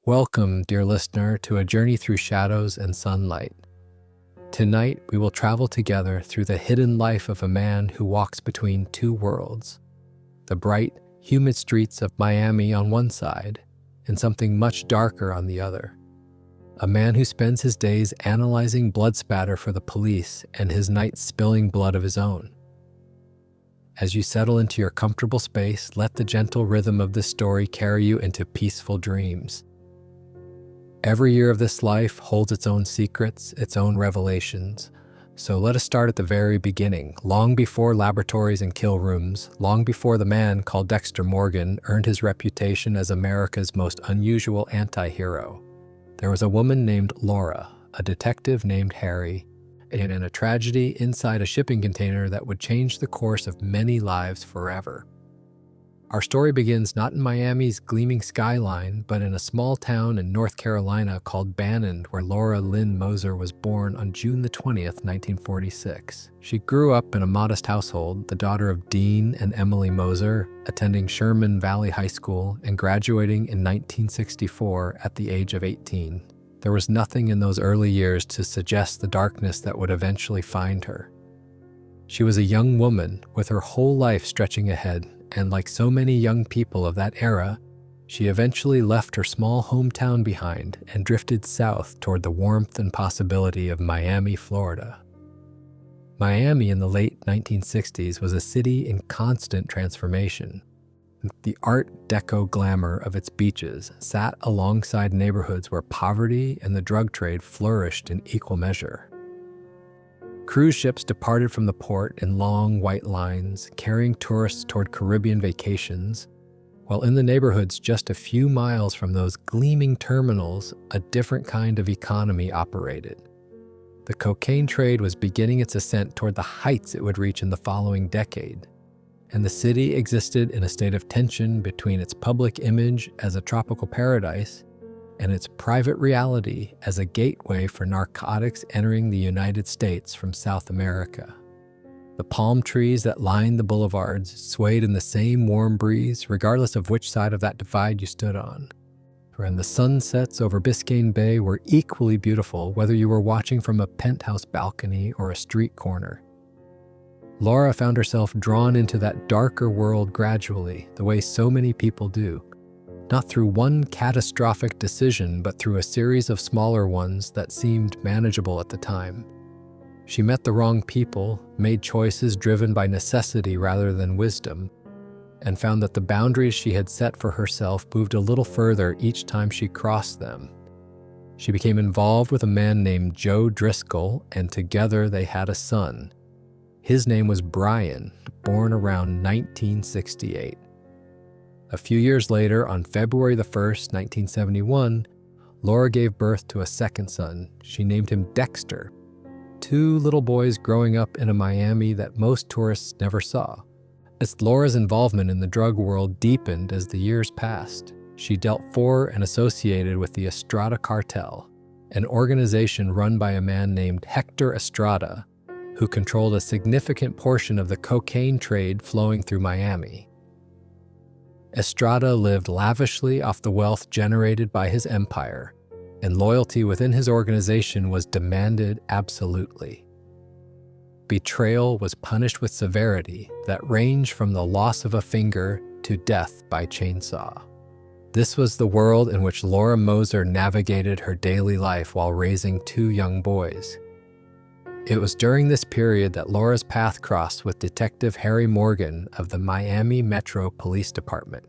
Welcome, dear listener, to a journey through shadows and sunlight. Tonight, we will travel together through the hidden life of a man who walks between two worlds: the bright, humid streets of Miami on one side, and something much darker on the other. A man who spends his days analyzing blood spatter for the police and his nights spilling blood of his own. As you settle into your comfortable space, let the gentle rhythm of this story carry you into peaceful dreams. Every year of this life holds its own secrets, its own revelations. So let us start at the very beginning, long before laboratories and kill rooms, long before the man called Dexter Morgan earned his reputation as America's most unusual anti-hero. There was a woman named Laura, a detective named Harry, and a tragedy inside a shipping container that would change the course of many lives forever. Our story begins not in Miami's gleaming skyline, but in a small town in North Carolina called Bannon, where Laura Lynn Moser was born on June the 20th, 1946. She grew up in a modest household, the daughter of Dean and Emily Moser, attending Sherman Valley High School and graduating in 1964 at the age of 18. There was nothing in those early years to suggest the darkness that would eventually find her. She was a young woman with her whole life stretching ahead, and like so many young people of that era, she eventually left her small hometown behind and drifted south toward the warmth and possibility of Miami, Florida. Miami in the late 1960s was a city in constant transformation. The Art Deco glamour of its beaches sat alongside neighborhoods where poverty and the drug trade flourished in equal measure. Cruise ships departed from the port in long white lines, carrying tourists toward Caribbean vacations, while in the neighborhoods just a few miles from those gleaming terminals, a different kind of economy operated. The cocaine trade was beginning its ascent toward the heights it would reach in the following decade, and the city existed in a state of tension between its public image as a tropical paradise and its private reality as a gateway for narcotics entering the United States from South America. The palm trees that lined the boulevards swayed in the same warm breeze, regardless of which side of that divide you stood on. And the sunsets over Biscayne Bay were equally beautiful, whether you were watching from a penthouse balcony or a street corner. Laura found herself drawn into that darker world gradually, the way so many people do. Not through one catastrophic decision, but through a series of smaller ones that seemed manageable at the time. She met the wrong people, made choices driven by necessity rather than wisdom, and found that the boundaries she had set for herself moved a little further each time she crossed them. She became involved with a man named Joe Driscoll, and together they had a son. His name was Brian, born around 1968. A few years later, on February the 1st, 1971, Laura gave birth to a second son. She named him Dexter. Two little boys growing up in a Miami that most tourists never saw. As Laura's involvement in the drug world deepened as the years passed, she dealt for and associated with the Estrada Cartel, an organization run by a man named Hector Estrada, who controlled a significant portion of the cocaine trade flowing through Miami. Estrada lived lavishly off the wealth generated by his empire, and loyalty within his organization was demanded absolutely. Betrayal was punished with severity that ranged from the loss of a finger to death by chainsaw. This was the world in which Laura Moser navigated her daily life while raising two young boys. It was during this period that Laura's path crossed with Detective Harry Morgan of the Miami Metro Police Department.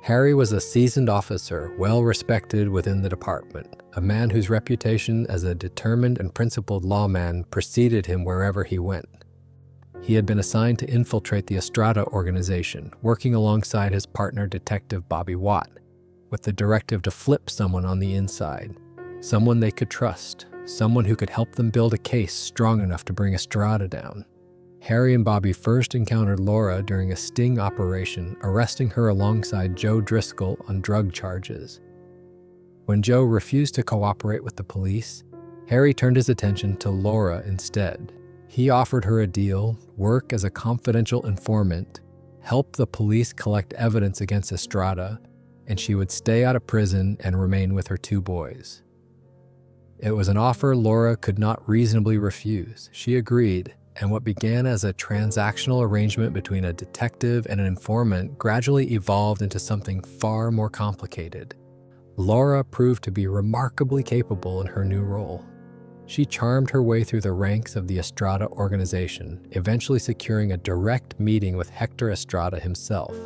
Harry was a seasoned officer, well respected within the department, a man whose reputation as a determined and principled lawman preceded him wherever he went. He had been assigned to infiltrate the Estrada organization, working alongside his partner Detective Bobby Watt, with the directive to flip someone on the inside, someone they could trust, someone who could help them build a case strong enough to bring Estrada down. Harry and Bobby first encountered Laura during a sting operation, arresting her alongside Joe Driscoll on drug charges. When Joe refused to cooperate with the police, Harry turned his attention to Laura instead. He offered her a deal, work as a confidential informant, help the police collect evidence against Estrada, and she would stay out of prison and remain with her 2 boys. It was an offer Laura could not reasonably refuse. She agreed, and what began as a transactional arrangement between a detective and an informant gradually evolved into something far more complicated. Laura proved to be remarkably capable in her new role. She charmed her way through the ranks of the Estrada organization, eventually securing a direct meeting with Hector Estrada himself.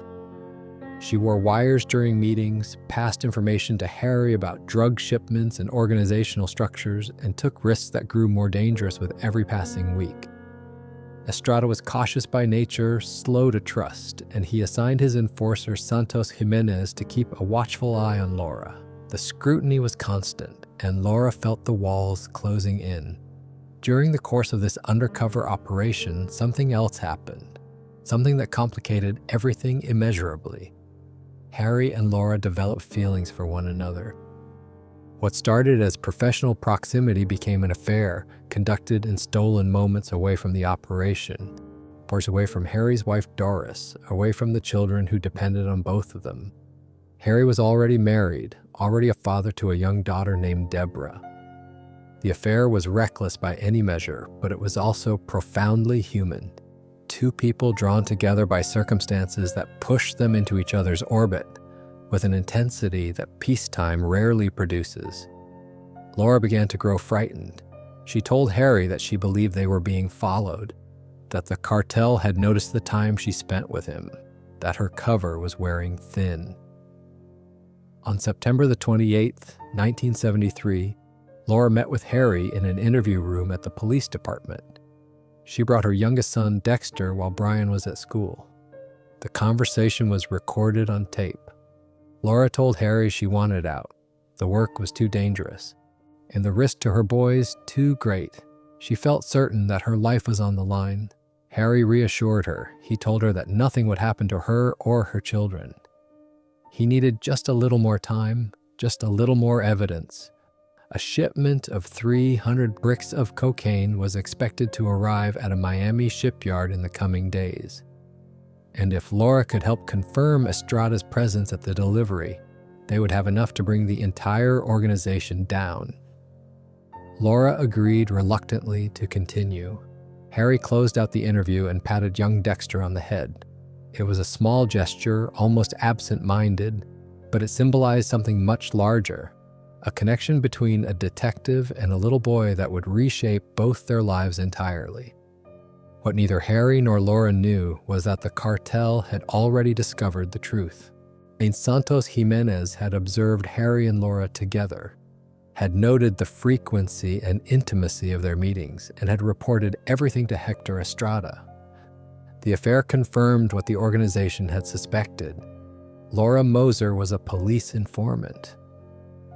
She wore wires during meetings, passed information to Harry about drug shipments and organizational structures, and took risks that grew more dangerous with every passing week. Estrada was cautious by nature, slow to trust, and he assigned his enforcer Santos Jimenez to keep a watchful eye on Laura. The scrutiny was constant, and Laura felt the walls closing in. During the course of this undercover operation, something else happened, something that complicated everything immeasurably. Harry and Laura developed feelings for one another. What started as professional proximity became an affair, conducted in stolen moments away from the operation, forced away from Harry's wife Doris, away from the children who depended on both of them. Harry was already married, already a father to a young daughter named Deborah. The affair was reckless by any measure, but it was also profoundly human. 2 people drawn together by circumstances that pushed them into each other's orbit, with an intensity that peacetime rarely produces. Laura began to grow frightened. She told Harry that she believed they were being followed, that the cartel had noticed the time she spent with him, that her cover was wearing thin. On September the 28th, 1973, Laura met with Harry in an interview room at the police department. She brought her youngest son, Dexter, while Brian was at school. The conversation was recorded on tape. Laura told Harry she wanted out. The work was too dangerous, and the risk to her boys too great. She felt certain that her life was on the line. Harry reassured her. He told her that nothing would happen to her or her children. He needed just a little more time, just a little more evidence. A shipment of 300 bricks of cocaine was expected to arrive at a Miami shipyard in the coming days. And if Laura could help confirm Estrada's presence at the delivery, they would have enough to bring the entire organization down. Laura agreed reluctantly to continue. Harry closed out the interview and patted young Dexter on the head. It was a small gesture, almost absent-minded, but it symbolized something much larger, a connection between a detective and a little boy that would reshape both their lives entirely. What neither Harry nor Laura knew was that the cartel had already discovered the truth. Santos Jimenez had observed Harry and Laura together, had noted the frequency and intimacy of their meetings, and had reported everything to Hector Estrada. The affair confirmed what the organization had suspected. Laura Moser was a police informant.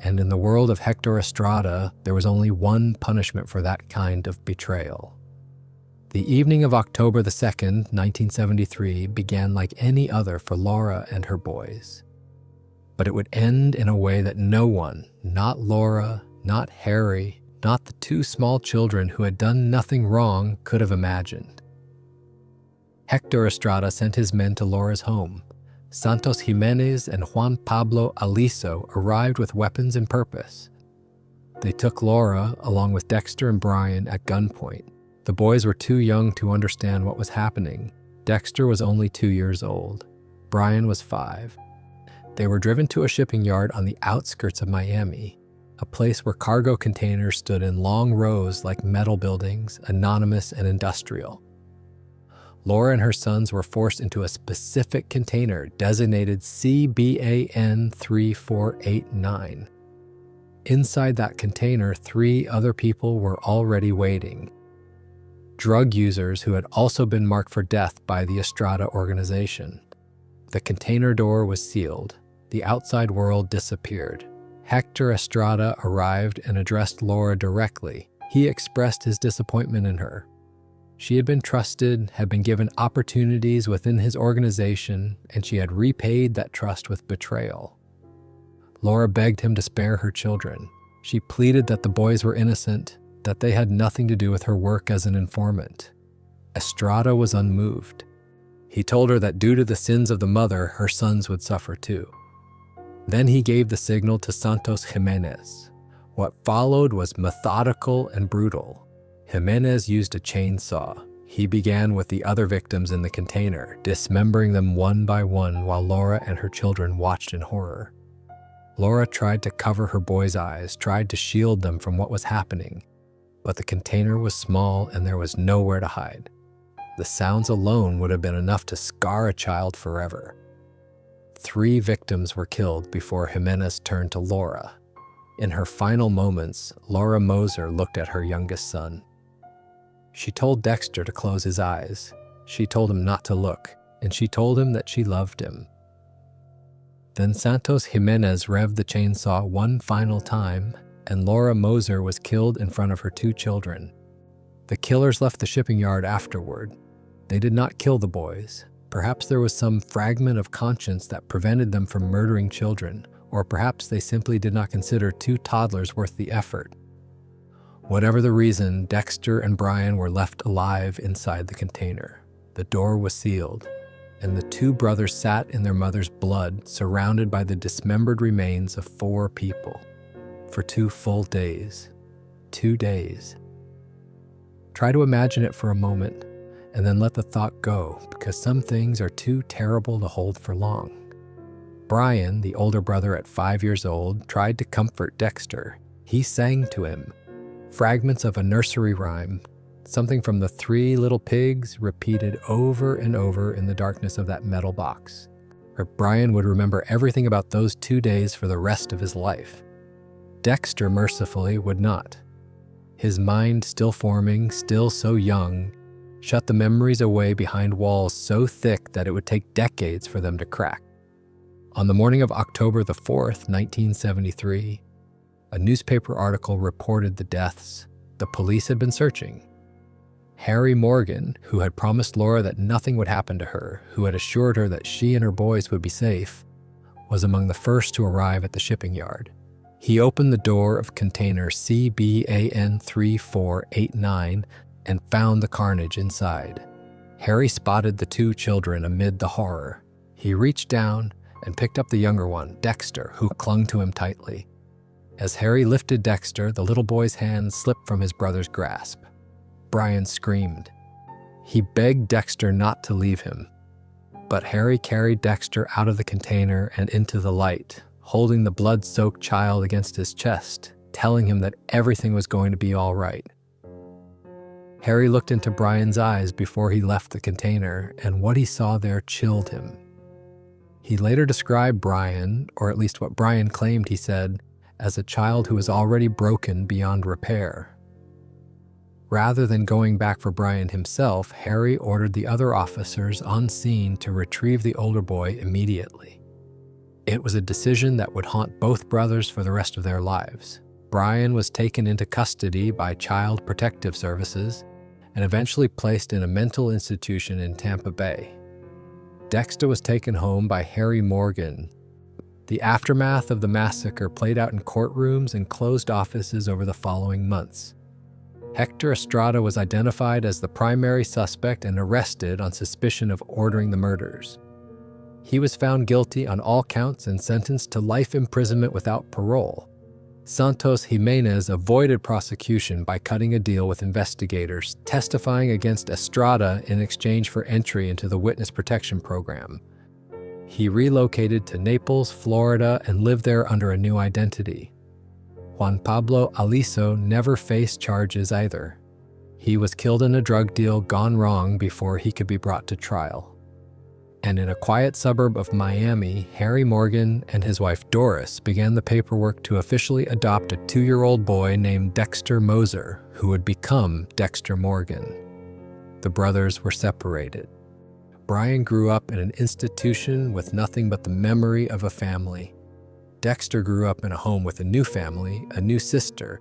And in the world of Hector Estrada, there was only one punishment for that kind of betrayal. The evening of October the 2nd, 1973, began like any other for Laura and her boys. But it would end in a way that no one, not Laura, not Harry, not the 2 small children who had done nothing wrong, could have imagined. Hector Estrada sent his men to Laura's home. Santos Jimenez and Juan Pablo Aliso arrived with weapons and purpose. They took Laura, along with Dexter and Brian, at gunpoint. The boys were too young to understand what was happening. Dexter was only 2 years old. Brian was 5. They were driven to a shipping yard on the outskirts of Miami, a place where cargo containers stood in long rows like metal buildings, anonymous and industrial. Laura and her sons were forced into a specific container designated CBAN 3489. Inside that container, 3 other people were already waiting. Drug users who had also been marked for death by the Estrada organization. The container door was sealed. The outside world disappeared. Hector Estrada arrived and addressed Laura directly. He expressed his disappointment in her. She had been trusted, had been given opportunities within his organization, and she had repaid that trust with betrayal. Laura begged him to spare her children. She pleaded that the boys were innocent, that they had nothing to do with her work as an informant. Estrada was unmoved. He told her that due to the sins of the mother, her sons would suffer too. Then he gave the signal to Santos Jimenez. What followed was methodical and brutal. Jimenez used a chainsaw. He began with the other victims in the container, dismembering them one by one while Laura and her children watched in horror. Laura tried to cover her boys' eyes, tried to shield them from what was happening, but the container was small and there was nowhere to hide. The sounds alone would have been enough to scar a child forever. 3 victims were killed before Jimenez turned to Laura. In her final moments, Laura Moser looked at her youngest son. She told Dexter to close his eyes. She told him not to look, and she told him that she loved him. Then Santos Jimenez revved the chainsaw one final time, and Laura Moser was killed in front of her 2 children. The killers left the shipping yard afterward. They did not kill the boys. Perhaps there was some fragment of conscience that prevented them from murdering children, or perhaps they simply did not consider 2 toddlers worth the effort. Whatever the reason, Dexter and Brian were left alive inside the container. The door was sealed, and the 2 brothers sat in their mother's blood, surrounded by the dismembered remains of 4 people. For 2 full days. 2 days. Try to imagine it for a moment, and then let the thought go, because some things are too terrible to hold for long. Brian, the older brother at 5 years old, tried to comfort Dexter. He sang to him. Fragments of a nursery rhyme, something from the 3 Little Pigs, repeated over and over in the darkness of that metal box. Brian would remember everything about those 2 days for the rest of his life. Dexter, mercifully, would not. His mind, still forming, still so young, shut the memories away behind walls so thick that it would take decades for them to crack. On the morning of October the 4th, 1973, a newspaper article reported the deaths. The police had been searching. Harry Morgan, who had promised Laura that nothing would happen to her, who had assured her that she and her boys would be safe, was among the first to arrive at the shipping yard. He opened the door of container CBAN 3489 and found the carnage inside. Harry spotted the 2 children amid the horror. He reached down and picked up the younger one, Dexter, who clung to him tightly. As Harry lifted Dexter, the little boy's hand slipped from his brother's grasp. Brian screamed. He begged Dexter not to leave him, but Harry carried Dexter out of the container and into the light, holding the blood-soaked child against his chest, telling him that everything was going to be all right. Harry looked into Brian's eyes before he left the container, and what he saw there chilled him. He later described Brian, or at least what Brian claimed he said, as a child who was already broken beyond repair. Rather than going back for Brian himself, Harry ordered the other officers on scene to retrieve the older boy immediately. It was a decision that would haunt both brothers for the rest of their lives. Brian was taken into custody by Child Protective Services and eventually placed in a mental institution in Tampa Bay. Dexter was taken home by Harry Morgan. The aftermath of the massacre played out in courtrooms and closed offices over the following months. Hector Estrada was identified as the primary suspect and arrested on suspicion of ordering the murders. He was found guilty on all counts and sentenced to life imprisonment without parole. Santos Jimenez avoided prosecution by cutting a deal with investigators, testifying against Estrada in exchange for entry into the Witness Protection Program. He relocated to Naples, Florida, and lived there under a new identity. Juan Pablo Aliso never faced charges either. He was killed in a drug deal gone wrong before he could be brought to trial. And in a quiet suburb of Miami, Harry Morgan and his wife Doris began the paperwork to officially adopt a 2-year-old boy named Dexter Moser, who would become Dexter Morgan. The brothers were separated. Brian grew up in an institution with nothing but the memory of a family. Dexter grew up in a home with a new family, a new sister,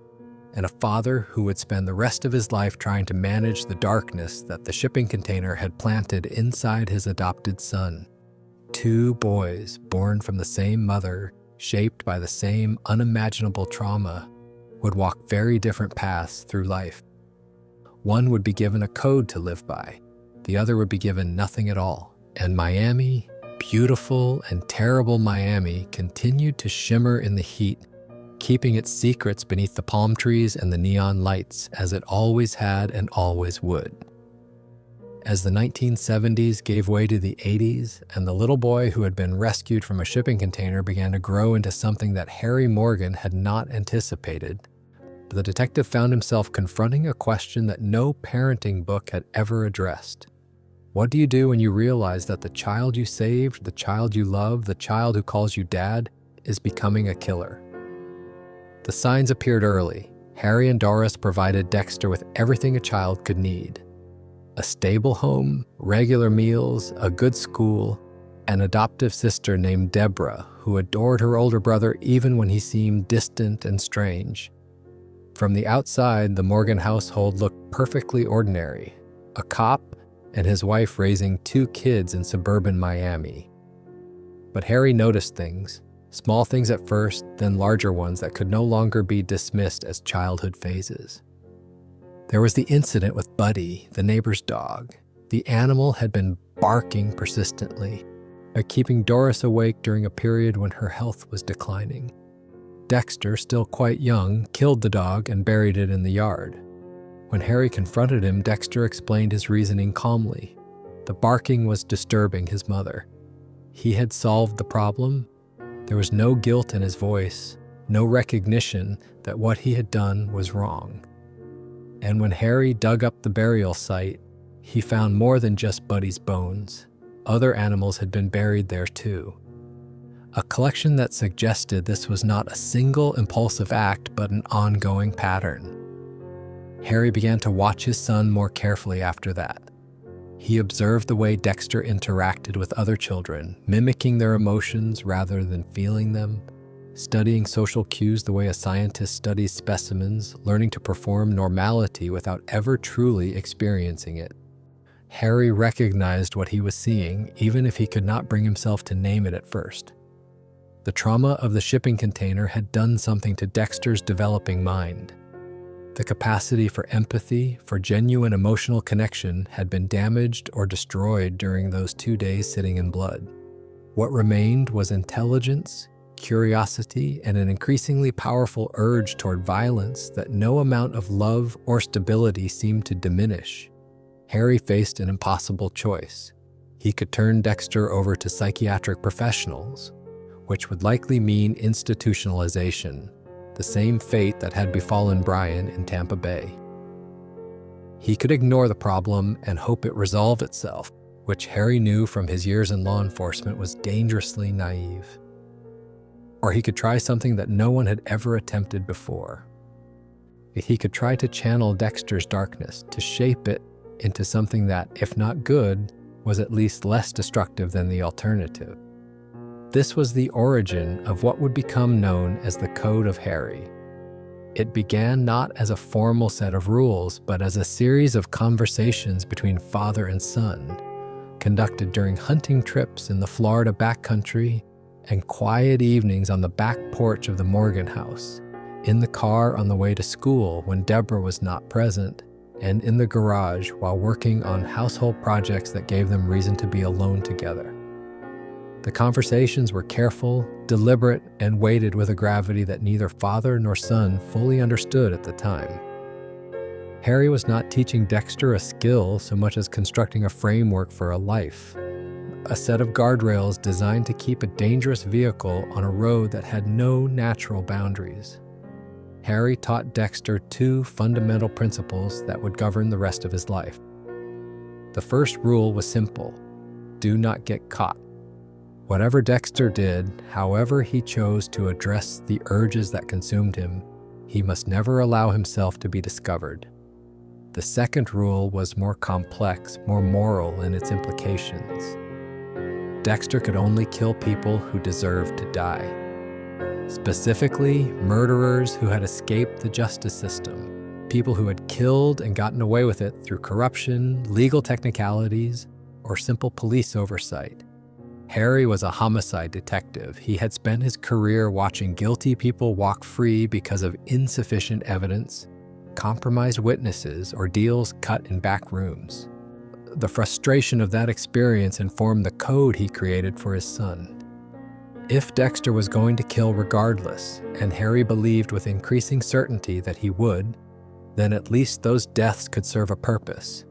and a father who would spend the rest of his life trying to manage the darkness that the shipping container had planted inside his adopted son. 2 boys born from the same mother, shaped by the same unimaginable trauma, would walk very different paths through life. One would be given a code to live by. The other would be given nothing at all. And Miami, beautiful and terrible Miami continued to shimmer in the heat, keeping its secrets beneath the palm trees and the neon lights, as it always had and always would. As the 1970s gave way to the 80s, and the little boy who had been rescued from a shipping container began to grow into something that Harry Morgan had not anticipated, the detective found himself confronting a question that no parenting book had ever addressed. What do you do when you realize that the child you saved, the child you love, the child who calls you dad, is becoming a killer? The signs appeared early. Harry and Doris provided Dexter with everything a child could need: a stable home, regular meals, a good school, an adoptive sister named Deborah who adored her older brother even when he seemed distant and strange. From the outside, the Morgan household looked perfectly ordinary: a cop and his wife raising 2 kids in suburban Miami. But Harry noticed things, small things at first, then larger ones that could no longer be dismissed as childhood phases. There was the incident with Buddy, the neighbor's dog. The animal had been barking persistently, keeping Doris awake during a period when her health was declining. Dexter, still quite young, killed the dog and buried it in the yard. When Harry confronted him, Dexter explained his reasoning calmly. The barking was disturbing his mother. He had solved the problem. There was no guilt in his voice, no recognition that what he had done was wrong. And when Harry dug up the burial site, he found more than just Buddy's bones. Other animals had been buried there too. A collection that suggested this was not a single impulsive act, but an ongoing pattern. Harry began to watch his son more carefully after that. He observed the way Dexter interacted with other children, mimicking their emotions rather than feeling them, studying social cues the way a scientist studies specimens, learning to perform normality without ever truly experiencing it. Harry recognized what he was seeing, even if he could not bring himself to name it at first. The trauma of the shipping container had done something to Dexter's developing mind. The capacity for empathy, for genuine emotional connection, had been damaged or destroyed during those 2 days sitting in blood. What remained was intelligence, curiosity, and an increasingly powerful urge toward violence that no amount of love or stability seemed to diminish. Harry faced an impossible choice. He could turn Dexter over to psychiatric professionals, which would likely mean institutionalization, the same fate that had befallen Brian in Tampa Bay. He could ignore the problem and hope it resolved itself, which Harry knew from his years in law enforcement was dangerously naive. Or he could try something that no one had ever attempted before. He could try to channel Dexter's darkness, to shape it into something that, if not good, was at least less destructive than the alternative. This was the origin of what would become known as the Code of Harry. It began not as a formal set of rules, but as a series of conversations between father and son, conducted during hunting trips in the Florida backcountry and quiet evenings on the back porch of the Morgan house, in the car on the way to school when Deborah was not present, and in the garage while working on household projects that gave them reason to be alone together. The conversations were careful, deliberate, and weighted with a gravity that neither father nor son fully understood at the time. Harry was not teaching Dexter a skill so much as constructing a framework for a life, a set of guardrails designed to keep a dangerous vehicle on a road that had no natural boundaries. Harry taught Dexter 2 fundamental principles that would govern the rest of his life. The first rule was simple: do not get caught. Whatever Dexter did, however he chose to address the urges that consumed him, he must never allow himself to be discovered. The second rule was more complex, more moral in its implications. Dexter could only kill people who deserved to die. Specifically, murderers who had escaped the justice system, people who had killed and gotten away with it through corruption, legal technicalities, or simple police oversight. Harry was a homicide detective. He had spent his career watching guilty people walk free because of insufficient evidence, compromised witnesses, or deals cut in back rooms. the frustration of that experience informed the code he created for his son. If Dexter was going to kill regardless, and Harry believed with increasing certainty that he would, then at least those deaths could serve a purpose.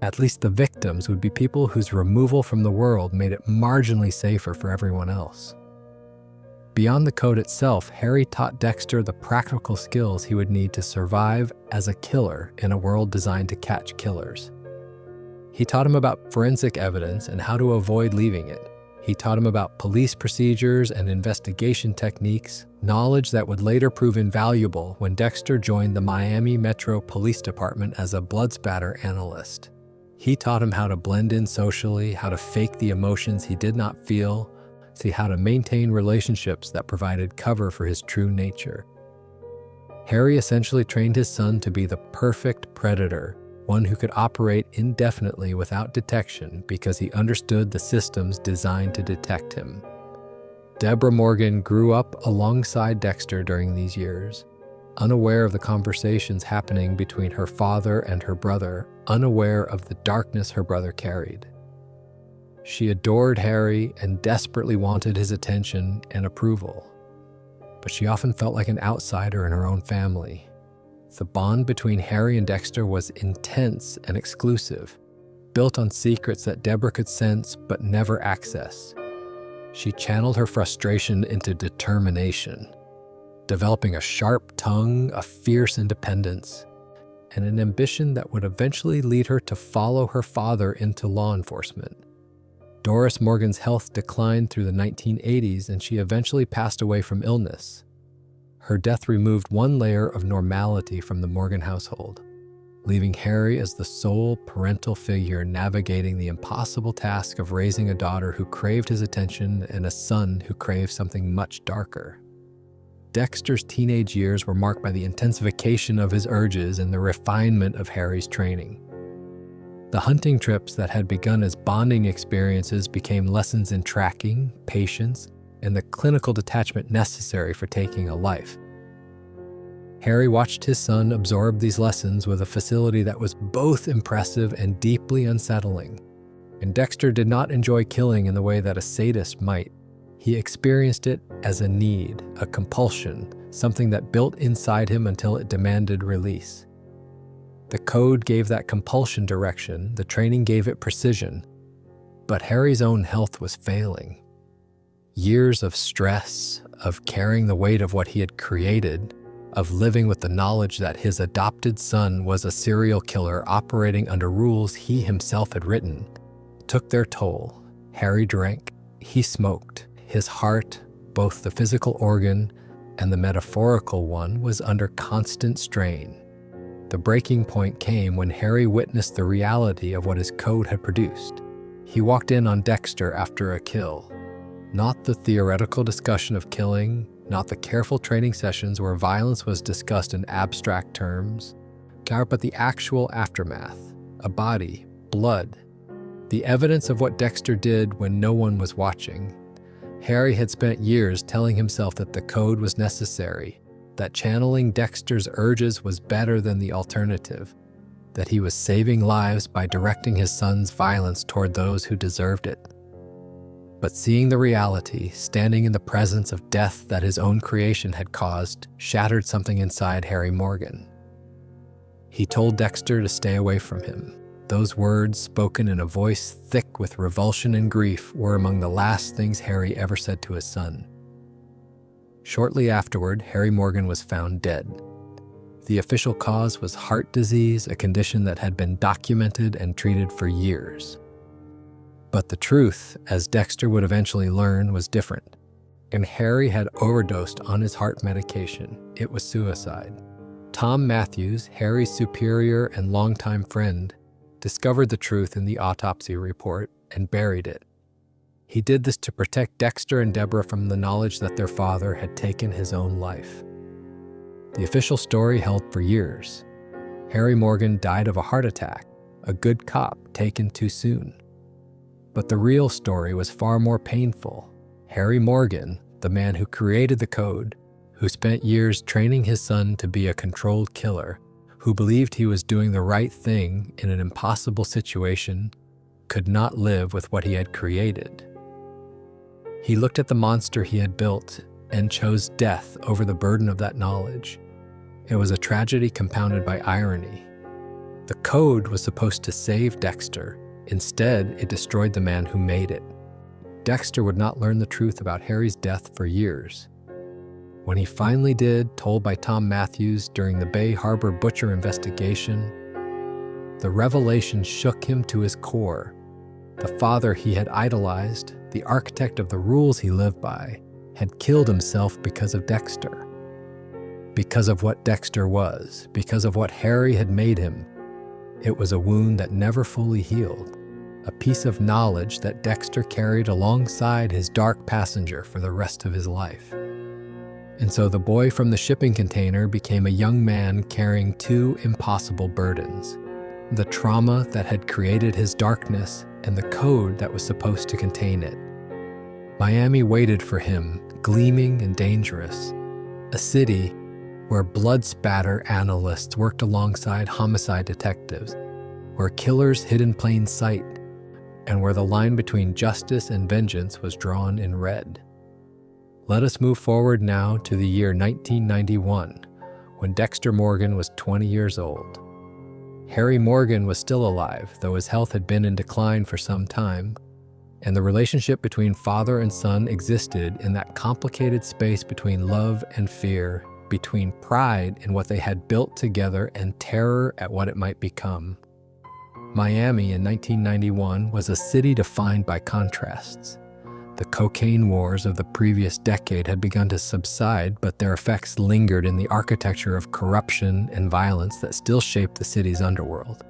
At least the victims would be people whose removal from the world made it marginally safer for everyone else. Beyond the code itself, Harry taught Dexter the practical skills he would need to survive as a killer in a world designed to catch killers. He taught him about forensic evidence and how to avoid leaving it. He taught him about police procedures and investigation techniques, knowledge that would later prove invaluable when Dexter joined the Miami Metro Police Department as a bloodspatter analyst. He taught him how to blend in socially, how to fake the emotions he did not feel, how to maintain relationships that provided cover for his true nature. Harry essentially trained his son to be the perfect predator, one who could operate indefinitely without detection because he understood the systems designed to detect him. Deborah Morgan grew up alongside Dexter during these years, unaware of the conversations happening between her father and her brother, unaware of the darkness her brother carried. She adored Harry and desperately wanted his attention and approval, but she often felt like an outsider in her own family. The bond between Harry and Dexter was intense and exclusive, built on secrets that Deborah could sense but never access. She channeled her frustration into determination, developing a sharp tongue, a fierce independence, and an ambition that would eventually lead her to follow her father into law enforcement. Doris Morgan's health declined through the 1980s, and she eventually passed away from illness. Her death removed one layer of normality from the Morgan household, leaving Harry as the sole parental figure navigating the impossible task of raising a daughter who craved his attention and a son who craved something much darker. Dexter's teenage years were marked by the intensification of his urges and the refinement of Harry's training. The hunting trips that had begun as bonding experiences became lessons in tracking, patience, and the clinical detachment necessary for taking a life. Harry watched his son absorb these lessons with a facility that was both impressive and deeply unsettling. And Dexter did not enjoy killing in the way that a sadist might. He experienced it as a need, a compulsion, something that built inside him until it demanded release. The code gave that compulsion direction, the training gave it precision, but Harry's own health was failing. Years of stress, of carrying the weight of what he had created, of living with the knowledge that his adopted son was a serial killer operating under rules he himself had written, took their toll. Harry drank, he smoked. His heart, both the physical organ and the metaphorical one, was under constant strain. The breaking point came when Harry witnessed the reality of what his code had produced. He walked in on Dexter after a kill. Not the theoretical discussion of killing, not the careful training sessions where violence was discussed in abstract terms, but the actual aftermath, a body, blood, the evidence of what Dexter did when no one was watching. Harry had spent years telling himself that the code was necessary, that channeling Dexter's urges was better than the alternative, that he was saving lives by directing his son's violence toward those who deserved it. But seeing the reality, standing in the presence of death that his own creation had caused, shattered something inside Harry Morgan. He told Dexter to stay away from him. Those words, spoken in a voice thick with revulsion and grief, were among the last things Harry ever said to his son. Shortly afterward, Harry Morgan was found dead. The official cause was heart disease, a condition that had been documented and treated for years. But the truth, as Dexter would eventually learn, was different. And Harry had overdosed on his heart medication. It was suicide. Tom Matthews, Harry's superior and longtime friend, discovered the truth in the autopsy report and buried it. He did this to protect Dexter and Deborah from the knowledge that their father had taken his own life. The official story held for years. Harry Morgan died of a heart attack, a good cop taken too soon. But the real story was far more painful. Harry Morgan, the man who created the code, who spent years training his son to be a controlled killer, who believed he was doing the right thing in an impossible situation, could not live with what he had created. He looked at the monster he had built and chose death over the burden of that knowledge. It was a tragedy compounded by irony. The code was supposed to save Dexter. Instead, it destroyed the man who made it. Dexter would not learn the truth about Harry's death for years. When he finally did, told by Tom Matthews during the Bay Harbor Butcher investigation, the revelation shook him to his core. The father he had idolized, the architect of the rules he lived by, had killed himself because of Dexter. Because of what Dexter was, because of what Harry had made him. It was a wound that never fully healed, a piece of knowledge that Dexter carried alongside his dark passenger for the rest of his life. And so the boy from the shipping container became a young man carrying two impossible burdens: the trauma that had created his darkness and the code that was supposed to contain it. Miami waited for him, gleaming and dangerous, a city where blood spatter analysts worked alongside homicide detectives, where killers hid in plain sight, and where the line between justice and vengeance was drawn in red. Let us move forward now to the year 1991, when Dexter Morgan was 20 years old. Harry Morgan was still alive, though his health had been in decline for some time, and the relationship between father and son existed in that complicated space between love and fear, between pride in what they had built together and terror at what it might become. Miami in 1991 was a city defined by contrasts. The cocaine wars of the previous decade had begun to subside, but their effects lingered in the architecture of corruption and violence that still shaped the city's underworld.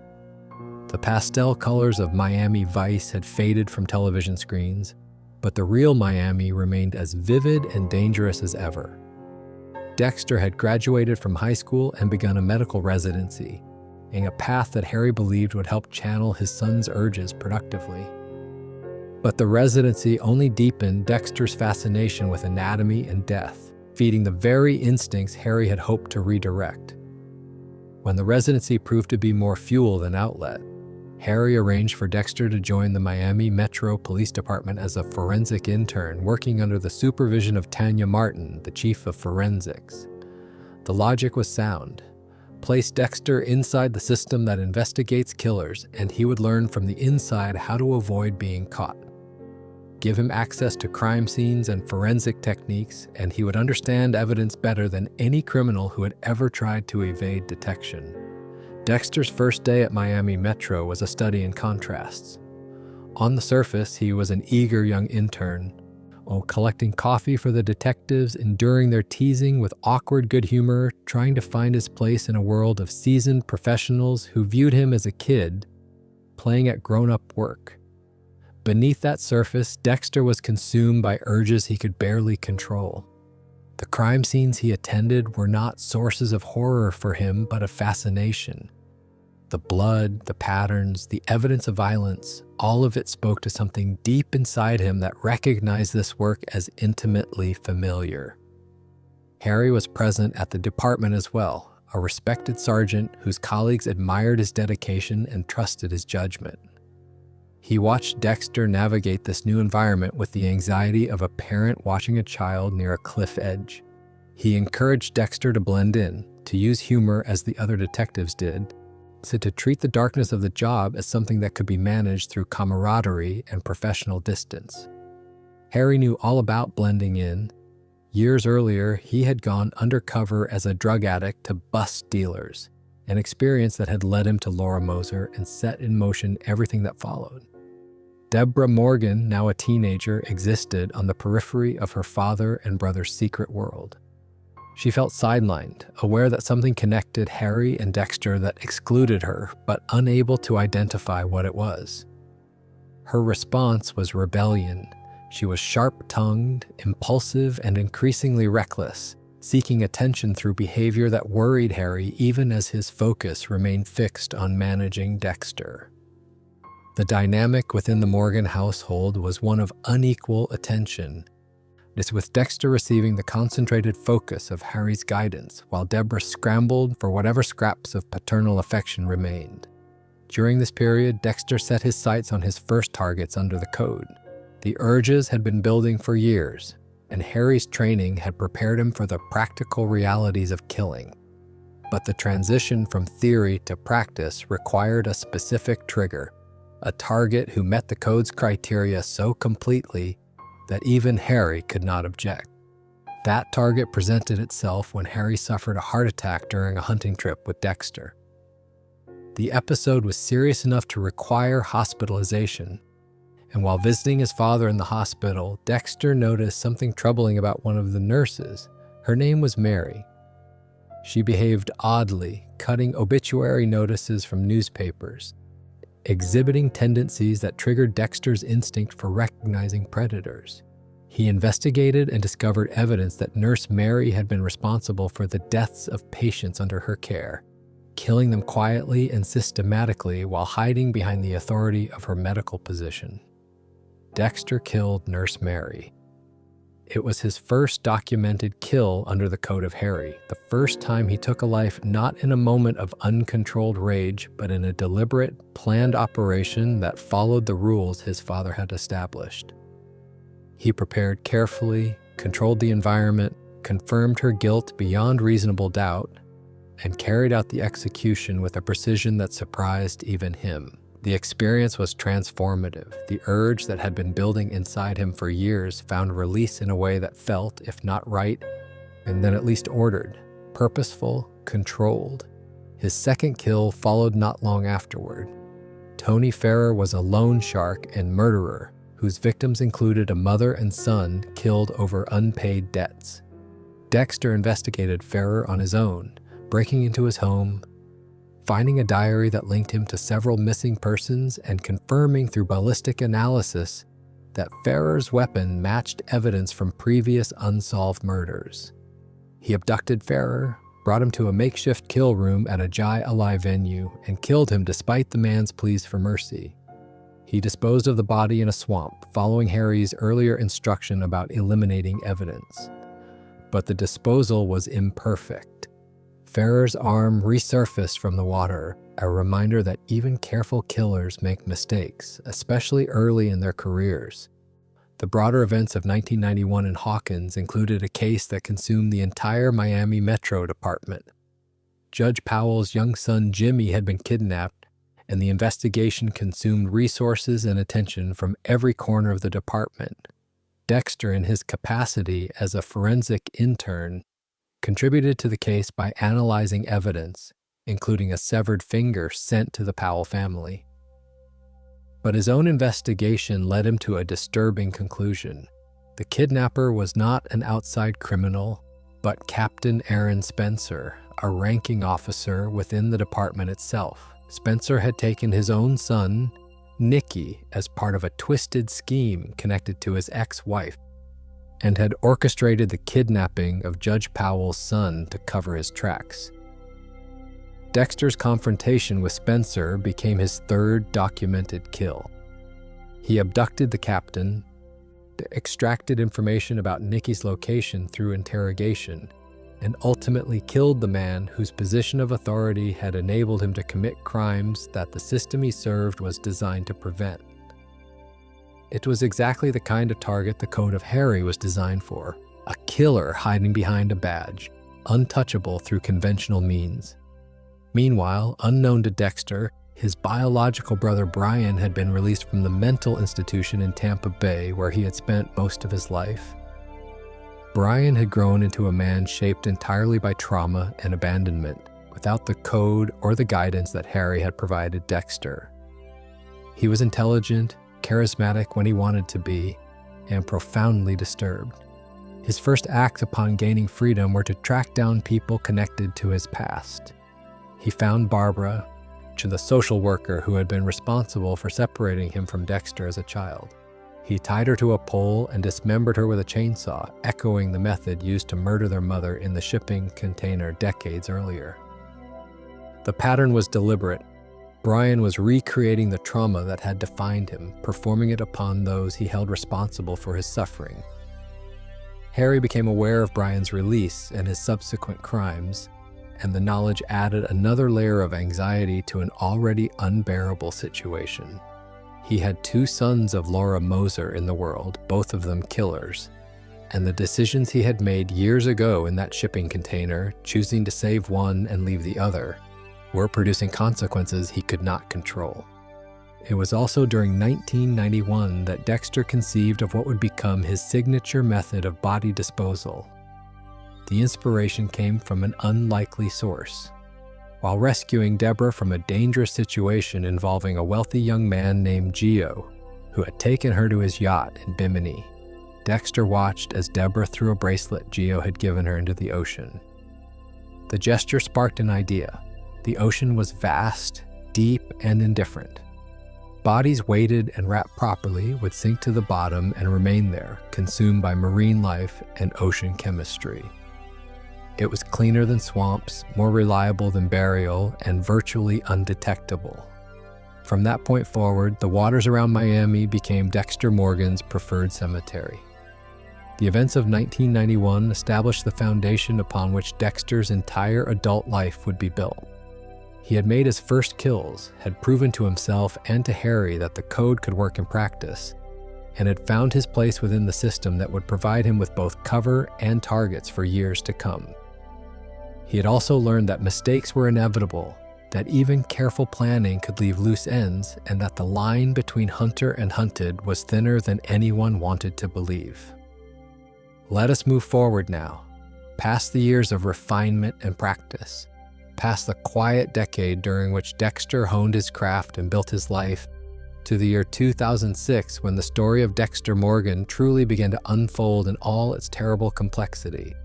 The pastel colors of Miami Vice had faded from television screens, but the real Miami remained as vivid and dangerous as ever. Dexter had graduated from high school and begun a medical residency, a path that Harry believed would help channel his son's urges productively. But the residency only deepened Dexter's fascination with anatomy and death, feeding the very instincts Harry had hoped to redirect. When the residency proved to be more fuel than outlet, Harry arranged for Dexter to join the Miami Metro Police Department as a forensic intern, working under the supervision of Tanya Martin, the chief of forensics. The logic was sound. Place Dexter inside the system that investigates killers, and he would learn from the inside how to avoid being caught. Give him access to crime scenes and forensic techniques, and he would understand evidence better than any criminal who had ever tried to evade detection. Dexter's first day at Miami Metro was a study in contrasts. On the surface, he was an eager young intern, collecting coffee for the detectives, enduring their teasing with awkward good humor, trying to find his place in a world of seasoned professionals who viewed him as a kid, playing at grown-up work. Beneath that surface, Dexter was consumed by urges he could barely control. The crime scenes he attended were not sources of horror for him, but of fascination. The blood, the patterns, the evidence of violence, all of it spoke to something deep inside him that recognized this work as intimately familiar. Harry was present at the department as well, a respected sergeant whose colleagues admired his dedication and trusted his judgment. He watched Dexter navigate this new environment with the anxiety of a parent watching a child near a cliff edge. He encouraged Dexter to blend in, to use humor as the other detectives did, so to treat the darkness of the job as something that could be managed through camaraderie and professional distance. Harry knew all about blending in. Years earlier, he had gone undercover as a drug addict to bust dealers, an experience that had led him to Laura Moser and set in motion everything that followed. Deborah Morgan, now a teenager, existed on the periphery of her father and brother's secret world. She felt sidelined, aware that something connected Harry and Dexter that excluded her, but unable to identify what it was. Her response was rebellion. She was sharp-tongued, impulsive, and increasingly reckless, seeking attention through behavior that worried Harry even as his focus remained fixed on managing Dexter. The dynamic within the Morgan household was one of unequal attention. It's with Dexter receiving the concentrated focus of Harry's guidance, while Deborah scrambled for whatever scraps of paternal affection remained. During this period, Dexter set his sights on his first targets under the code. The urges had been building for years, and Harry's training had prepared him for the practical realities of killing. But the transition from theory to practice required a specific trigger, a target who met the code's criteria so completely that even Harry could not object. That target presented itself when Harry suffered a heart attack during a hunting trip with Dexter. The episode was serious enough to require hospitalization, and while visiting his father in the hospital, Dexter noticed something troubling about one of the nurses. Her name was Mary. She behaved oddly, cutting obituary notices from newspapers, exhibiting tendencies that triggered Dexter's instinct for recognizing predators. He investigated and discovered evidence that Nurse Mary had been responsible for the deaths of patients under her care, killing them quietly and systematically while hiding behind the authority of her medical position. Dexter killed Nurse Mary. It was his first documented kill under the Code of Harry, the first time he took a life not in a moment of uncontrolled rage, but in a deliberate, planned operation that followed the rules his father had established. He prepared carefully, controlled the environment, confirmed her guilt beyond reasonable doubt, and carried out the execution with a precision that surprised even him. The experience was transformative. The urge that had been building inside him for years found release in a way that felt, if not right, and then at least ordered, purposeful, controlled. His second kill followed not long afterward. Tony Ferrer was a loan shark and murderer whose victims included a mother and son killed over unpaid debts. Dexter investigated Ferrer on his own, breaking into his home, finding a diary that linked him to several missing persons, and confirming through ballistic analysis that Ferrer's weapon matched evidence from previous unsolved murders. He abducted Ferrer, brought him to a makeshift kill room at a Jai Alai venue, and killed him despite the man's pleas for mercy. He disposed of the body in a swamp, following Harry's earlier instruction about eliminating evidence. But the disposal was imperfect. Ferrer's arm resurfaced from the water, a reminder that even careful killers make mistakes, especially early in their careers. The broader events of 1991 in Hawkins included a case that consumed the entire Miami Metro Department. Judge Powell's young son Jimmy had been kidnapped, and the investigation consumed resources and attention from every corner of the department. Dexter, in his capacity as a forensic intern, contributed to the case by analyzing evidence, including a severed finger sent to the Powell family. But his own investigation led him to a disturbing conclusion. The kidnapper was not an outside criminal, but Captain Aaron Spencer, a ranking officer within the department itself. Spencer had taken his own son, Nicky, as part of a twisted scheme connected to his ex-wife, and had orchestrated the kidnapping of Judge Powell's son to cover his tracks. Dexter's confrontation with Spencer became his third documented kill. He abducted the captain, extracted information about Nicky's location through interrogation, and ultimately killed the man whose position of authority had enabled him to commit crimes that the system he served was designed to prevent. It was exactly the kind of target the Code of Harry was designed for, a killer hiding behind a badge, untouchable through conventional means. Meanwhile, unknown to Dexter, his biological brother Brian had been released from the mental institution in Tampa Bay where he had spent most of his life. Brian had grown into a man shaped entirely by trauma and abandonment, without the code or the guidance that Harry had provided Dexter. He was intelligent, charismatic when he wanted to be, and profoundly disturbed. His first acts upon gaining freedom were to track down people connected to his past. He found Barbara, the social worker who had been responsible for separating him from Dexter as a child. He tied her to a pole and dismembered her with a chainsaw, echoing the method used to murder their mother in the shipping container decades earlier. The pattern was deliberate. Brian was recreating the trauma that had defined him, performing it upon those he held responsible for his suffering. Harry became aware of Brian's release and his subsequent crimes, and the knowledge added another layer of anxiety to an already unbearable situation. He had 2 sons of Laura Moser in the world, both of them killers, and the decisions he had made years ago in that shipping container, choosing to save one and leave the other, were producing consequences he could not control. It was also during 1991 that Dexter conceived of what would become his signature method of body disposal. The inspiration came from an unlikely source. While rescuing Deborah from a dangerous situation involving a wealthy young man named Gio, who had taken her to his yacht in Bimini, Dexter watched as Deborah threw a bracelet Gio had given her into the ocean. The gesture sparked an idea. The ocean was vast, deep, and indifferent. Bodies weighted and wrapped properly would sink to the bottom and remain there, consumed by marine life and ocean chemistry. It was cleaner than swamps, more reliable than burial, and virtually undetectable. From that point forward, the waters around Miami became Dexter Morgan's preferred cemetery. The events of 1991 established the foundation upon which Dexter's entire adult life would be built. He had made his first kills, had proven to himself and to Harry that the code could work in practice, and had found his place within the system that would provide him with both cover and targets for years to come. He had also learned that mistakes were inevitable, that even careful planning could leave loose ends, and that the line between hunter and hunted was thinner than anyone wanted to believe. Let us move forward now, past the years of refinement and practice, past the quiet decade during which Dexter honed his craft and built his life, to the year 2006 when the story of Dexter Morgan truly began to unfold in all its terrible complexity.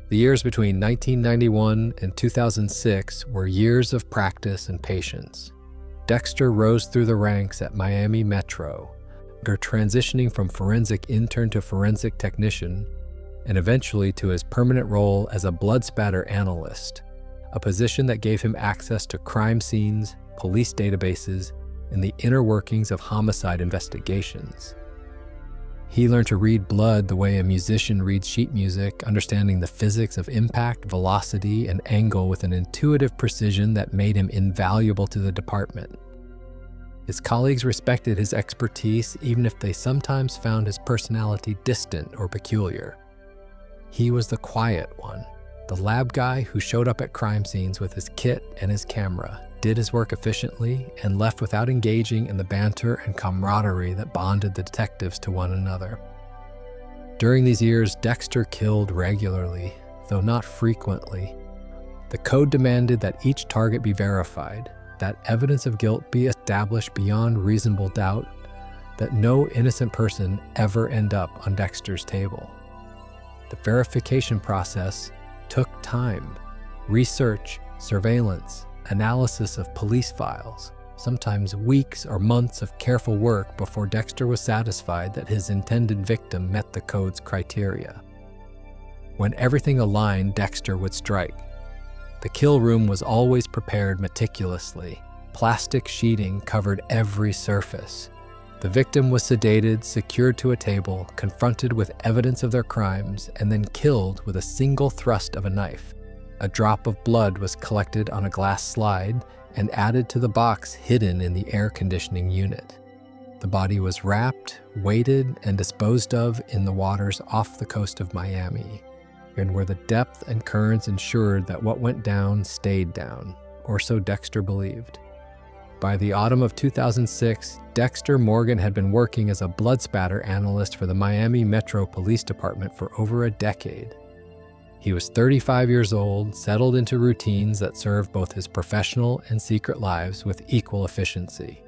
The years between 1991 and 2006 were years of practice and patience. Dexter rose through the ranks at Miami Metro, transitioning from forensic intern to forensic technician, and eventually to his permanent role as a blood spatter analyst, a position that gave him access to crime scenes, police databases, and the inner workings of homicide investigations. He learned to read blood the way a musician reads sheet music, understanding the physics of impact, velocity, and angle with an intuitive precision that made him invaluable to the department. His colleagues respected his expertise even if they sometimes found his personality distant or peculiar. He was the quiet one, the lab guy who showed up at crime scenes with his kit and his camera, did his work efficiently, and left without engaging in the banter and camaraderie that bonded the detectives to one another. During these years, Dexter killed regularly, though not frequently. The code demanded that each target be verified, that evidence of guilt be established beyond reasonable doubt, that no innocent person ever end up on Dexter's table. The verification process took time, research, surveillance, analysis of police files, sometimes weeks or months of careful work before Dexter was satisfied that his intended victim met the code's criteria. When everything aligned, Dexter would strike. The kill room was always prepared meticulously. Plastic sheeting covered every surface. The victim was sedated, secured to a table, confronted with evidence of their crimes, and then killed with a single thrust of a knife. A drop of blood was collected on a glass slide and added to the box hidden in the air conditioning unit. The body was wrapped, weighted, and disposed of in the waters off the coast of Miami, and where the depth and currents ensured that what went down stayed down, or so Dexter believed. By the autumn of 2006, Dexter Morgan had been working as a blood spatter analyst for the Miami Metro Police Department for over a decade. He was 35 years old, settled into routines that served both his professional and secret lives with equal efficiency.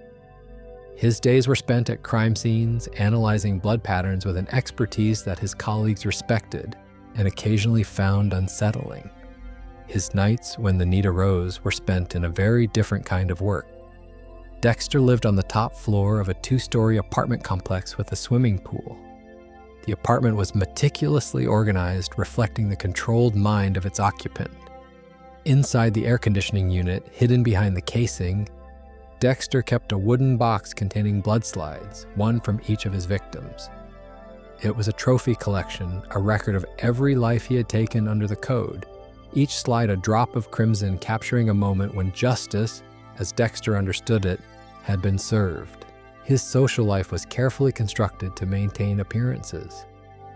His days were spent at crime scenes, analyzing blood patterns with an expertise that his colleagues respected and occasionally found unsettling. His nights, when the need arose, were spent in a very different kind of work. Dexter lived on the top floor of a 2-story apartment complex with a swimming pool. The apartment was meticulously organized, reflecting the controlled mind of its occupant. Inside the air conditioning unit, hidden behind the casing, Dexter kept a wooden box containing blood slides, one from each of his victims. It was a trophy collection, a record of every life he had taken under the code, each slide a drop of crimson capturing a moment when justice, as Dexter understood it, had been served. His social life was carefully constructed to maintain appearances.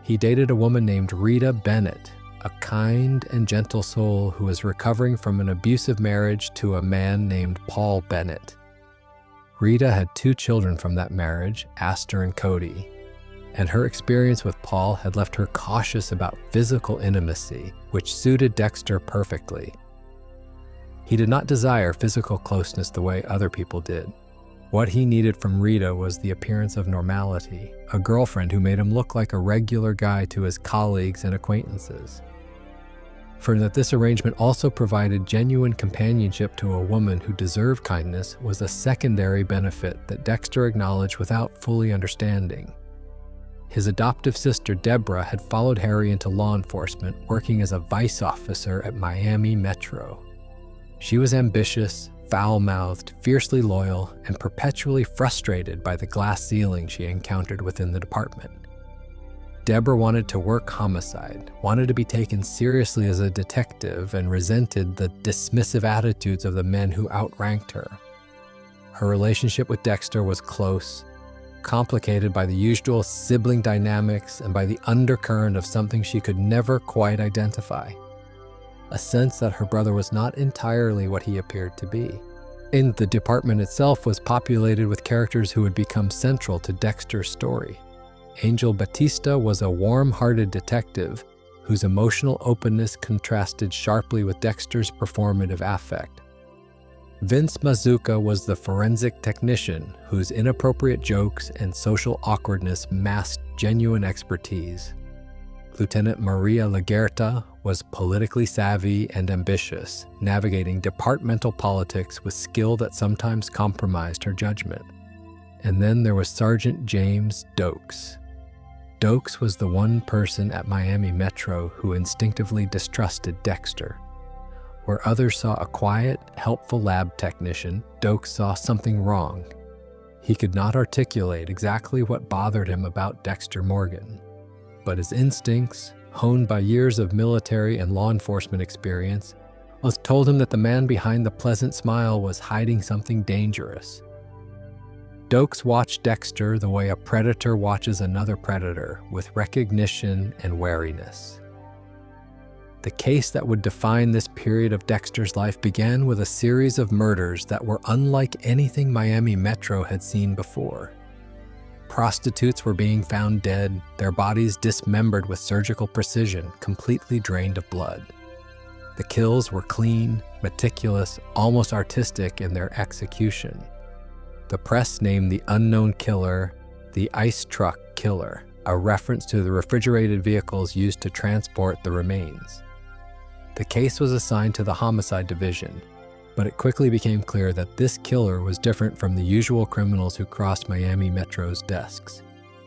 He dated a woman named Rita Bennett, a kind and gentle soul who was recovering from an abusive marriage to a man named Paul Bennett. Rita had 2 children from that marriage, Astor and Cody, and her experience with Paul had left her cautious about physical intimacy, which suited Dexter perfectly. He did not desire physical closeness the way other people did. What he needed from Rita was the appearance of normality, a girlfriend who made him look like a regular guy to his colleagues and acquaintances. For that this arrangement also provided genuine companionship to a woman who deserved kindness was a secondary benefit that Dexter acknowledged without fully understanding. His adoptive sister Deborah had followed Harry into law enforcement, working as a vice officer at Miami Metro. She was ambitious, foul-mouthed, fiercely loyal, and perpetually frustrated by the glass ceiling she encountered within the department. Deborah wanted to work homicide, wanted to be taken seriously as a detective, and resented the dismissive attitudes of the men who outranked her. Her relationship with Dexter was close, complicated by the usual sibling dynamics and by the undercurrent of something she could never quite identify. A sense that her brother was not entirely what he appeared to be. And the department itself was populated with characters who would become central to Dexter's story. Angel Batista was a warm-hearted detective whose emotional openness contrasted sharply with Dexter's performative affect. Vince Mazuka was the forensic technician whose inappropriate jokes and social awkwardness masked genuine expertise. Lieutenant Maria Lagerta was politically savvy and ambitious, navigating departmental politics with skill that sometimes compromised her judgment. And then there was Sergeant James Dokes. Dokes was the one person at Miami Metro who instinctively distrusted Dexter. Where others saw a quiet, helpful lab technician, Dokes saw something wrong. He could not articulate exactly what bothered him about Dexter Morgan, but his instincts, honed by years of military and law enforcement experience, told him that the man behind the pleasant smile was hiding something dangerous. Dokes watched Dexter the way a predator watches another predator, with recognition and wariness. The case that would define this period of Dexter's life began with a series of murders that were unlike anything Miami Metro had seen before. Prostitutes were being found dead, their bodies dismembered with surgical precision, completely drained of blood. The kills were clean, meticulous, almost artistic in their execution. The press named the unknown killer the Ice Truck Killer, a reference to the refrigerated vehicles used to transport the remains. The case was assigned to the Homicide Division, but it quickly became clear that this killer was different from the usual criminals who crossed Miami Metro's desks.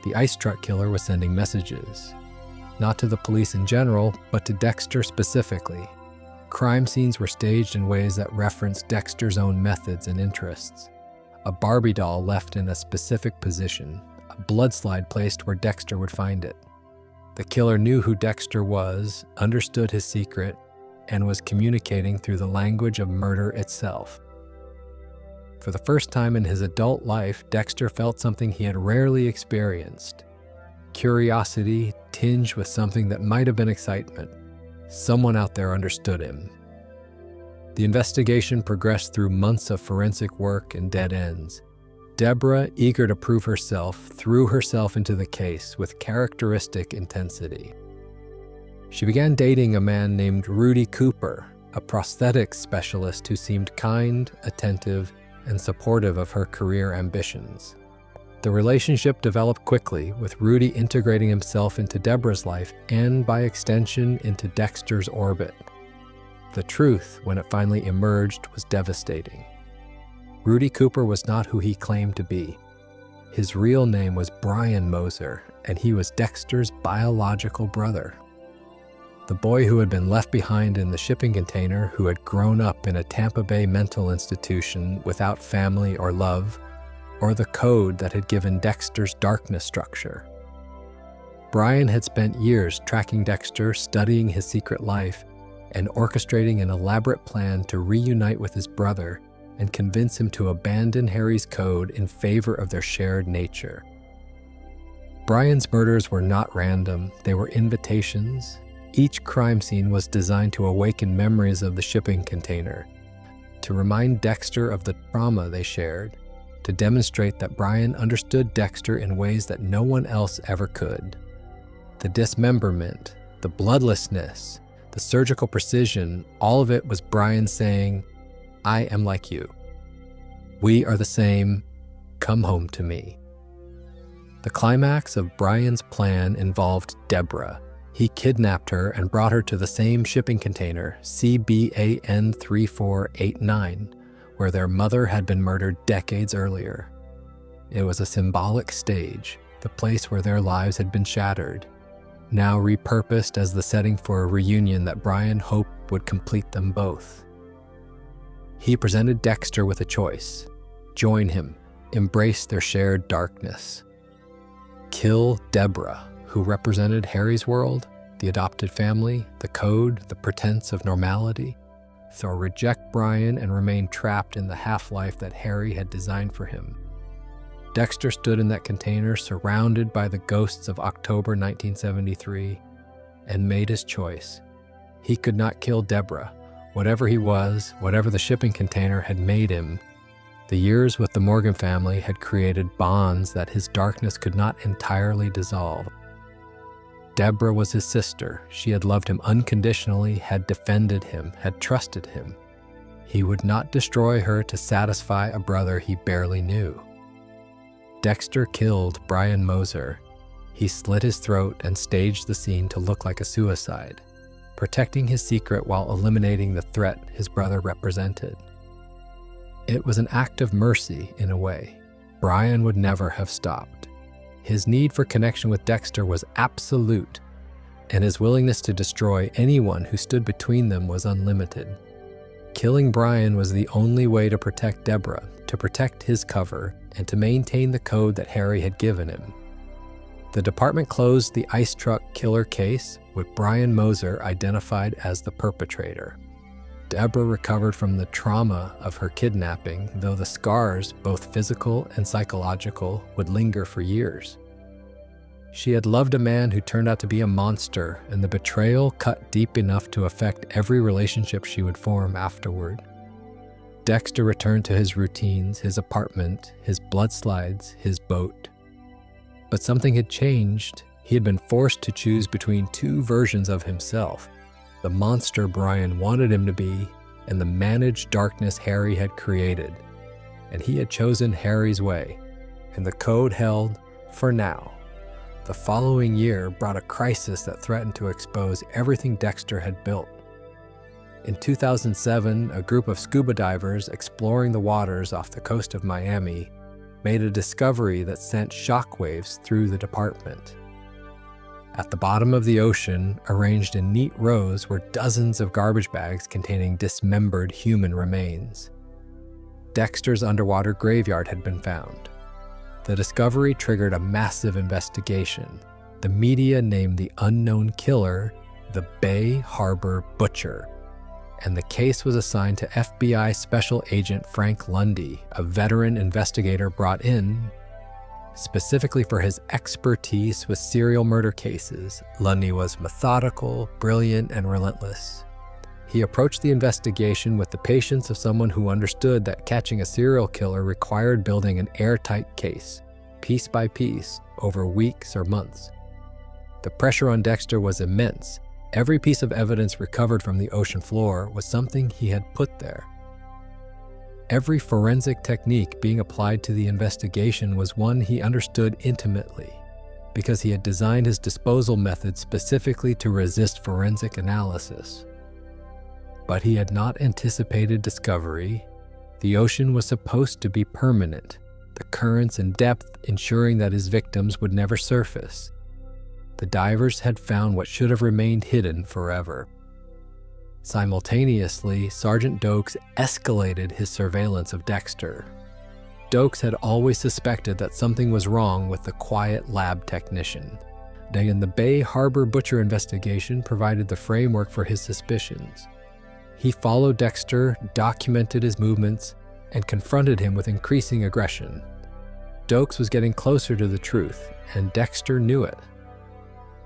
The Ice Truck Killer was sending messages, not to the police in general, but to Dexter specifically. Crime scenes were staged in ways that referenced Dexter's own methods and interests. A Barbie doll left in a specific position, a blood slide placed where Dexter would find it. The killer knew who Dexter was, understood his secret, and was communicating through the language of murder itself. For the first time in his adult life, Dexter felt something he had rarely experienced. Curiosity tinged with something that might have been excitement. Someone out there understood him. The investigation progressed through months of forensic work and dead ends. Deborah, eager to prove herself, threw herself into the case with characteristic intensity. She began dating a man named Rudy Cooper, a prosthetics specialist who seemed kind, attentive, and supportive of her career ambitions. The relationship developed quickly, with Rudy integrating himself into Deborah's life and, by extension, into Dexter's orbit. The truth, when it finally emerged, was devastating. Rudy Cooper was not who he claimed to be. His real name was Brian Moser, and he was Dexter's biological brother. The boy who had been left behind in the shipping container, who had grown up in a Tampa Bay mental institution without family or love, or the code that had given Dexter's darkness structure. Brian had spent years tracking Dexter, studying his secret life, and orchestrating an elaborate plan to reunite with his brother and convince him to abandon Harry's code in favor of their shared nature. Brian's murders were not random, they were invitations. Each crime scene was designed to awaken memories of the shipping container, to remind Dexter of the trauma they shared, to demonstrate that Brian understood Dexter in ways that no one else ever could. The dismemberment, the bloodlessness, the surgical precision, all of it was Brian saying, "I am like you. We are the same. Come home to me." The climax of Brian's plan involved Deborah. He kidnapped her and brought her to the same shipping container, CBAN 3489, where their mother had been murdered decades earlier. It was a symbolic stage, the place where their lives had been shattered, now repurposed as the setting for a reunion that Brian hoped would complete them both. He presented Dexter with a choice: join him, embrace their shared darkness. Kill Deborah, who represented Harry's world, the adopted family, the code, the pretense of normality, or reject Brian and remain trapped in the half-life that Harry had designed for him. Dexter stood in that container surrounded by the ghosts of October 1973 and made his choice. He could not kill Deborah. Whatever he was, whatever the shipping container had made him, the years with the Morgan family had created bonds that his darkness could not entirely dissolve. Deborah was his sister. She had loved him unconditionally, had defended him, had trusted him. He would not destroy her to satisfy a brother he barely knew. Dexter killed Brian Moser. He slit his throat and staged the scene to look like a suicide, protecting his secret while eliminating the threat his brother represented. It was an act of mercy, in a way. Brian would never have stopped. His need for connection with Dexter was absolute, and his willingness to destroy anyone who stood between them was unlimited. Killing Brian was the only way to protect Deborah, to protect his cover, and to maintain the code that Harry had given him. The department closed the ice truck killer case, with Brian Moser identified as the perpetrator. Deborah recovered from the trauma of her kidnapping, though the scars, both physical and psychological, would linger for years. She had loved a man who turned out to be a monster, and the betrayal cut deep enough to affect every relationship she would form afterward. Dexter returned to his routines, his apartment, his blood slides, his boat. But something had changed. He had been forced to choose between two versions of himself: the monster Brian wanted him to be, and the managed darkness Harry had created. And he had chosen Harry's way, and the code held for now. The following year brought a crisis that threatened to expose everything Dexter had built. In 2007, a group of scuba divers exploring the waters off the coast of Miami made a discovery that sent shockwaves through the department. At the bottom of the ocean, arranged in neat rows, were dozens of garbage bags containing dismembered human remains. Dexter's underwater graveyard had been found. The discovery triggered a massive investigation. The media named the unknown killer the Bay Harbor Butcher, and the case was assigned to FBI Special Agent Frank Lundy, a veteran investigator brought in specifically for his expertise with serial murder cases. Lundy was methodical, brilliant, and relentless. He approached the investigation with the patience of someone who understood that catching a serial killer required building an airtight case, piece by piece, over weeks or months. The pressure on Dexter was immense. Every piece of evidence recovered from the ocean floor was something he had put there. Every forensic technique being applied to the investigation was one he understood intimately, because he had designed his disposal method specifically to resist forensic analysis. But he had not anticipated discovery. The ocean was supposed to be permanent, the currents and depth ensuring that his victims would never surface. The divers had found what should have remained hidden forever. Simultaneously, Sergeant Dokes escalated his surveillance of Dexter. Dokes had always suspected that something was wrong with the quiet lab technician. and the Bay Harbor Butcher investigation provided the framework for his suspicions. He followed Dexter, documented his movements, and confronted him with increasing aggression. Dokes was getting closer to the truth, and Dexter knew it.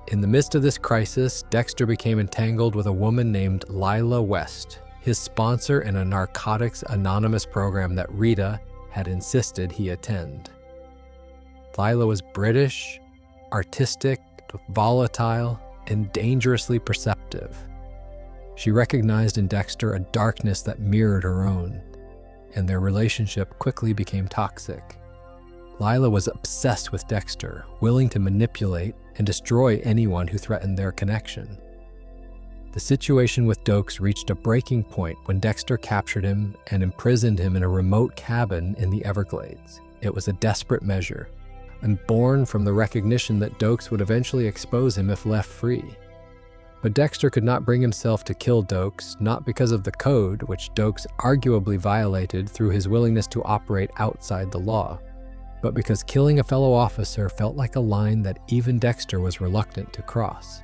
In the midst of this crisis, Dexter became entangled with a woman named Lila West, his sponsor in a Narcotics Anonymous program that Rita had insisted he attend. Lila was British, artistic, volatile, and dangerously perceptive. She recognized in Dexter a darkness that mirrored her own, and their relationship quickly became toxic. Lila was obsessed with Dexter, willing to manipulate and destroy anyone who threatened their connection. The situation with Dokes reached a breaking point when Dexter captured him and imprisoned him in a remote cabin in the Everglades. It was a desperate measure, and born from the recognition that Dokes would eventually expose him if left free. But Dexter could not bring himself to kill Dokes, not because of the code, which Dokes arguably violated through his willingness to operate outside the law, but because killing a fellow officer felt like a line that even Dexter was reluctant to cross.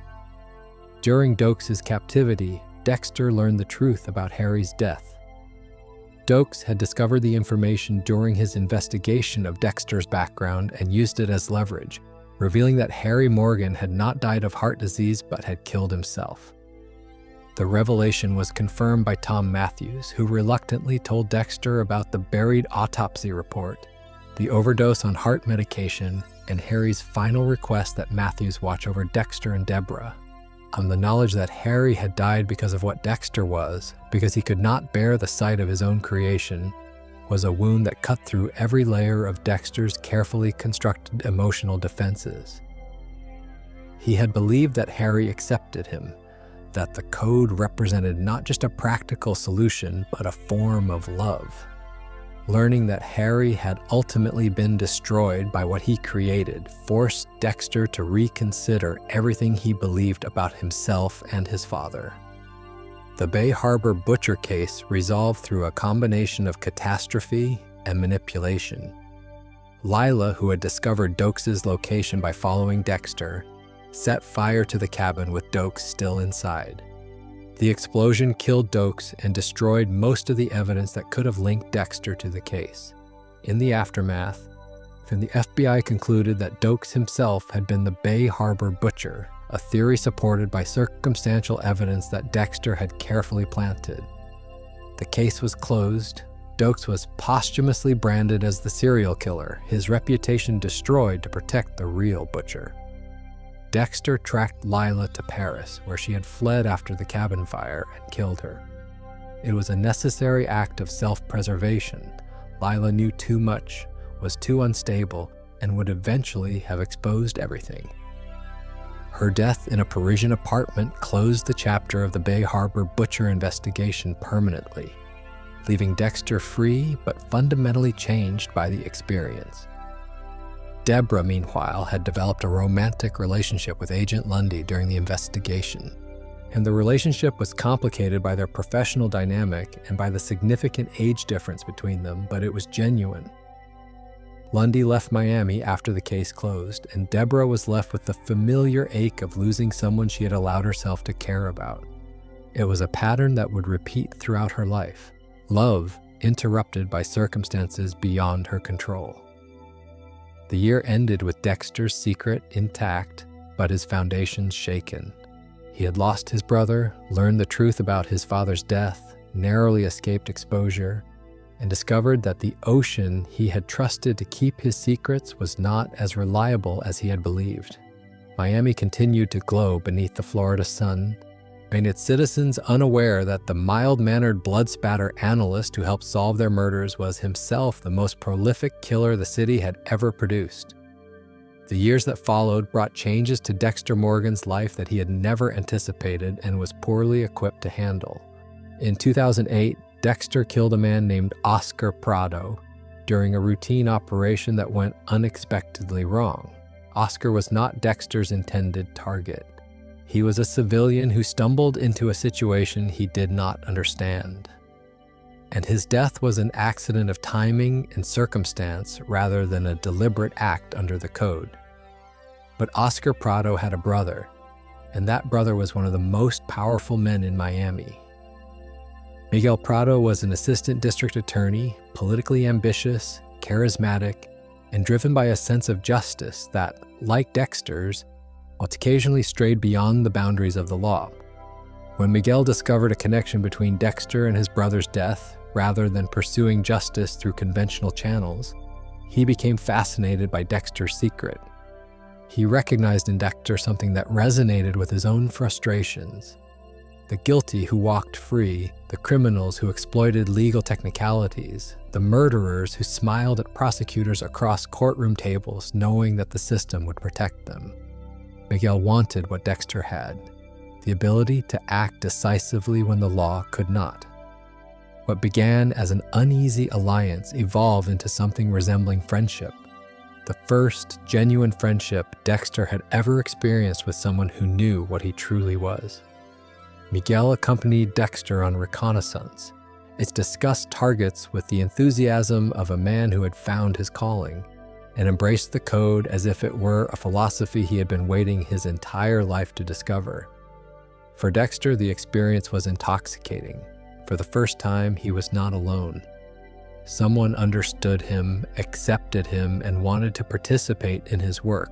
During Dokes' captivity, Dexter learned the truth about Harry's death. Dokes had discovered the information during his investigation of Dexter's background and used it as leverage, revealing that Harry Morgan had not died of heart disease but had killed himself. The revelation was confirmed by Tom Matthews, who reluctantly told Dexter about the buried autopsy report, the overdose on heart medication, and Harry's final request that Matthews watch over Dexter and Deborah. On the knowledge that Harry had died because of what Dexter was, because he could not bear the sight of his own creation, was a wound that cut through every layer of Dexter's carefully constructed emotional defenses. He had believed that Harry accepted him, that the code represented not just a practical solution, but a form of love. Learning that Harry had ultimately been destroyed by what he created forced Dexter to reconsider everything he believed about himself and his father. The Bay Harbor Butcher case resolved through a combination of catastrophe and manipulation. Lila, who had discovered Dokes' location by following Dexter, set fire to the cabin with Dokes still inside. The explosion killed Dokes and destroyed most of the evidence that could have linked Dexter to the case. In the aftermath, the FBI concluded that Dokes himself had been the Bay Harbor Butcher, a theory supported by circumstantial evidence that Dexter had carefully planted. The case was closed. Dokes was posthumously branded as the serial killer, his reputation destroyed to protect the real Butcher. Dexter tracked Lila to Paris, where she had fled after the cabin fire, and killed her. It was a necessary act of self-preservation. Lila knew too much, was too unstable, and would eventually have exposed everything. Her death in a Parisian apartment closed the chapter of the Bay Harbor Butcher investigation permanently, leaving Dexter free but fundamentally changed by the experience. Deborah, meanwhile, had developed a romantic relationship with Agent Lundy during the investigation, and the relationship was complicated by their professional dynamic and by the significant age difference between them, but it was genuine. Lundy left Miami after the case closed, and Deborah was left with the familiar ache of losing someone she had allowed herself to care about. It was a pattern that would repeat throughout her life, love interrupted by circumstances beyond her control. The year ended with Dexter's secret intact, but his foundations shaken. He had lost his brother, learned the truth about his father's death, narrowly escaped exposure, and discovered that the ocean he had trusted to keep his secrets was not as reliable as he had believed. Miami continued to glow beneath the Florida sun, and its citizens unaware that the mild-mannered blood-spatter analyst who helped solve their murders was himself the most prolific killer the city had ever produced. The years that followed brought changes to Dexter Morgan's life that he had never anticipated and was poorly equipped to handle. In 2008, Dexter killed a man named Miguel Prado during a routine operation that went unexpectedly wrong. Miguel was not Dexter's intended target. He was a civilian who stumbled into a situation he did not understand. And his death was an accident of timing and circumstance rather than a deliberate act under the code. But Oscar Prado had a brother, and that brother was one of the most powerful men in Miami. Miguel Prado was an assistant district attorney, politically ambitious, charismatic, and driven by a sense of justice that, like Dexter's, occasionally strayed beyond the boundaries of the law. When Miguel discovered a connection between Dexter and his brother's death, rather than pursuing justice through conventional channels, he became fascinated by Dexter's secret. He recognized in Dexter something that resonated with his own frustrations. The guilty who walked free, the criminals who exploited legal technicalities, the murderers who smiled at prosecutors across courtroom tables knowing that the system would protect them. Miguel wanted what Dexter had, the ability to act decisively when the law could not. What began as an uneasy alliance evolved into something resembling friendship, the first genuine friendship Dexter had ever experienced with someone who knew what he truly was. Miguel accompanied Dexter on reconnaissance. It discussed targets with the enthusiasm of a man who had found his calling and embraced the code as if it were a philosophy he had been waiting his entire life to discover. For Dexter, the experience was intoxicating. For the first time, he was not alone. Someone understood him, accepted him, and wanted to participate in his work.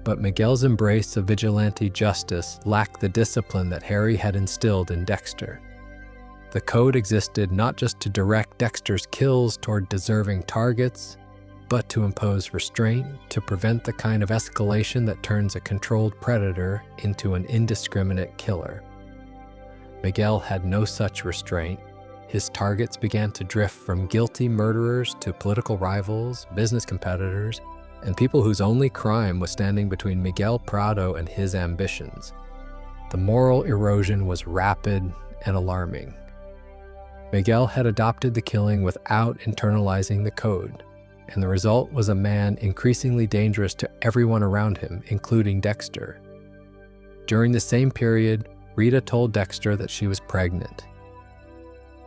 But Miguel's embrace of vigilante justice lacked the discipline that Harry had instilled in Dexter. The code existed not just to direct Dexter's kills toward deserving targets, but to impose restraint to prevent the kind of escalation that turns a controlled predator into an indiscriminate killer. Miguel had no such restraint. His targets began to drift from guilty murderers to political rivals, business competitors, and people whose only crime was standing between Miguel Prado and his ambitions. The moral erosion was rapid and alarming. Miguel had adopted the killing without internalizing the code, and the result was a man increasingly dangerous to everyone around him, including Dexter. During the same period, Rita told Dexter that she was pregnant.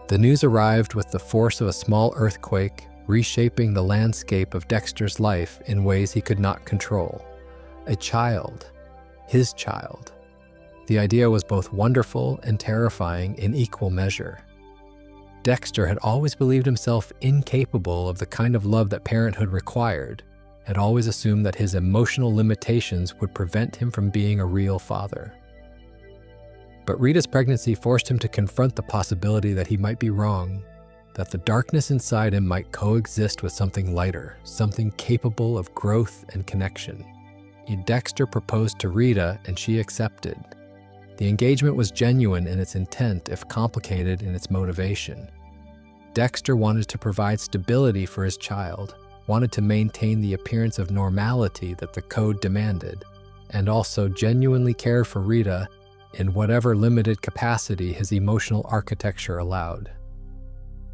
The news arrived with the force of a small earthquake, reshaping the landscape of Dexter's life in ways he could not control. A child, his child. The idea was both wonderful and terrifying in equal measure. Dexter had always believed himself incapable of the kind of love that parenthood required, had always assumed that his emotional limitations would prevent him from being a real father. But Rita's pregnancy forced him to confront the possibility that he might be wrong, that the darkness inside him might coexist with something lighter, something capable of growth and connection. Dexter proposed to Rita, and she accepted. The engagement was genuine in its intent, if complicated in its motivation. Dexter wanted to provide stability for his child, wanted to maintain the appearance of normality that the code demanded, and also genuinely cared for Rita in whatever limited capacity his emotional architecture allowed.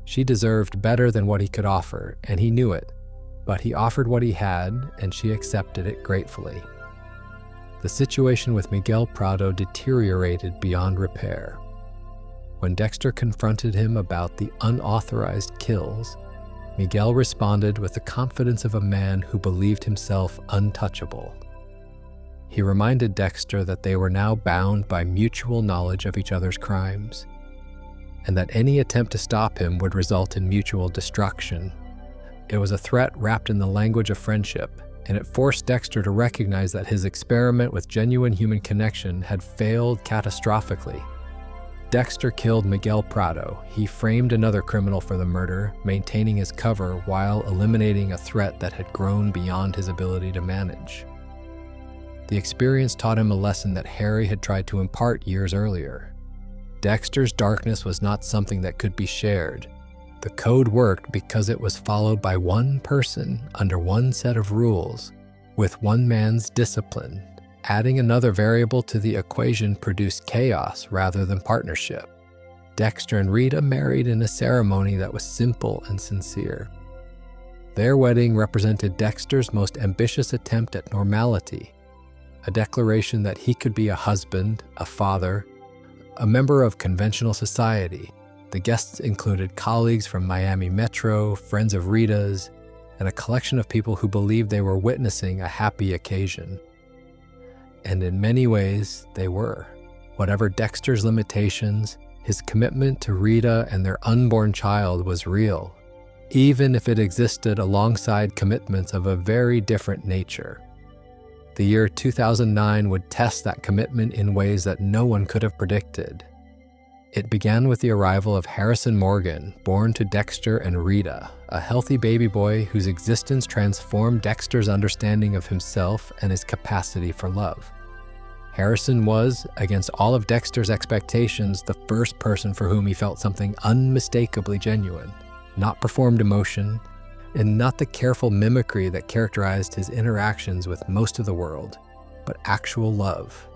She deserved better than what he could offer, and he knew it, but he offered what he had, and she accepted it gratefully. The situation with Miguel Prado deteriorated beyond repair. When Dexter confronted him about the unauthorized kills, Miguel responded with the confidence of a man who believed himself untouchable. He reminded Dexter that they were now bound by mutual knowledge of each other's crimes, and that any attempt to stop him would result in mutual destruction. It was a threat wrapped in the language of friendship, and it forced Dexter to recognize that his experiment with genuine human connection had failed catastrophically. Dexter killed Miguel Prado. He framed another criminal for the murder, maintaining his cover while eliminating a threat that had grown beyond his ability to manage. The experience taught him a lesson that Harry had tried to impart years earlier. Dexter's darkness was not something that could be shared. The code worked because it was followed by one person under one set of rules, with one man's discipline. Adding another variable to the equation produced chaos rather than partnership. Dexter and Rita married in a ceremony that was simple and sincere. Their wedding represented Dexter's most ambitious attempt at normality, a declaration that he could be a husband, a father, a member of conventional society. The guests included colleagues from Miami Metro, friends of Rita's, and a collection of people who believed they were witnessing a happy occasion. And in many ways, they were. Whatever Dexter's limitations, his commitment to Rita and their unborn child was real, even if it existed alongside commitments of a very different nature. The year 2009 would test that commitment in ways that no one could have predicted. It began with the arrival of Harrison Morgan, born to Dexter and Rita, a healthy baby boy whose existence transformed Dexter's understanding of himself and his capacity for love. Harrison was, against all of Dexter's expectations, the first person for whom he felt something unmistakably genuine, not performed emotion, and not the careful mimicry that characterized his interactions with most of the world, but actual love,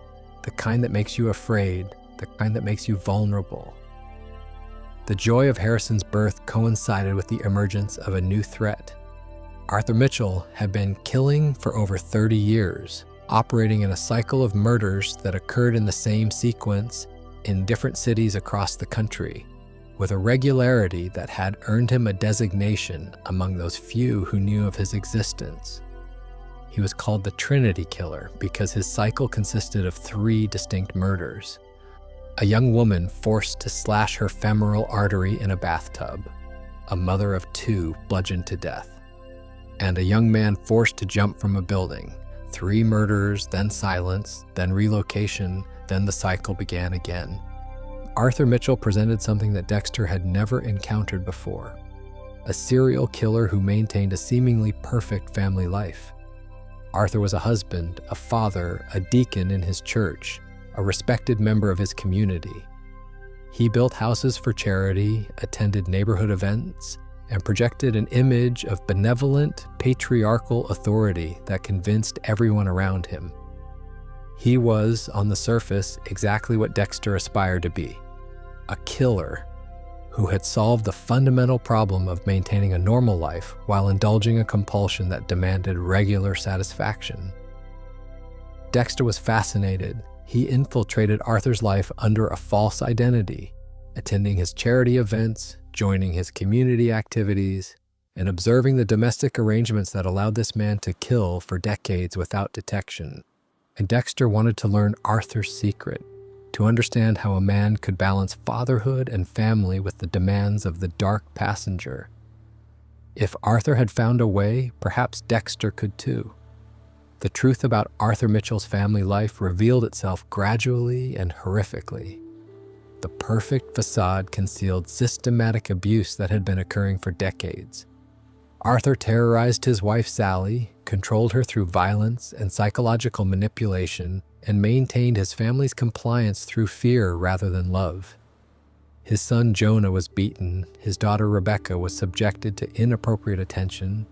the kind that makes you afraid, the kind that makes you vulnerable. The joy of Harrison's birth coincided with the emergence of a new threat. Arthur Mitchell had been killing for over 30 years, operating in a cycle of murders that occurred in the same sequence in different cities across the country, with a regularity that had earned him a designation among those few who knew of his existence. He was called the Trinity Killer because his cycle consisted of 3 distinct murders: a young woman forced to slash her femoral artery in a bathtub, a mother of 2 bludgeoned to death, and a young man forced to jump from a building. 3 murders, then silence, then relocation, then the cycle began again. Arthur Mitchell presented something that Dexter had never encountered before: a serial killer who maintained a seemingly perfect family life. Arthur was a husband, a father, a deacon in his church, a respected member of his community. He built houses for charity, attended neighborhood events, and projected an image of benevolent, patriarchal authority that convinced everyone around him. He was, on the surface, exactly what Dexter aspired to be: a killer who had solved the fundamental problem of maintaining a normal life while indulging a compulsion that demanded regular satisfaction. Dexter was fascinated. He infiltrated Arthur's life under a false identity, attending his charity events, joining his community activities, and observing the domestic arrangements that allowed this man to kill for decades without detection. And Dexter wanted to learn Arthur's secret, to understand how a man could balance fatherhood and family with the demands of the dark passenger. If Arthur had found a way, perhaps Dexter could too. The truth about Arthur Mitchell's family life revealed itself gradually and horrifically. The perfect facade concealed systematic abuse that had been occurring for decades. Arthur terrorized his wife Sally, controlled her through violence and psychological manipulation, and maintained his family's compliance through fear rather than love. His son Jonah was beaten, his daughter Rebecca was subjected to inappropriate attention,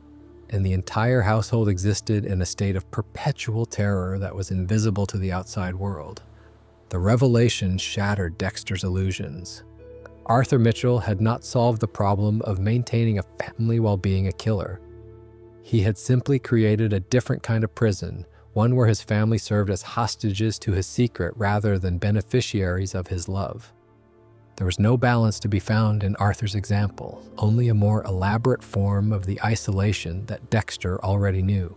and the entire household existed in a state of perpetual terror that was invisible to the outside world. The revelation shattered Dexter's illusions. Arthur Mitchell had not solved the problem of maintaining a family while being a killer. He had simply created a different kind of prison, one where his family served as hostages to his secret rather than beneficiaries of his love. There was no balance to be found in Arthur's example, only a more elaborate form of the isolation that Dexter already knew.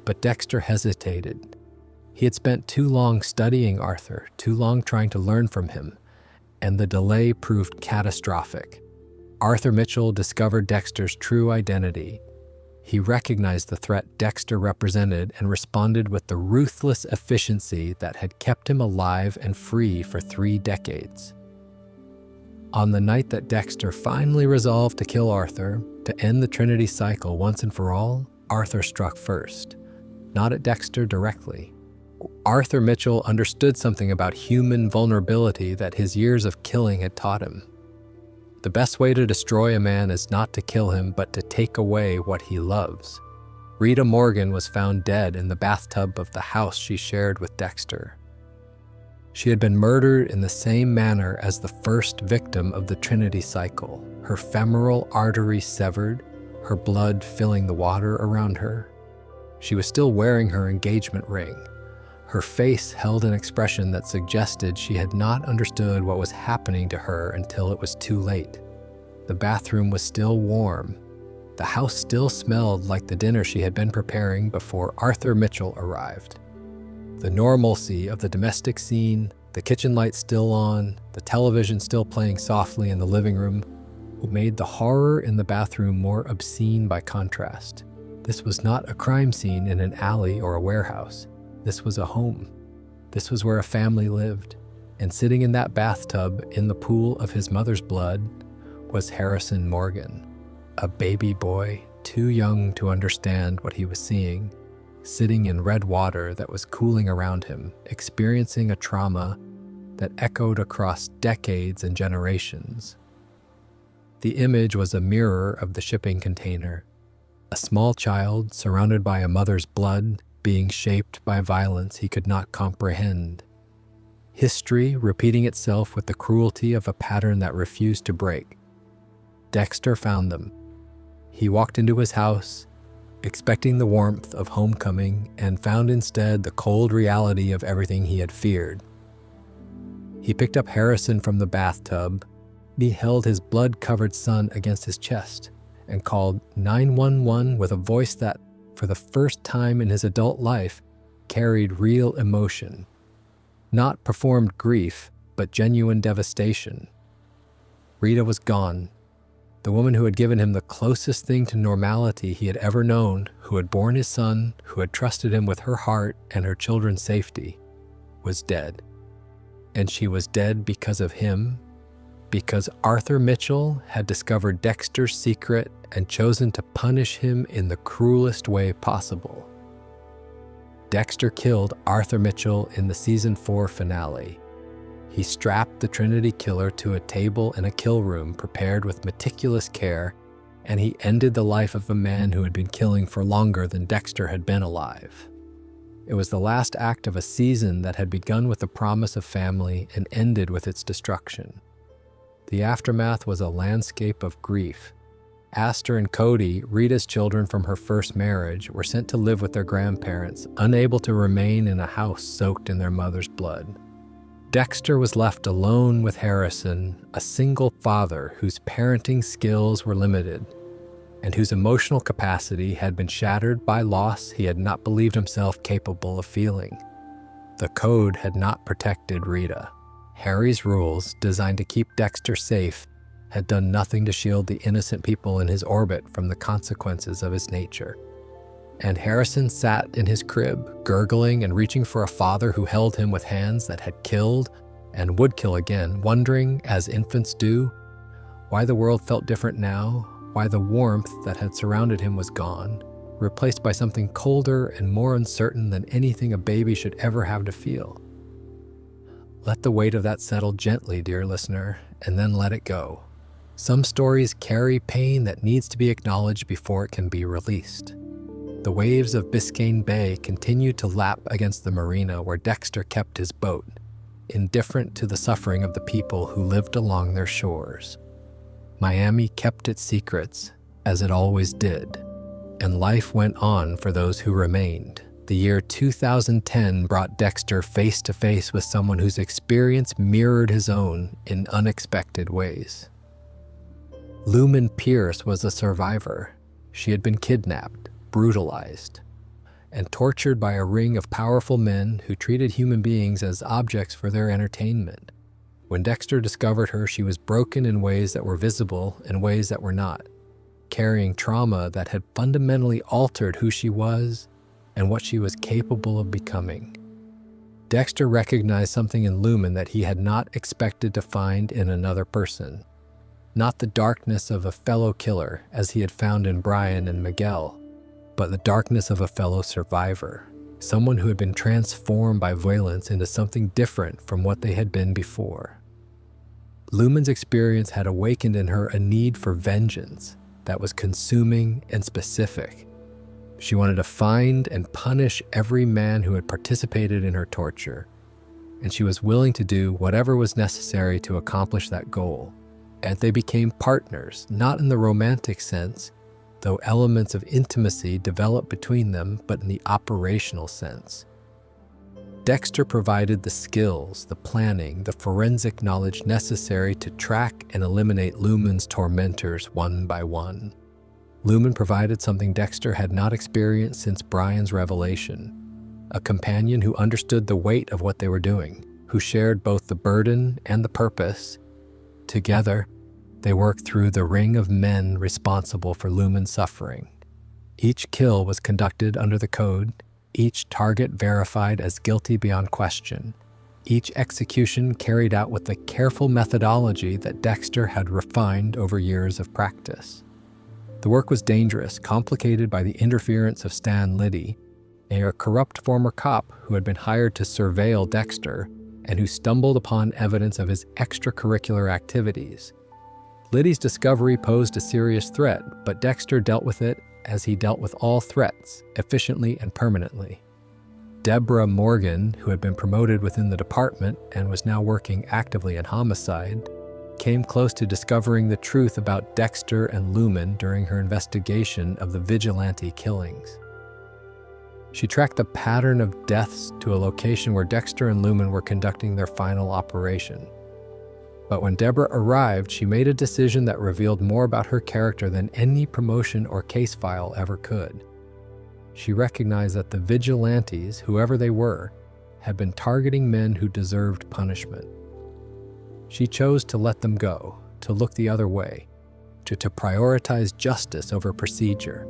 But Dexter hesitated. He had spent too long studying Arthur, too long trying to learn from him, and the delay proved catastrophic. Arthur Mitchell discovered Dexter's true identity. He recognized the threat Dexter represented and responded with the ruthless efficiency that had kept him alive and free for 3 decades. On the night that Dexter finally resolved to kill Arthur, to end the Trinity cycle once and for all, Arthur struck first, not at Dexter directly. Arthur Mitchell understood something about human vulnerability that his years of killing had taught him. The best way to destroy a man is not to kill him, but to take away what he loves. Rita Morgan was found dead in the bathtub of the house she shared with Dexter. She had been murdered in the same manner as the first victim of the Trinity cycle, her femoral artery severed, her blood filling the water around her. She was still wearing her engagement ring. Her face held an expression that suggested she had not understood what was happening to her until it was too late. The bathroom was still warm. The house still smelled like the dinner she had been preparing before Arthur Mitchell arrived. The normalcy of the domestic scene, the kitchen light still on, the television still playing softly in the living room, made the horror in the bathroom more obscene by contrast. This was not a crime scene in an alley or a warehouse. This was a home. This was where a family lived. And sitting in that bathtub in the pool of his mother's blood was Harrison Morgan, a baby boy too young to understand what he was seeing, sitting in red water that was cooling around him, experiencing a trauma that echoed across decades and generations. The image was a mirror of the shipping container, a small child surrounded by a mother's blood being shaped by violence he could not comprehend. History repeating itself with the cruelty of a pattern that refused to break. Dexter found them. He walked into his house, expecting the warmth of homecoming, and found instead the cold reality of everything he had feared. He picked up Harrison from the bathtub, held his blood-covered son against his chest, and called 911 with a voice that, for the first time in his adult life, carried real emotion. Not performed grief, but genuine devastation. Rita was gone. The woman who had given him the closest thing to normality he had ever known, who had borne his son, who had trusted him with her heart and her children's safety, was dead. And she was dead because of him, because Arthur Mitchell had discovered Dexter's secret and chosen to punish him in the cruelest way possible. Dexter killed Arthur Mitchell in the season 4 finale. He strapped the Trinity Killer to a table in a kill room prepared with meticulous care, and he ended the life of a man who had been killing for longer than Dexter had been alive. It was the last act of a season that had begun with the promise of family and ended with its destruction. The aftermath was a landscape of grief. Astor and Cody, Rita's children from her first marriage, were sent to live with their grandparents, unable to remain in a house soaked in their mother's blood. Dexter was left alone with Harrison, a single father whose parenting skills were limited and whose emotional capacity had been shattered by loss he had not believed himself capable of feeling. The code had not protected Rita. Harry's rules, designed to keep Dexter safe, had done nothing to shield the innocent people in his orbit from the consequences of his nature. And Harrison sat in his crib, gurgling and reaching for a father who held him with hands that had killed and would kill again, wondering, as infants do, why the world felt different now, why the warmth that had surrounded him was gone, replaced by something colder and more uncertain than anything a baby should ever have to feel. Let the weight of that settle gently, dear listener, and then let it go. Some stories carry pain that needs to be acknowledged before it can be released. The waves of Biscayne Bay continued to lap against the marina where Dexter kept his boat, indifferent to the suffering of the people who lived along their shores. Miami kept its secrets, as it always did, and life went on for those who remained. The year 2010 brought Dexter face to face with someone whose experience mirrored his own in unexpected ways. Lumen Pierce was a survivor. She had been kidnapped, brutalized, and tortured by a ring of powerful men who treated human beings as objects for their entertainment. When Dexter discovered her, she was broken in ways that were visible and ways that were not, carrying trauma that had fundamentally altered who she was and what she was capable of becoming. Dexter recognized something in Lumen that he had not expected to find in another person. Not the darkness of a fellow killer, as he had found in Brian and Miguel, but the darkness of a fellow survivor, someone who had been transformed by violence into something different from what they had been before. Lumen's experience had awakened in her a need for vengeance that was consuming and specific. She wanted to find and punish every man who had participated in her torture, and she was willing to do whatever was necessary to accomplish that goal. And they became partners, not in the romantic sense, though elements of intimacy developed between them, but in the operational sense. Dexter provided the skills, the planning, the forensic knowledge necessary to track and eliminate Lumen's tormentors one by one. Lumen provided something Dexter had not experienced since Brian's revelation, a companion who understood the weight of what they were doing, who shared both the burden and the purpose. Together, they worked through the ring of men responsible for Lumen's suffering. Each kill was conducted under the code, each target verified as guilty beyond question, each execution carried out with the careful methodology that Dexter had refined over years of practice. The work was dangerous, complicated by the interference of Stan Liddy, a corrupt former cop who had been hired to surveil Dexter and who stumbled upon evidence of his extracurricular activities. Liddy's discovery posed a serious threat, but Dexter dealt with it as he dealt with all threats, efficiently and permanently. Deborah Morgan, who had been promoted within the department and was now working actively in homicide, came close to discovering the truth about Dexter and Lumen during her investigation of the vigilante killings. She tracked the pattern of deaths to a location where Dexter and Lumen were conducting their final operation. But when Deborah arrived, she made a decision that revealed more about her character than any promotion or case file ever could. She recognized that the vigilantes, whoever they were, had been targeting men who deserved punishment. She chose to let them go, to look the other way, to prioritize justice over procedure.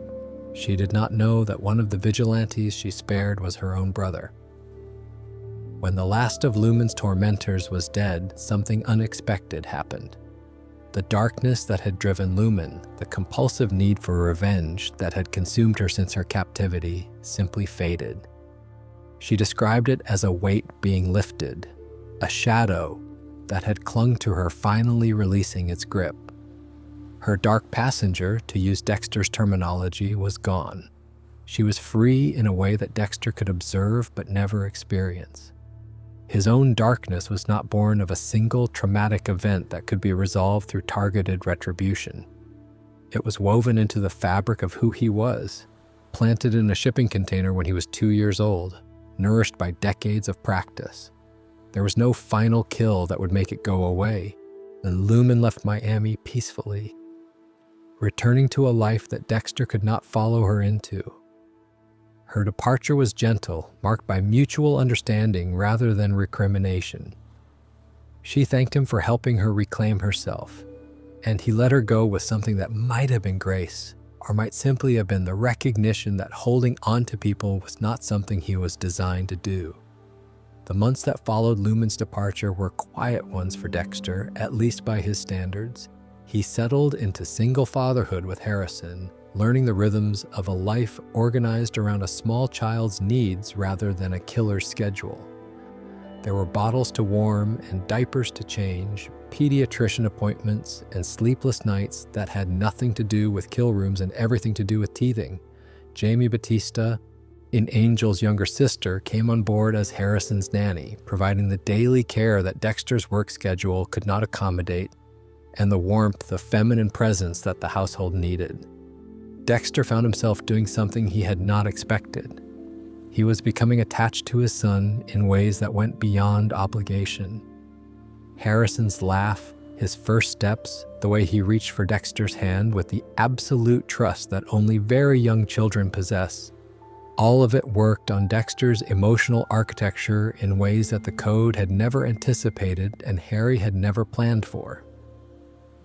She did not know that one of the vigilantes she spared was her own brother. When the last of Lumen's tormentors was dead, something unexpected happened. The darkness that had driven Lumen, the compulsive need for revenge that had consumed her since her captivity, simply faded. She described it as a weight being lifted, a shadow that had clung to her finally releasing its grip. Her dark passenger, to use Dexter's terminology, was gone. She was free in a way that Dexter could observe but never experience. His own darkness was not born of a single traumatic event that could be resolved through targeted retribution. It was woven into the fabric of who he was, planted in a shipping container when he was 2 years old, nourished by decades of practice. There was no final kill that would make it go away, and Lumen left Miami peacefully, returning to a life that Dexter could not follow her into. Her departure was gentle, marked by mutual understanding rather than recrimination. She thanked him for helping her reclaim herself, and he let her go with something that might have been grace, or might simply have been the recognition that holding on to people was not something he was designed to do. The months that followed Lumen's departure were quiet ones for Dexter, at least by his standards. He settled into single fatherhood with Harrison, learning the rhythms of a life organized around a small child's needs rather than a killer's schedule. There were bottles to warm and diapers to change, pediatrician appointments, and sleepless nights that had nothing to do with kill rooms and everything to do with teething. Jamie Batista, in Angel's younger sister, came on board as Harrison's nanny, providing the daily care that Dexter's work schedule could not accommodate and the warmth of feminine presence that the household needed. Dexter found himself doing something he had not expected. He was becoming attached to his son in ways that went beyond obligation. Harrison's laugh, his first steps, the way he reached for Dexter's hand with the absolute trust that only very young children possess, all of it worked on Dexter's emotional architecture in ways that the code had never anticipated and Harry had never planned for.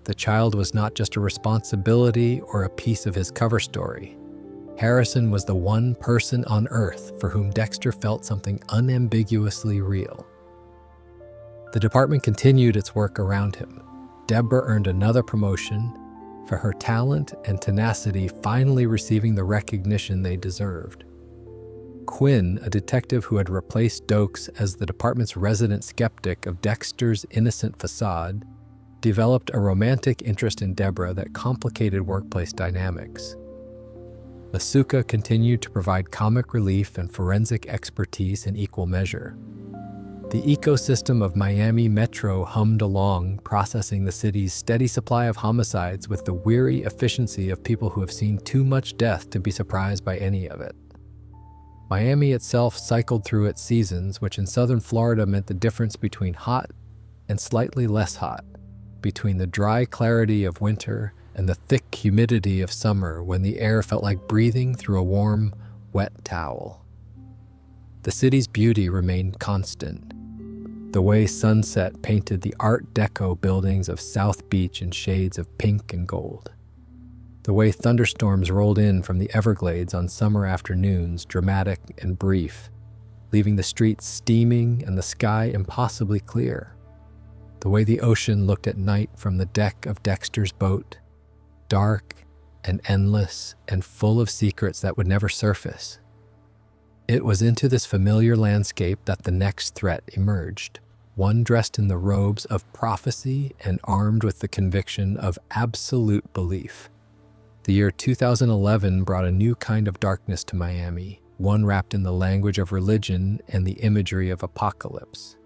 The child was not just a responsibility or a piece of his cover story. Harrison was the one person on Earth for whom Dexter felt something unambiguously real. The department continued its work around him. Deborah earned another promotion, for her talent and tenacity finally receiving the recognition they deserved. Quinn, a detective who had replaced Dokes as the department's resident skeptic of Dexter's innocent facade, developed a romantic interest in Deborah that complicated workplace dynamics. Masuka continued to provide comic relief and forensic expertise in equal measure. The ecosystem of Miami Metro hummed along, processing the city's steady supply of homicides with the weary efficiency of people who have seen too much death to be surprised by any of it. Miami itself cycled through its seasons, which in southern Florida meant the difference between hot and slightly less hot, between the dry clarity of winter and the thick humidity of summer when the air felt like breathing through a warm, wet towel. The city's beauty remained constant. The way sunset painted the Art Deco buildings of South Beach in shades of pink and gold. The way thunderstorms rolled in from the Everglades on summer afternoons, dramatic and brief, leaving the streets steaming and the sky impossibly clear. The way the ocean looked at night from the deck of Dexter's boat, dark and endless and full of secrets that would never surface. It was into this familiar landscape that the next threat emerged, one dressed in the robes of prophecy and armed with the conviction of absolute belief. The year 2011 brought a new kind of darkness to Miami, one wrapped in the language of religion and the imagery of apocalypse.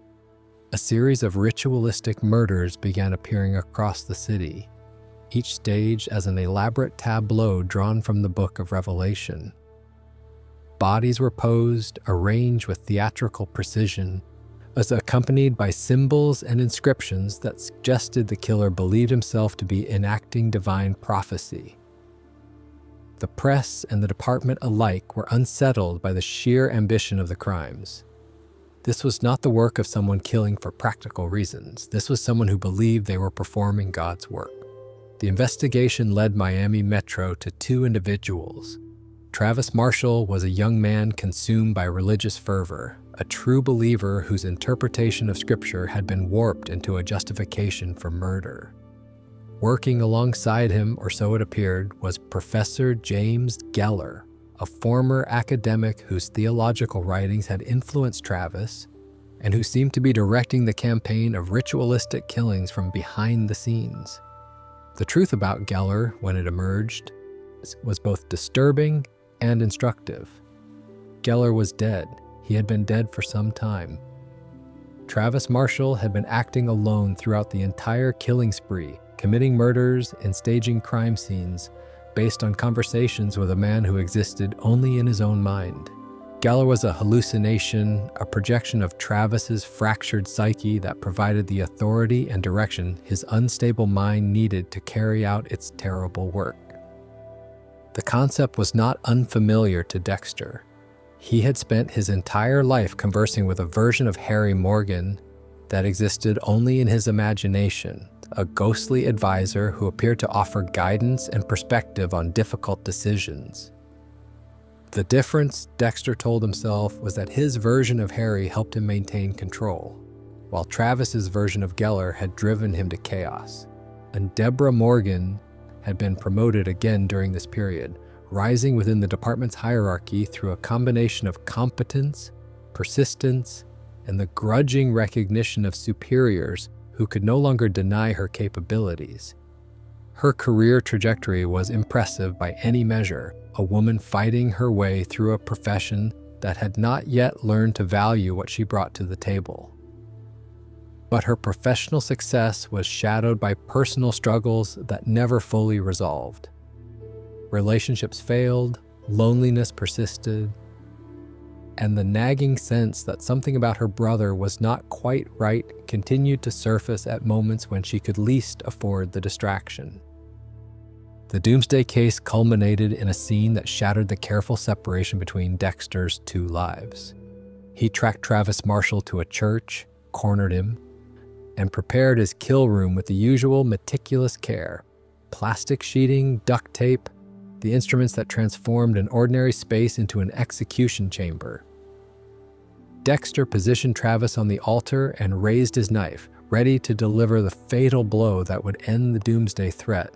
A series of ritualistic murders began appearing across the city, each staged as an elaborate tableau drawn from the book of Revelation. Bodies were posed, arranged with theatrical precision, as accompanied by symbols and inscriptions that suggested the killer believed himself to be enacting divine prophecy. The press and the department alike were unsettled by the sheer ambition of the crimes. This was not the work of someone killing for practical reasons. This was someone who believed they were performing God's work. The investigation led Miami Metro to two individuals. Travis Marshall was a young man consumed by religious fervor, a true believer whose interpretation of Scripture had been warped into a justification for murder. Working alongside him, or so it appeared, was Professor James Geller, a former academic whose theological writings had influenced Travis and who seemed to be directing the campaign of ritualistic killings from behind the scenes. The truth about Geller, when it emerged, was both disturbing and instructive. Geller was dead. He had been dead for some time. Travis Marshall had been acting alone throughout the entire killing spree, committing murders and staging crime scenes based on conversations with a man who existed only in his own mind. Geller was a hallucination, a projection of Travis's fractured psyche that provided the authority and direction his unstable mind needed to carry out its terrible work. The concept was not unfamiliar to Dexter. He had spent his entire life conversing with a version of Harry Morgan that existed only in his imagination, a ghostly advisor who appeared to offer guidance and perspective on difficult decisions. The difference, Dexter told himself, was that his version of Harry helped him maintain control, while Travis's version of Geller had driven him to chaos. And Deborah Morgan had been promoted again during this period, rising within the department's hierarchy through a combination of competence, persistence, and the grudging recognition of superiors who could no longer deny her capabilities. Her career trajectory was impressive by any measure, a woman fighting her way through a profession that had not yet learned to value what she brought to the table. But her professional success was shadowed by personal struggles that never fully resolved. Relationships failed, loneliness persisted, and the nagging sense that something about her brother was not quite right continued to surface at moments when she could least afford the distraction. The Doomsday case culminated in a scene that shattered the careful separation between Dexter's two lives. He tracked Travis Marshall to a church, cornered him, and prepared his kill room with the usual meticulous care: plastic sheeting, duct tape, the instruments that transformed an ordinary space into an execution chamber. Dexter positioned Travis on the altar and raised his knife, ready to deliver the fatal blow that would end the Doomsday threat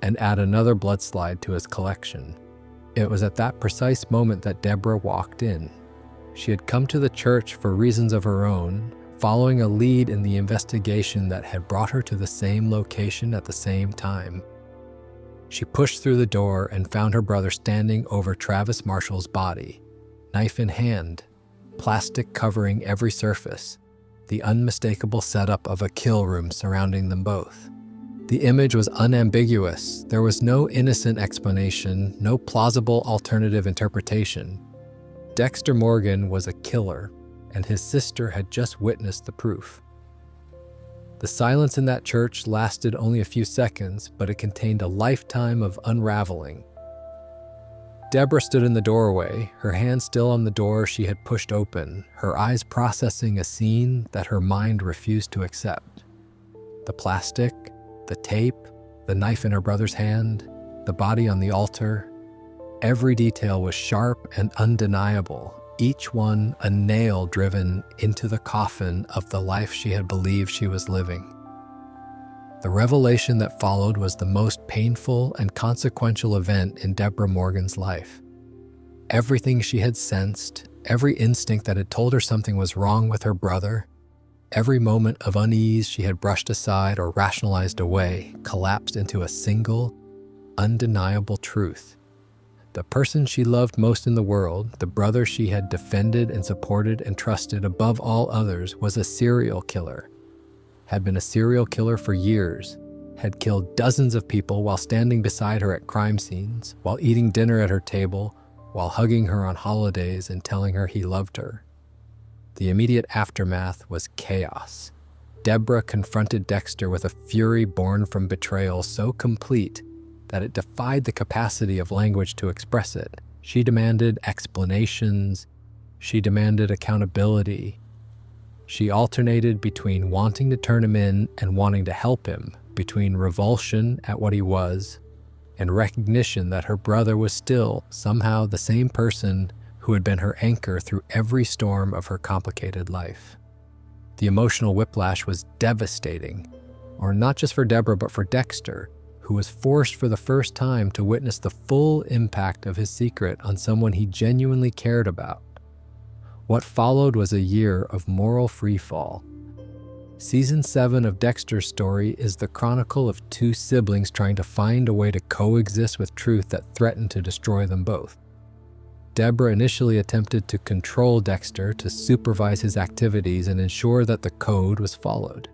and add another bloodslide to his collection. It was at that precise moment that Deborah walked in. She had come to the church for reasons of her own, following a lead in the investigation that had brought her to the same location at the same time. She pushed through the door and found her brother standing over Travis Marshall's body, knife in hand, plastic covering every surface, the unmistakable setup of a kill room surrounding them both. The image was unambiguous. There was no innocent explanation, no plausible alternative interpretation. Dexter Morgan was a killer, and his sister had just witnessed the proof. The silence in that church lasted only a few seconds, but it contained a lifetime of unraveling. Deborah stood in the doorway, her hand still on the door she had pushed open, her eyes processing a scene that her mind refused to accept. The plastic, the tape, the knife in her brother's hand, the body on the altar. Every detail was sharp and undeniable, each one a nail driven into the coffin of the life she had believed she was living. The revelation that followed was the most painful and consequential event in Deborah Morgan's life. Everything she had sensed, every instinct that had told her something was wrong with her brother, every moment of unease she had brushed aside or rationalized away, collapsed into a single, undeniable truth. The person she loved most in the world, the brother she had defended and supported and trusted above all others, was a serial killer. Had been a serial killer for years, had killed dozens of people while standing beside her at crime scenes, while eating dinner at her table, while hugging her on holidays and telling her he loved her. The immediate aftermath was chaos. Deborah confronted Dexter with a fury born from betrayal so complete that it defied the capacity of language to express it. She demanded explanations. She demanded accountability. She alternated between wanting to turn him in and wanting to help him, between revulsion at what he was and recognition that her brother was still, somehow, the same person who had been her anchor through every storm of her complicated life. The emotional whiplash was devastating, or not just for Deborah, but for Dexter, who was forced for the first time to witness the full impact of his secret on someone he genuinely cared about. What followed was a year of moral freefall. Season 7 of Dexter's story is the chronicle of two siblings trying to find a way to coexist with truth that threatened to destroy them both. Deborah initially attempted to control Dexter, to supervise his activities and ensure that the code was followed.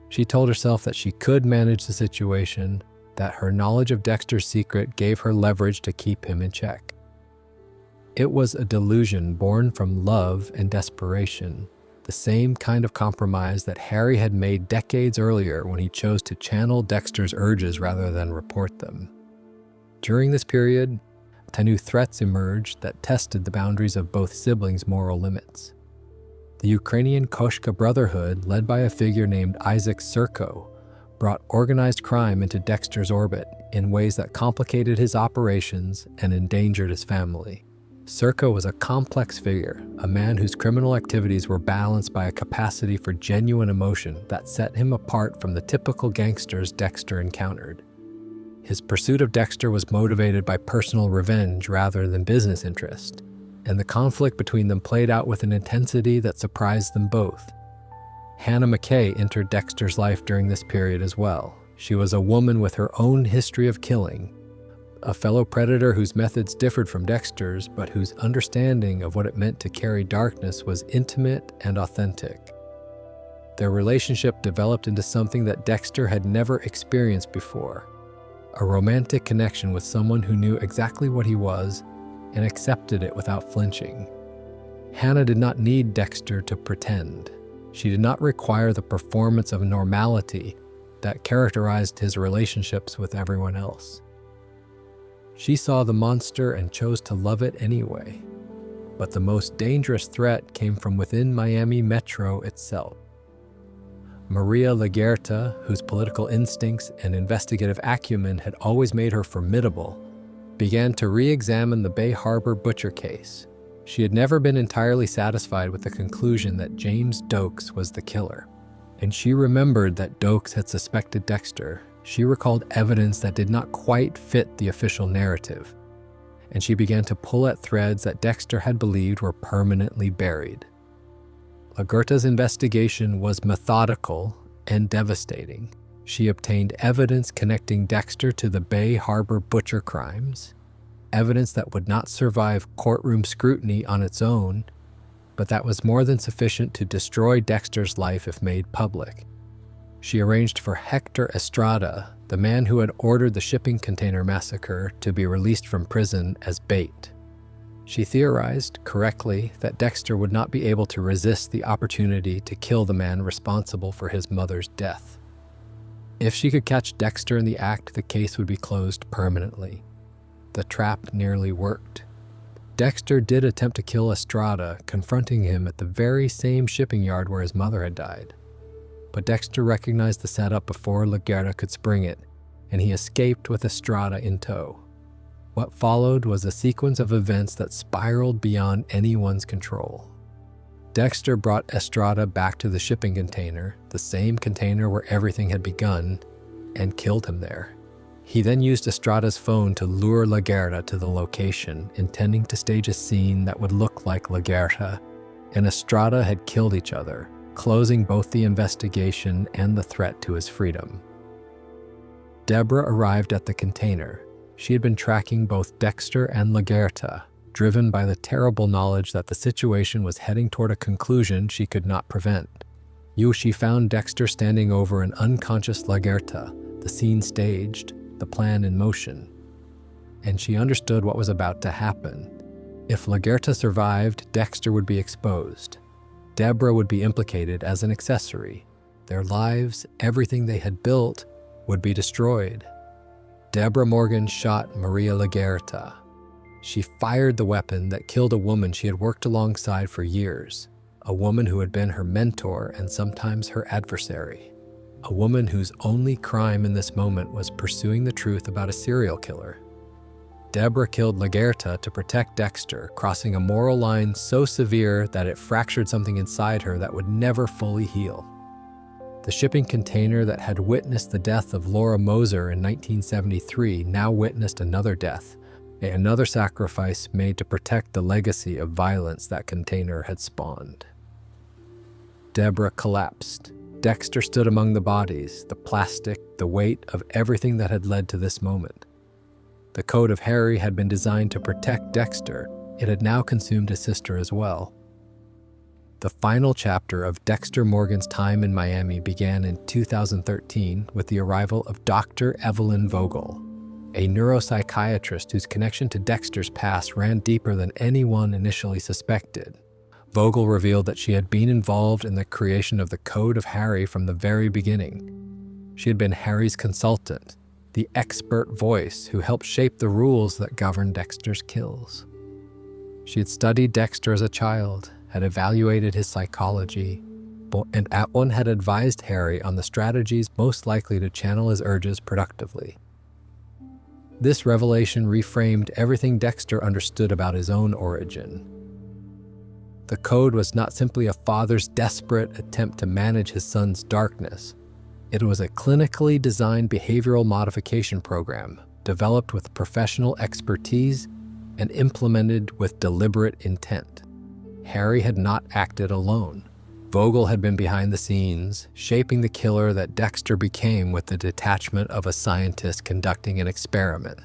She told herself that she could manage the situation, that her knowledge of Dexter's secret gave her leverage to keep him in check. It was a delusion born from love and desperation, the same kind of compromise that Harry had made decades earlier when he chose to channel Dexter's urges rather than report them. During this period, new threats emerged that tested the boundaries of both siblings' moral limits. The Ukrainian Koshka Brotherhood, led by a figure named Isaac Serko, brought organized crime into Dexter's orbit in ways that complicated his operations and endangered his family. Serko was a complex figure, a man whose criminal activities were balanced by a capacity for genuine emotion that set him apart from the typical gangsters Dexter encountered. His pursuit of Dexter was motivated by personal revenge rather than business interest, and the conflict between them played out with an intensity that surprised them both. Hannah McKay entered Dexter's life during this period as well. She was a woman with her own history of killing, a fellow predator whose methods differed from Dexter's, but whose understanding of what it meant to carry darkness was intimate and authentic. Their relationship developed into something that Dexter had never experienced before, a romantic connection with someone who knew exactly what he was and accepted it without flinching. Hannah did not need Dexter to pretend. She did not require the performance of normality that characterized his relationships with everyone else. She saw the monster and chose to love it anyway. But the most dangerous threat came from within Miami Metro itself. Maria Laguerta, whose political instincts and investigative acumen had always made her formidable, began to re-examine the Bay Harbor butcher case. She had never been entirely satisfied with the conclusion that James Dokes was the killer. And she remembered that Dokes had suspected Dexter. She recalled evidence that did not quite fit the official narrative, and she began to pull at threads that Dexter had believed were permanently buried. Laguerta's investigation was methodical and devastating. She obtained evidence connecting Dexter to the Bay Harbor butcher crimes, evidence that would not survive courtroom scrutiny on its own, but that was more than sufficient to destroy Dexter's life if made public. She arranged for Hector Estrada, the man who had ordered the shipping container massacre, to be released from prison as bait. She theorized, correctly, that Dexter would not be able to resist the opportunity to kill the man responsible for his mother's death. If she could catch Dexter in the act, the case would be closed permanently. the trap nearly worked. Dexter did attempt to kill Estrada, confronting him at the very same shipping yard where his mother had died. But Dexter recognized the setup before Laguerta could spring it, and he escaped with Estrada in tow. What followed was a sequence of events that spiraled beyond anyone's control. Dexter brought Estrada back to the shipping container, the same container where everything had begun, and killed him there. He then used Estrada's phone to lure Laguerta to the location, intending to stage a scene that would look like Laguerta and Estrada had killed each other, closing both the investigation and the threat to his freedom. Deborah arrived at the container. She had been tracking both Dexter and Laguerta, driven by the terrible knowledge that the situation was heading toward a conclusion she could not prevent. She found Dexter standing over an unconscious Laguerta, the scene staged, the plan in motion. And she understood what was about to happen. If Laguerta survived, Dexter would be exposed. Deborah would be implicated as an accessory. Their lives, everything they had built, would be destroyed. Deborah Morgan shot Maria Laguerta. She fired the weapon that killed a woman she had worked alongside for years, a woman who had been her mentor and sometimes her adversary, a woman whose only crime in this moment was pursuing the truth about a serial killer. Deborah killed Laguerta to protect Dexter, crossing a moral line so severe that it fractured something inside her that would never fully heal. The shipping container that had witnessed the death of Laura Moser in 1973 now witnessed another death, another sacrifice made to protect the legacy of violence that container had spawned. Deborah collapsed. Dexter stood among the bodies, the plastic, the weight of everything that had led to this moment. The code of Harry had been designed to protect Dexter. It had now consumed his sister as well. The final chapter of Dexter Morgan's time in Miami began in 2013 with the arrival of Dr. Evelyn Vogel, a neuropsychiatrist whose connection to Dexter's past ran deeper than anyone initially suspected. Vogel revealed that she had been involved in the creation of the Code of Harry from the very beginning. She had been Harry's consultant, the expert voice who helped shape the rules that governed Dexter's kills. She had studied Dexter as a child, had evaluated his psychology, and at one had advised Harry on the strategies most likely to channel his urges productively. This revelation reframed everything Dexter understood about his own origin. The code was not simply a father's desperate attempt to manage his son's darkness. It was a clinically designed behavioral modification program developed with professional expertise and implemented with deliberate intent. Harry had not acted alone. Vogel had been behind the scenes, shaping the killer that Dexter became with the detachment of a scientist conducting an experiment.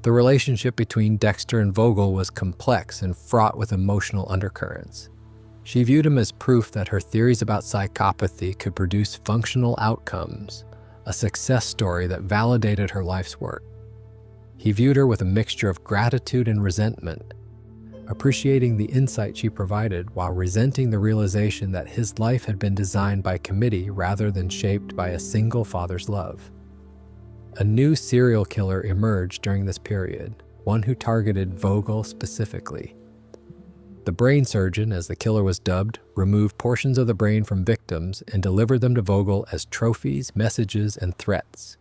The relationship between Dexter and Vogel was complex and fraught with emotional undercurrents. She viewed him as proof that her theories about psychopathy could produce functional outcomes, a success story that validated her life's work. He viewed her with a mixture of gratitude and resentment, appreciating the insight she provided while resenting the realization that his life had been designed by committee rather than shaped by a single father's love. A new serial killer emerged during this period, one who targeted Vogel specifically. The brain surgeon, as the killer was dubbed, removed portions of the brain from victims and delivered them to Vogel as trophies, messages, and threats.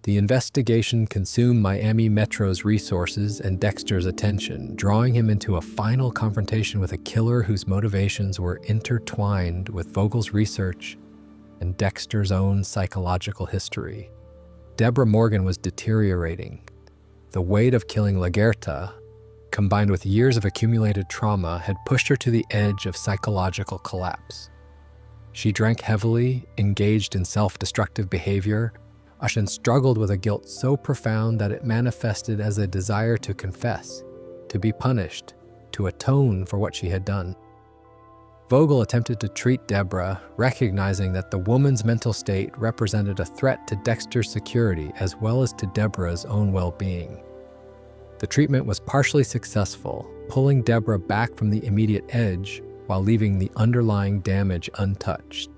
The investigation consumed Miami Metro's resources and Dexter's attention, drawing him into a final confrontation with a killer whose motivations were intertwined with Vogel's research and Dexter's own psychological history. Deborah Morgan was deteriorating. The weight of killing Laguerta, combined with years of accumulated trauma, had pushed her to the edge of psychological collapse. She drank heavily, engaged in self-destructive behavior, and struggled with a guilt so profound that it manifested as a desire to confess, to be punished, to atone for what she had done. Vogel attempted to treat Deborah, recognizing that the woman's mental state represented a threat to Dexter's security as well as to Deborah's own well-being. The treatment was partially successful, pulling Deborah back from the immediate edge while leaving the underlying damage untouched.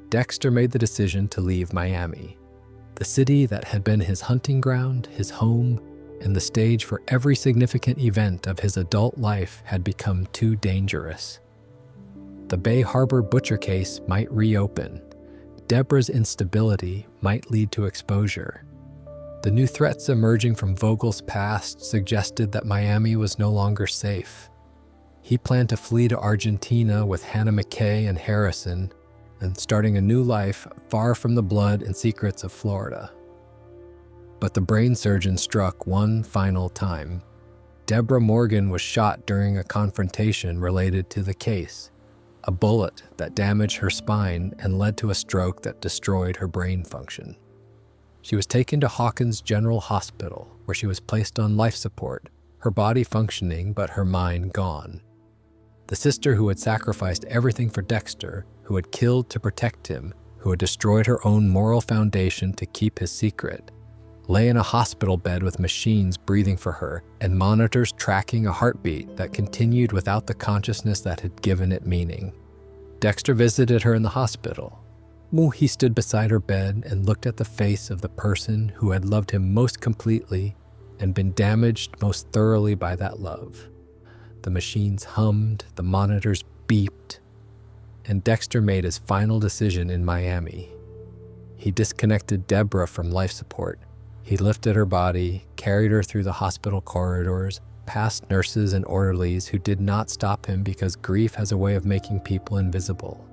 Dexter made the decision to leave Miami. The city that had been his hunting ground, his home, and the stage for every significant event of his adult life had become too dangerous. The Bay Harbor butcher case might reopen. Deborah's instability might lead to exposure. The new threats emerging from Vogel's past suggested that Miami was no longer safe. He planned to flee to Argentina with Hannah McKay and Harrison, and starting a new life far from the blood and secrets of Florida. But the brain surgeon struck one final time. Deborah Morgan was shot during a confrontation related to the case, a bullet that damaged her spine and led to a stroke that destroyed her brain function. She was taken to Hawkins General Hospital, where she was placed on life support, her body functioning but her mind gone. The sister who had sacrificed everything for Dexter, who had killed to protect him, who had destroyed her own moral foundation to keep his secret, lay in a hospital bed with machines breathing for her and monitors tracking a heartbeat that continued without the consciousness that had given it meaning. Dexter visited her in the hospital. He stood beside her bed and looked at the face of the person who had loved him most completely and been damaged most thoroughly by that love. The machines hummed, the monitors beeped, and Dexter made his final decision in Miami. He disconnected Deborah from life support. He lifted her body, carried her through the hospital corridors, past nurses and orderlies who did not stop him because grief has a way of making people invisible,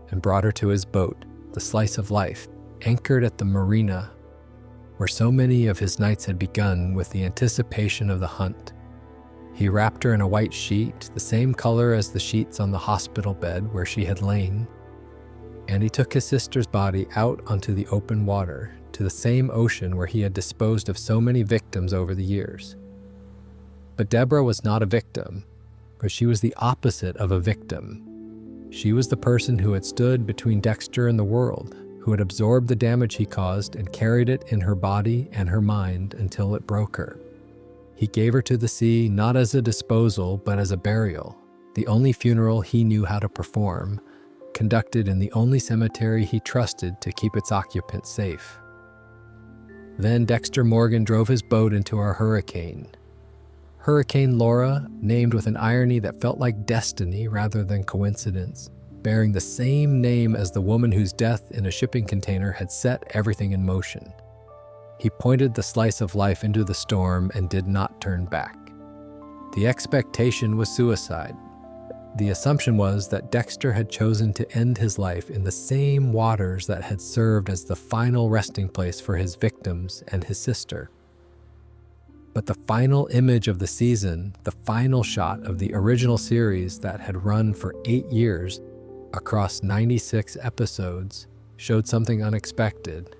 and brought her to his boat, the Slice of Life, anchored at the marina, where so many of his nights had begun with the anticipation of the hunt. He wrapped her in a white sheet, the same color as the sheets on the hospital bed where she had lain, and he took his sister's body out onto the open water, to the same ocean where he had disposed of so many victims over the years. But Deborah was not a victim, but she was the opposite of a victim. She was the person who had stood between Dexter and the world, who had absorbed the damage he caused and carried it in her body and her mind until it broke her. He gave her to the sea not as a disposal, but as a burial, the only funeral he knew how to perform, conducted in the only cemetery he trusted to keep its occupants safe. Then Dexter Morgan drove his boat into a hurricane. Hurricane Laura, named with an irony that felt like destiny rather than coincidence, bearing the same name as the woman whose death in a shipping container had set everything in motion. He pointed the Slice of Life into the storm and did not turn back. The expectation was suicide. The assumption was that Dexter had chosen to end his life in the same waters that had served as the final resting place for his victims and his sister. But the final image of the season, the final shot of the original series that had run for 8 years across 96 episodes, showed something unexpected.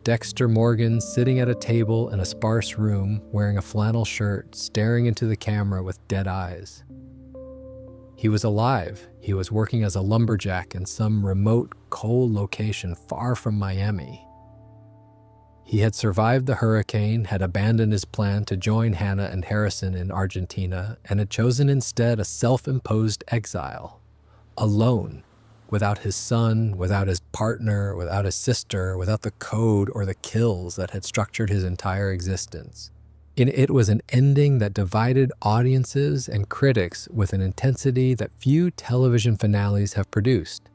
Dexter Morgan sitting at a table in a sparse room, wearing a flannel shirt, staring into the camera with dead eyes. He was alive. He was working as a lumberjack in some remote, cold location far from Miami. He had survived the hurricane, had abandoned his plan to join Hannah and Harrison in Argentina, and had chosen instead a self-imposed exile, alone, without his son, without his partner, without his sister, without the code or the kills that had structured his entire existence. In it was an ending that divided audiences and critics with an intensity that few television finales have produced.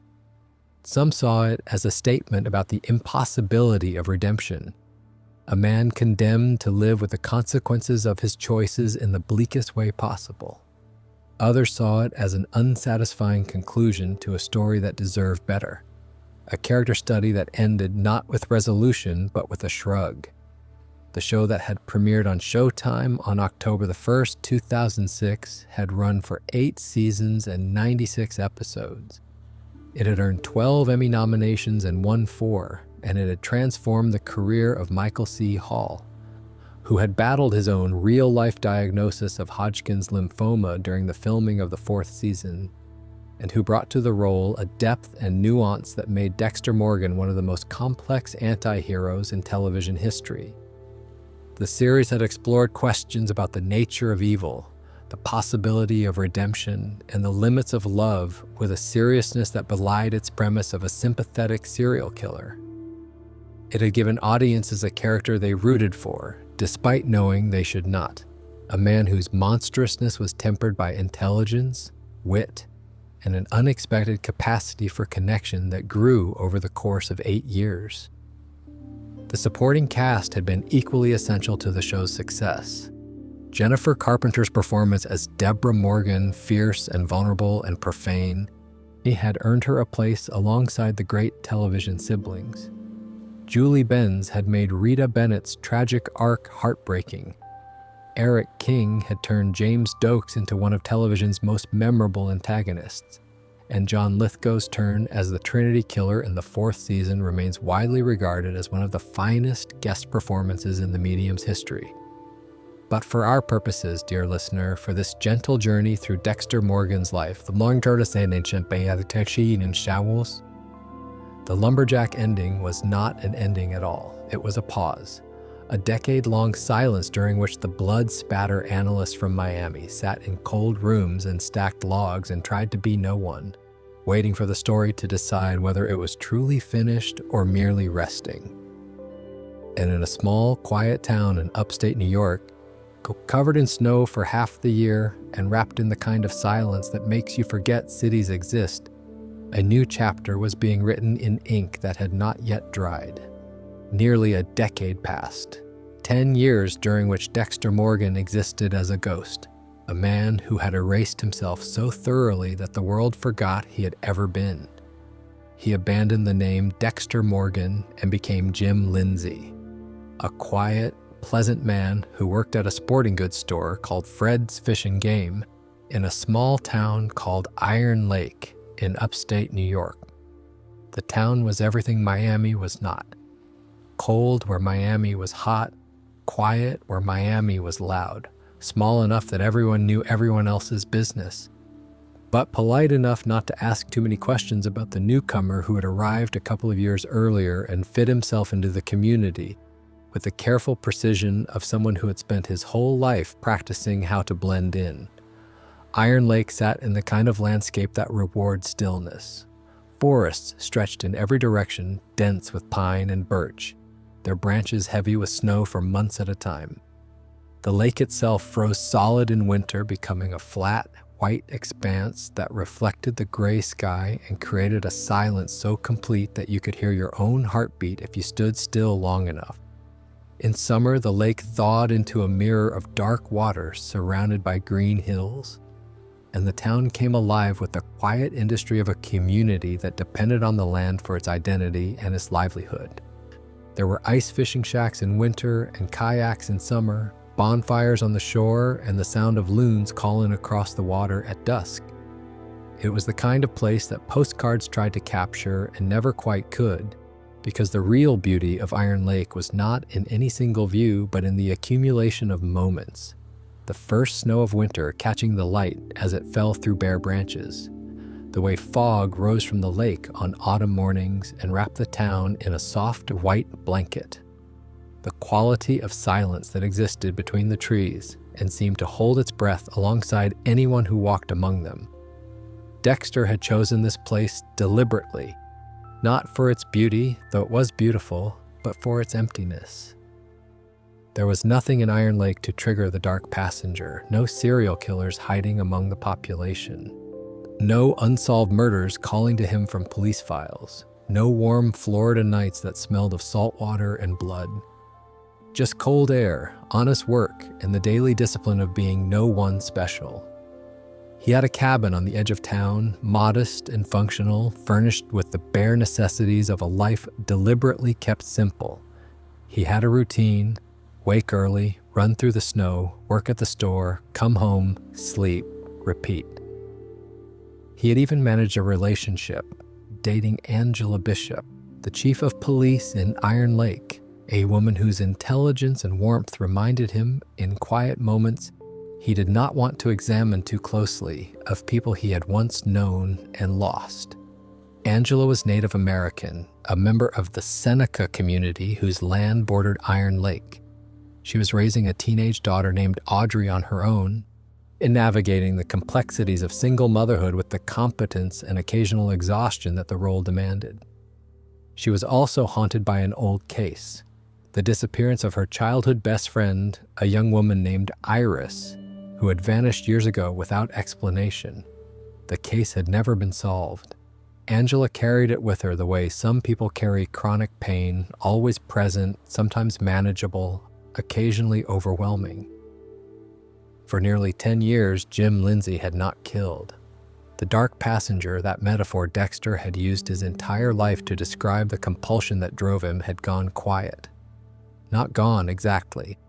Some saw it as a statement about the impossibility of redemption, a man condemned to live with the consequences of his choices in the bleakest way possible. Others saw it as an unsatisfying conclusion to a story that deserved better, a character study that ended not with resolution but with a shrug. The show that had premiered on Showtime on October 1st, 2006, had run for 8 seasons and 96 episodes. It had earned 12 Emmy nominations and won 4, and it had transformed the career of Michael C. Hall, who had battled his own real-life diagnosis of Hodgkin's lymphoma during the filming of the 4th season, and who brought to the role a depth and nuance that made Dexter Morgan one of the most complex anti-heroes in television history. The series had explored questions about the nature of evil, the possibility of redemption, and the limits of love with a seriousness that belied its premise of a sympathetic serial killer. It had given audiences a character they rooted for, despite knowing they should not. A man whose monstrousness was tempered by intelligence, wit, and an unexpected capacity for connection that grew over the course of 8 years. The supporting cast had been equally essential to the show's success. Jennifer Carpenter's performance as Deborah Morgan, fierce and vulnerable and profane, had earned her a place alongside the great television siblings. Julie Benz had made Rita Bennett's tragic arc heartbreaking. Eric King had turned James Dokes into one of television's most memorable antagonists, and John Lithgow's turn as the Trinity Killer in the 4th season remains widely regarded as one of the finest guest performances in the medium's history. But for our purposes, dear listener, for this gentle journey through Dexter Morgan's life, the lumberjack ending was not an ending at all. It was a pause. A decade-long silence during which the blood-spatter analyst from Miami sat in cold rooms and stacked logs and tried to be no one, waiting for the story to decide whether it was truly finished or merely resting. And in a small, quiet town in upstate New York, covered in snow for half the year and wrapped in the kind of silence that makes you forget cities exist, a new chapter was being written in ink that had not yet dried. Nearly a decade passed, 10 years during which Dexter Morgan existed as a ghost, a man who had erased himself so thoroughly that the world forgot he had ever been. He abandoned the name Dexter Morgan and became Jim Lindsay, a quiet, pleasant man who worked at a sporting goods store called Fred's Fish and Game in a small town called Iron Lake in upstate New York. The town was everything Miami was not. Cold where Miami was hot, quiet where Miami was loud, small enough that everyone knew everyone else's business, but polite enough not to ask too many questions about the newcomer who had arrived a couple of years earlier and fit himself into the community with the careful precision of someone who had spent his whole life practicing how to blend in. Iron Lake sat in the kind of landscape that rewards stillness. Forests stretched in every direction, dense with pine and birch, their branches heavy with snow for months at a time. The lake itself froze solid in winter, becoming a flat, white expanse that reflected the gray sky and created a silence so complete that you could hear your own heartbeat if you stood still long enough. In summer, the lake thawed into a mirror of dark water surrounded by green hills, and the town came alive with the quiet industry of a community that depended on the land for its identity and its livelihood. There were ice fishing shacks in winter and kayaks in summer, bonfires on the shore, and the sound of loons calling across the water at dusk. It was the kind of place that postcards tried to capture and never quite could, because the real beauty of Iron Lake was not in any single view, but in the accumulation of moments. The first snow of winter catching the light as it fell through bare branches, the way fog rose from the lake on autumn mornings and wrapped the town in a soft white blanket, the quality of silence that existed between the trees and seemed to hold its breath alongside anyone who walked among them. Dexter had chosen this place deliberately, not for its beauty, though it was beautiful, but for its emptiness. There was nothing in Iron Lake to trigger the dark passenger, no serial killers hiding among the population, no unsolved murders calling to him from police files, no warm Florida nights that smelled of salt water and blood. Just cold air, honest work, and the daily discipline of being no one special. He had a cabin on the edge of town, modest and functional, furnished with the bare necessities of a life deliberately kept simple. He had a routine: wake early, run through the snow, work at the store, come home, sleep, repeat. He had even managed a relationship, dating Angela Bishop, the chief of police in Iron Lake, a woman whose intelligence and warmth reminded him, in quiet moments, he did not want to examine too closely, of people he had once known and lost. Angela was Native American, a member of the Seneca community whose land bordered Iron Lake. She was raising a teenage daughter named Audrey on her own, and navigating the complexities of single motherhood with the competence and occasional exhaustion that the role demanded. She was also haunted by an old case, the disappearance of her childhood best friend, a young woman named Iris, who had vanished years ago without explanation. The case had never been solved. Angela carried it with her the way some people carry chronic pain, always present, sometimes manageable, occasionally overwhelming. For nearly 10 years, Jim Lindsay had not killed. The dark passenger, that metaphor Dexter had used his entire life to describe the compulsion that drove him, had gone quiet. Not gone exactly.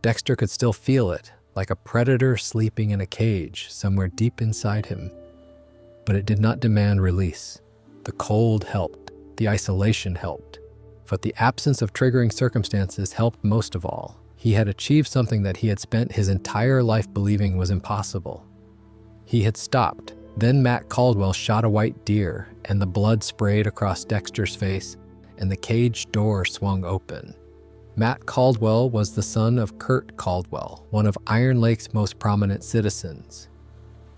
Dexter could still feel it, like a predator sleeping in a cage somewhere deep inside him. But it did not demand release. The cold helped. The isolation helped. But the absence of triggering circumstances helped most of all. He had achieved something that he had spent his entire life believing was impossible. He had stopped. Then Matt Caldwell shot a white deer, and the blood sprayed across Dexter's face, and the cage door swung open. Matt Caldwell was the son of Kurt Caldwell, one of Iron Lake's most prominent citizens.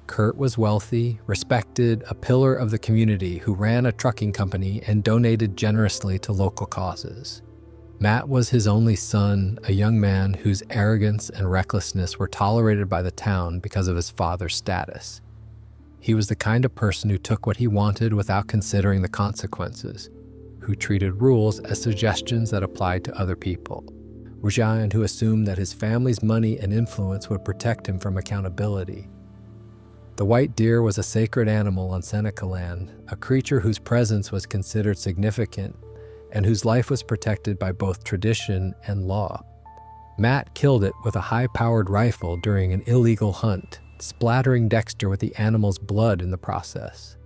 Kurt was wealthy, respected, a pillar of the community who ran a trucking company and donated generously to local causes. Matt was his only son, a young man whose arrogance and recklessness were tolerated by the town because of his father's status. He was the kind of person who took what he wanted without considering the consequences, who treated rules as suggestions that applied to other people, and who assumed that his family's money and influence would protect him from accountability. The white deer was a sacred animal on Seneca land, a creature whose presence was considered significant and whose life was protected by both tradition and law. Matt killed it with a high-powered rifle during an illegal hunt, splattering Dexter with the animal's blood in the process.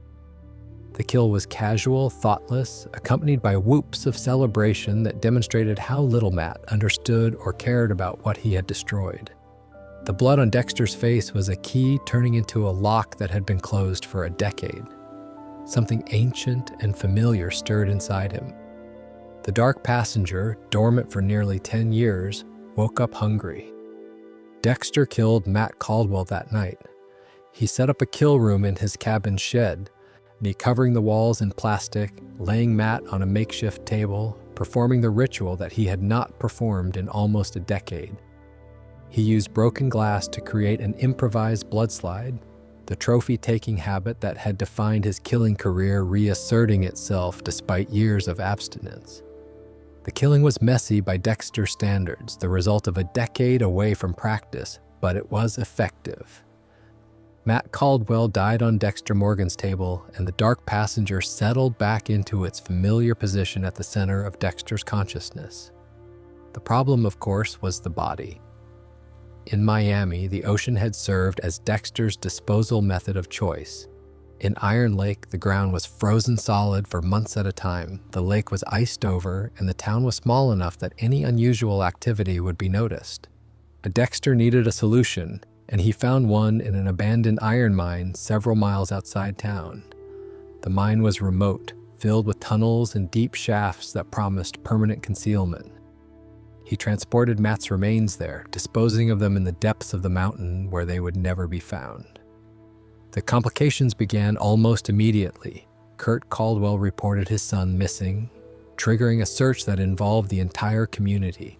The kill was casual, thoughtless, accompanied by whoops of celebration that demonstrated how little Matt understood or cared about what he had destroyed. The blood on Dexter's face was a key turning into a lock that had been closed for a decade. Something ancient and familiar stirred inside him. The dark passenger, dormant for nearly 10 years, woke up hungry. Dexter killed Matt Caldwell that night. He set up a kill room in his cabin shed, covering the walls in plastic, laying Matt on a makeshift table, performing the ritual that he had not performed in almost a decade. He used broken glass to create an improvised bloodslide, the trophy-taking habit that had defined his killing career reasserting itself despite years of abstinence. The killing was messy by Dexter standards, the result of a decade away from practice, but it was effective. Matt Caldwell died on Dexter Morgan's table, and the dark passenger settled back into its familiar position at the center of Dexter's consciousness. The problem, of course, was the body. In Miami, the ocean had served as Dexter's disposal method of choice. In Iron Lake, the ground was frozen solid for months at a time, the lake was iced over, and the town was small enough that any unusual activity would be noticed. Dexter needed a solution, and he found one in an abandoned iron mine several miles outside town. The mine was remote, filled with tunnels and deep shafts that promised permanent concealment. He transported Matt's remains there, disposing of them in the depths of the mountain where they would never be found. The complications began almost immediately. Kurt Caldwell reported his son missing, triggering a search that involved the entire community.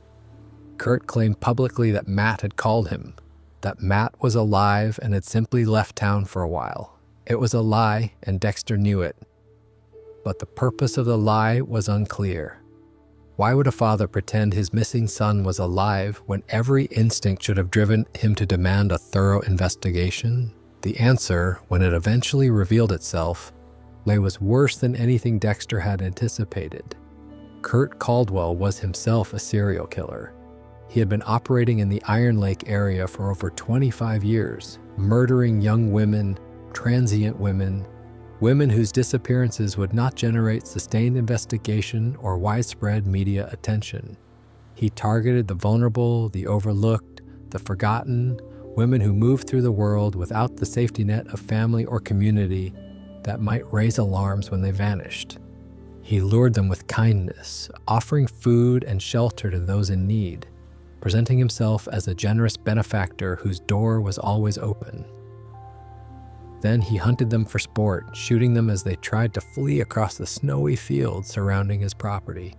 Kurt claimed publicly that Matt had called him, that Matt was alive and had simply left town for a while. It was a lie, and Dexter knew it. But the purpose of the lie was unclear. Why would a father pretend his missing son was alive when every instinct should have driven him to demand a thorough investigation? The answer, when it eventually revealed itself, was worse than anything Dexter had anticipated. Kurt Caldwell was himself a serial killer. He had been operating in the Iron Lake area for over 25 years, murdering young women, transient women, women whose disappearances would not generate sustained investigation or widespread media attention. He targeted the vulnerable, the overlooked, the forgotten, women who moved through the world without the safety net of family or community that might raise alarms when they vanished. He lured them with kindness, offering food and shelter to those in need, presenting himself as a generous benefactor whose door was always open. Then he hunted them for sport, shooting them as they tried to flee across the snowy fields surrounding his property.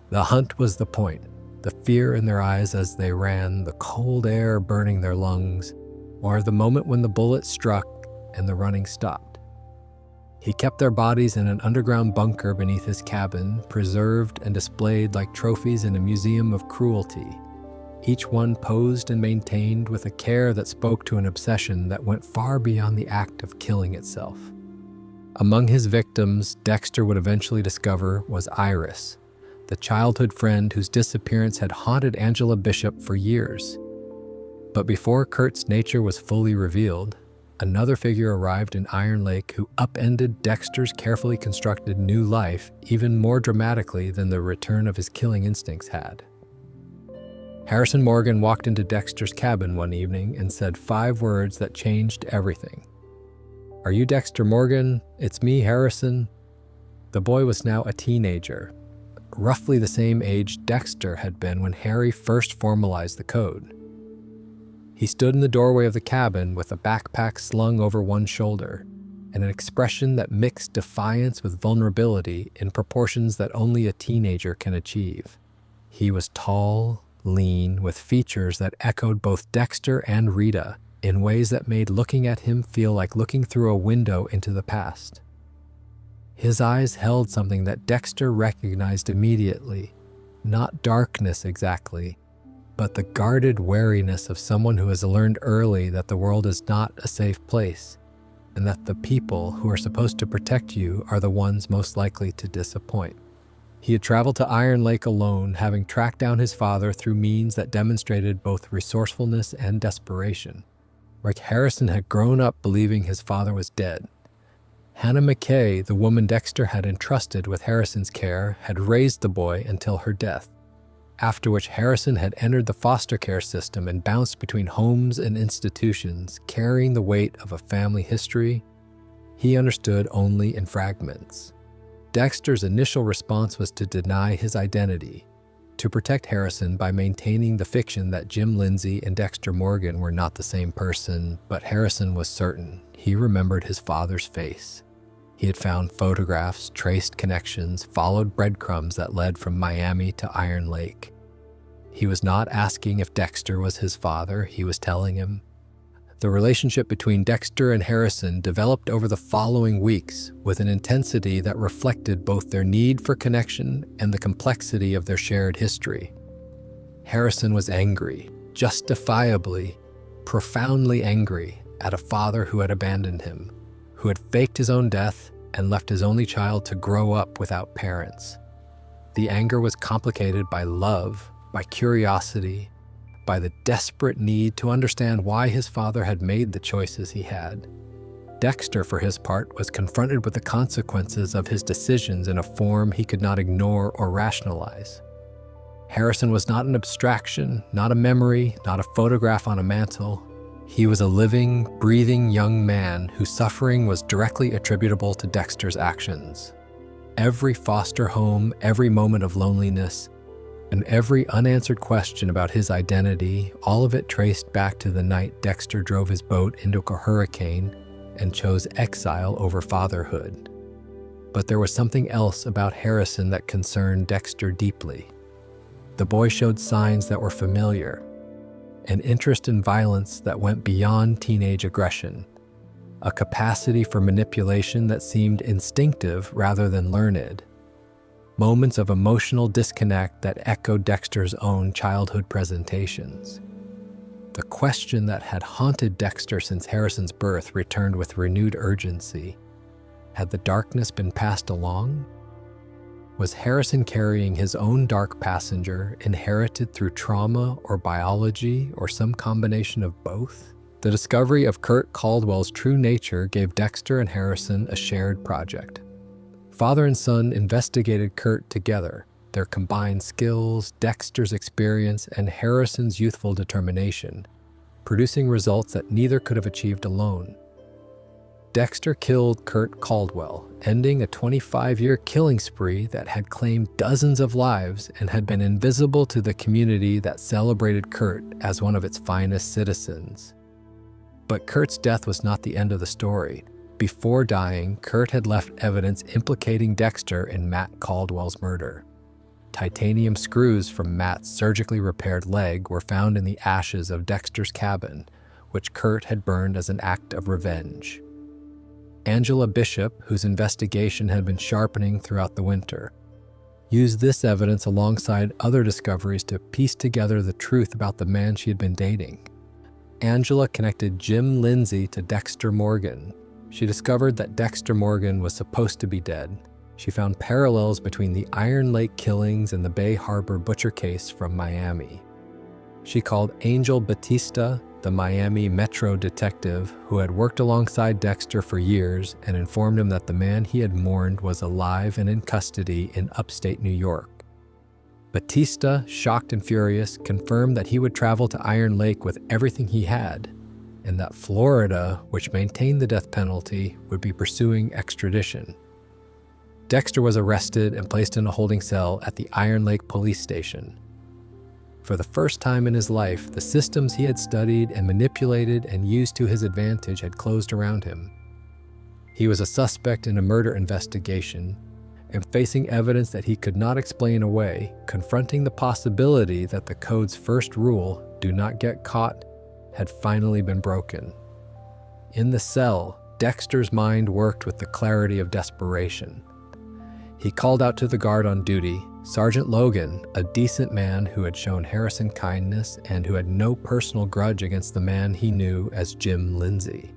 The hunt was the point, the fear in their eyes as they ran, the cold air burning their lungs, or the moment when the bullet struck and the running stopped. He kept their bodies in an underground bunker beneath his cabin, preserved and displayed like trophies in a museum of cruelty, each one posed and maintained with a care that spoke to an obsession that went far beyond the act of killing itself. Among his victims, Dexter would eventually discover was Iris, the childhood friend whose disappearance had haunted Angela Bishop for years. But before Kurt's nature was fully revealed, another figure arrived in Iron Lake who upended Dexter's carefully constructed new life even more dramatically than the return of his killing instincts had. Harrison Morgan walked into Dexter's cabin one evening and said 5 words that changed everything. "Are you Dexter Morgan? It's me, Harrison." The boy was now a teenager, roughly the same age Dexter had been when Harry first formalized the code. He stood in the doorway of the cabin with a backpack slung over one shoulder and an expression that mixed defiance with vulnerability in proportions that only a teenager can achieve. He was tall, lean, with features that echoed both Dexter and Rita in ways that made looking at him feel like looking through a window into the past. His eyes held something that Dexter recognized immediately, not darkness exactly, but the guarded wariness of someone who has learned early that the world is not a safe place, and that the people who are supposed to protect you are the ones most likely to disappoint. He had traveled to Iron Lake alone, having tracked down his father through means that demonstrated both resourcefulness and desperation. Like Harrison had grown up believing his father was dead. Hannah McKay, the woman Dexter had entrusted with Harrison's care, had raised the boy until her death, after which Harrison had entered the foster care system and bounced between homes and institutions, carrying the weight of a family history he understood only in fragments. Dexter's initial response was to deny his identity, to protect Harrison by maintaining the fiction that Jim Lindsay and Dexter Morgan were not the same person, but Harrison was certain. He remembered his father's face. He had found photographs, traced connections, followed breadcrumbs that led from Miami to Iron Lake. He was not asking if Dexter was his father, he was telling him. The relationship between Dexter and Harrison developed over the following weeks with an intensity that reflected both their need for connection and the complexity of their shared history. Harrison was angry, justifiably, profoundly angry at a father who had abandoned him, who had faked his own death and left his only child to grow up without parents. The anger was complicated by love, by curiosity, by the desperate need to understand why his father had made the choices he had. Dexter, for his part, was confronted with the consequences of his decisions in a form he could not ignore or rationalize. Harrison was not an abstraction, not a memory, not a photograph on a mantle. He was a living, breathing young man whose suffering was directly attributable to Dexter's actions. Every foster home, every moment of loneliness, and every unanswered question about his identity, all of it traced back to the night Dexter drove his boat into a hurricane and chose exile over fatherhood. But there was something else about Harrison that concerned Dexter deeply. The boy showed signs that were familiar, an interest in violence that went beyond teenage aggression, a capacity for manipulation that seemed instinctive rather than learned, moments of emotional disconnect that echoed Dexter's own childhood presentations. The question that had haunted Dexter since Harrison's birth returned with renewed urgency. Had the darkness been passed along? Was Harrison carrying his own dark passenger, inherited through trauma or biology or some combination of both? The discovery of Kurt Caldwell's true nature gave Dexter and Harrison a shared project. Father and son investigated Kurt together, their combined skills, Dexter's experience, and Harrison's youthful determination, producing results that neither could have achieved alone. Dexter killed Kurt Caldwell, ending a 25-year killing spree that had claimed dozens of lives and had been invisible to the community that celebrated Kurt as one of its finest citizens. But Kurt's death was not the end of the story. Before dying, Kurt had left evidence implicating Dexter in Matt Caldwell's murder. Titanium screws from Matt's surgically repaired leg were found in the ashes of Dexter's cabin, which Kurt had burned as an act of revenge. Angela Bishop, whose investigation had been sharpening throughout the winter, used this evidence alongside other discoveries to piece together the truth about the man she had been dating. Angela connected Jim Lindsay to Dexter Morgan. She discovered that Dexter Morgan was supposed to be dead. She found parallels between the Iron Lake killings and the Bay Harbor butcher case from Miami. She called Angel Batista, the Miami Metro detective who had worked alongside Dexter for years, and informed him that the man he had mourned was alive and in custody in upstate New York. Batista, shocked and furious, confirmed that he would travel to Iron Lake with everything he had, and that Florida, which maintained the death penalty, would be pursuing extradition. Dexter was arrested and placed in a holding cell at the Iron Lake police station. For the first time in his life, the systems he had studied and manipulated and used to his advantage had closed around him. He was a suspect in a murder investigation, and facing evidence that he could not explain away, confronting the possibility that the code's first rule, do not get caught, had finally been broken. In the cell, Dexter's mind worked with the clarity of desperation. He called out to the guard on duty, Sergeant Logan, a decent man who had shown Harrison kindness and who had no personal grudge against the man he knew as Jim Lindsay.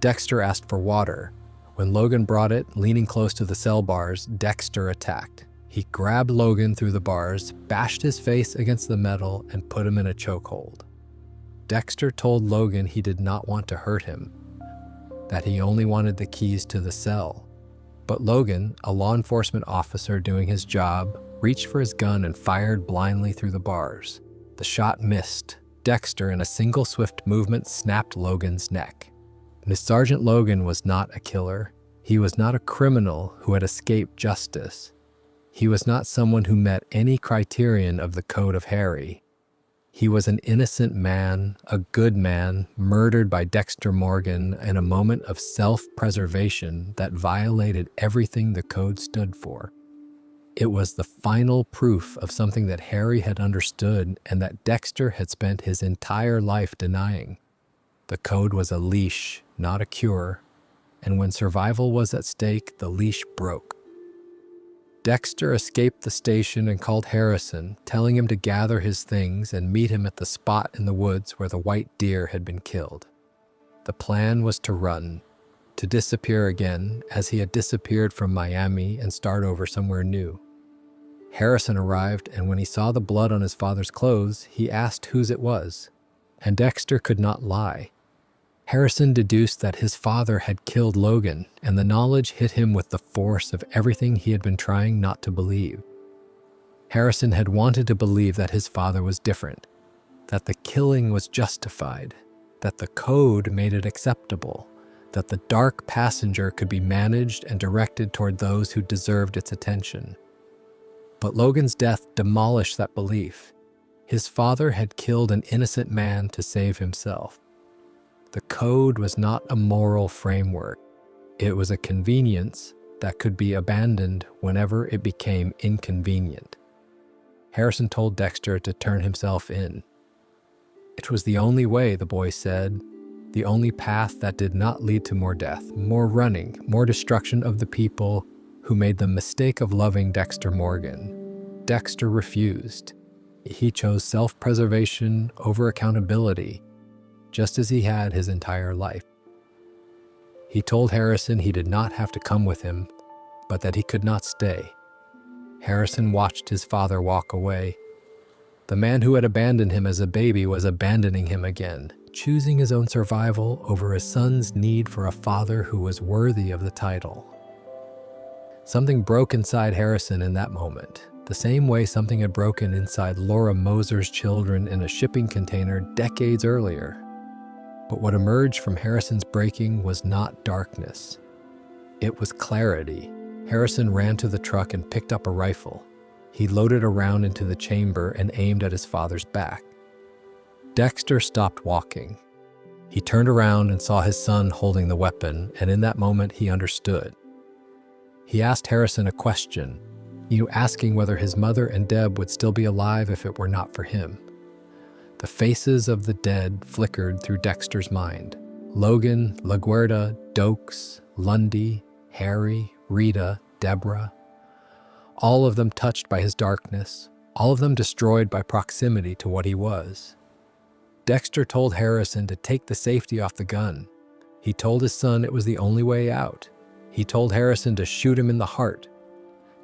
Dexter asked for water. When Logan brought it, leaning close to the cell bars, Dexter attacked. He grabbed Logan through the bars, bashed his face against the metal, and put him in a chokehold. Dexter told Logan he did not want to hurt him, that he only wanted the keys to the cell. But Logan, a law enforcement officer doing his job, reached for his gun and fired blindly through the bars. The shot missed. Dexter, in a single swift movement, snapped Logan's neck. Miss Sergeant Logan was not a killer. He was not a criminal who had escaped justice. He was not someone who met any criterion of the Code of Harry. He was an innocent man, a good man, murdered by Dexter Morgan in a moment of self-preservation that violated everything the code stood for. It was the final proof of something that Harry had understood and that Dexter had spent his entire life denying. The code was a leash, not a cure, and when survival was at stake, the leash broke. Dexter escaped the station and called Harrison, telling him to gather his things and meet him at the spot in the woods where the white deer had been killed. The plan was to run, to disappear again as he had disappeared from Miami and start over somewhere new. Harrison arrived, and when he saw the blood on his father's clothes, he asked whose it was, and Dexter could not lie. Harrison deduced that his father had killed Logan, and the knowledge hit him with the force of everything he had been trying not to believe. Harrison had wanted to believe that his father was different, that the killing was justified, that the code made it acceptable, that the dark passenger could be managed and directed toward those who deserved its attention. But Logan's death demolished that belief. His father had killed an innocent man to save himself. The code was not a moral framework. It was a convenience that could be abandoned whenever it became inconvenient. Harrison told Dexter to turn himself in. It was the only way, the boy said, the only path that did not lead to more death, more running, more destruction of the people who made the mistake of loving Dexter Morgan. Dexter refused. He chose self-preservation over accountability, just as he had his entire life. He told Harrison he did not have to come with him, but that he could not stay. Harrison watched his father walk away. The man who had abandoned him as a baby was abandoning him again, choosing his own survival over his son's need for a father who was worthy of the title. Something broke inside Harrison in that moment, the same way something had broken inside Laura Moser's children in a shipping container decades earlier. But what emerged from Harrison's breaking was not darkness. It was clarity. Harrison ran to the truck and picked up a rifle. He loaded a round into the chamber and aimed at his father's back. Dexter stopped walking. He turned around and saw his son holding the weapon, and in that moment he understood. He asked Harrison a question, asking whether his mother and Deb would still be alive if it were not for him. The faces of the dead flickered through Dexter's mind. Logan, LaGuerta, Dokes, Lundy, Harry, Rita, Deborah. All of them touched by his darkness, all of them destroyed by proximity to what he was. Dexter told Harrison to take the safety off the gun. He told his son it was the only way out. He told Harrison to shoot him in the heart.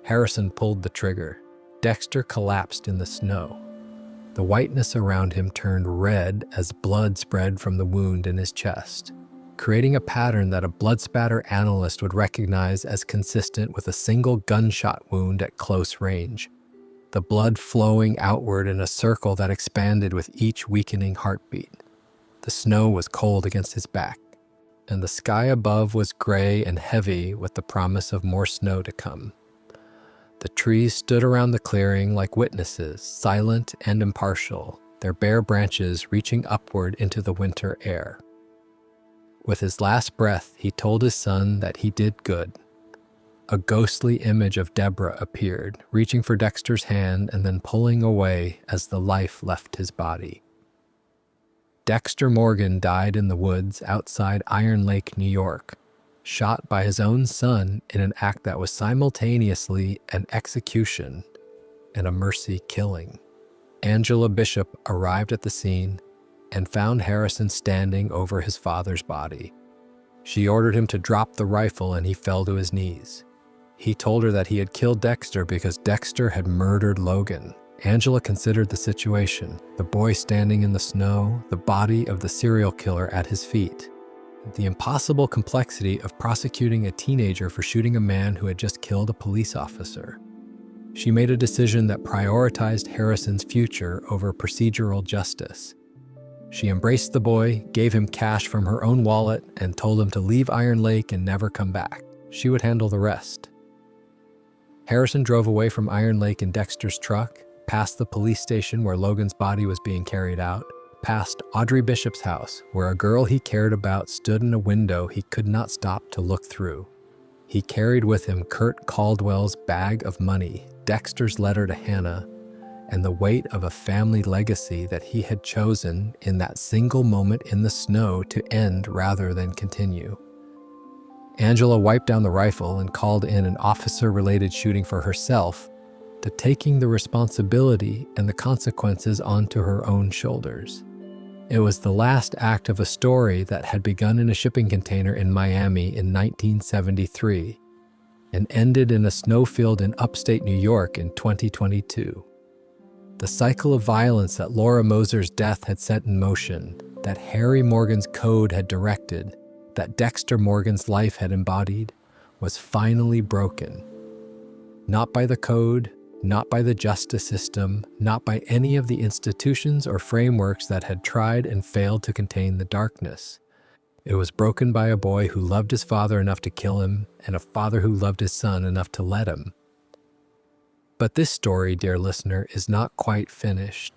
Harrison pulled the trigger. Dexter collapsed in the snow. The whiteness around him turned red as blood spread from the wound in his chest, creating a pattern that a blood spatter analyst would recognize as consistent with a single gunshot wound at close range. The blood flowing outward in a circle that expanded with each weakening heartbeat. The snow was cold against his back, and the sky above was gray and heavy with the promise of more snow to come. The trees stood around the clearing like witnesses, silent and impartial, their bare branches reaching upward into the winter air. With his last breath, he told his son that he did good. A ghostly image of Deborah appeared, reaching for Dexter's hand and then pulling away as the life left his body. Dexter Morgan died in the woods outside Iron Lake, New York, shot by his own son in an act that was simultaneously an execution and a mercy killing. Angela Bishop arrived at the scene and found Harrison standing over his father's body. She ordered him to drop the rifle and he fell to his knees. He told her that he had killed Dexter because Dexter had murdered Logan. Angela considered the situation, the boy standing in the snow, the body of the serial killer at his feet. The impossible complexity of prosecuting a teenager for shooting a man who had just killed a police officer. She made a decision that prioritized Harrison's future over procedural justice. She embraced the boy, gave him cash from her own wallet, and told him to leave Iron Lake and never come back. She would handle the rest. Harrison drove away from Iron Lake in Dexter's truck, past the police station where Logan's body was being carried out, past Audrey Bishop's house, where a girl he cared about stood in a window he could not stop to look through. He carried with him Kurt Caldwell's bag of money, Dexter's letter to Hannah, and the weight of a family legacy that he had chosen in that single moment in the snow to end rather than continue. Angela wiped down the rifle and called in an officer-related shooting for herself, to taking the responsibility and the consequences onto her own shoulders. It was the last act of a story that had begun in a shipping container in Miami in 1973 and ended in a snowfield in upstate New York in 2022. The cycle of violence that Laura Moser's death had set in motion, that Harry Morgan's code had directed, that Dexter Morgan's life had embodied, was finally broken. Not by the code, not by the justice system, not by any of the institutions or frameworks that had tried and failed to contain the darkness. It was broken by a boy who loved his father enough to kill him, and a father who loved his son enough to let him. But this story, dear listener, is not quite finished.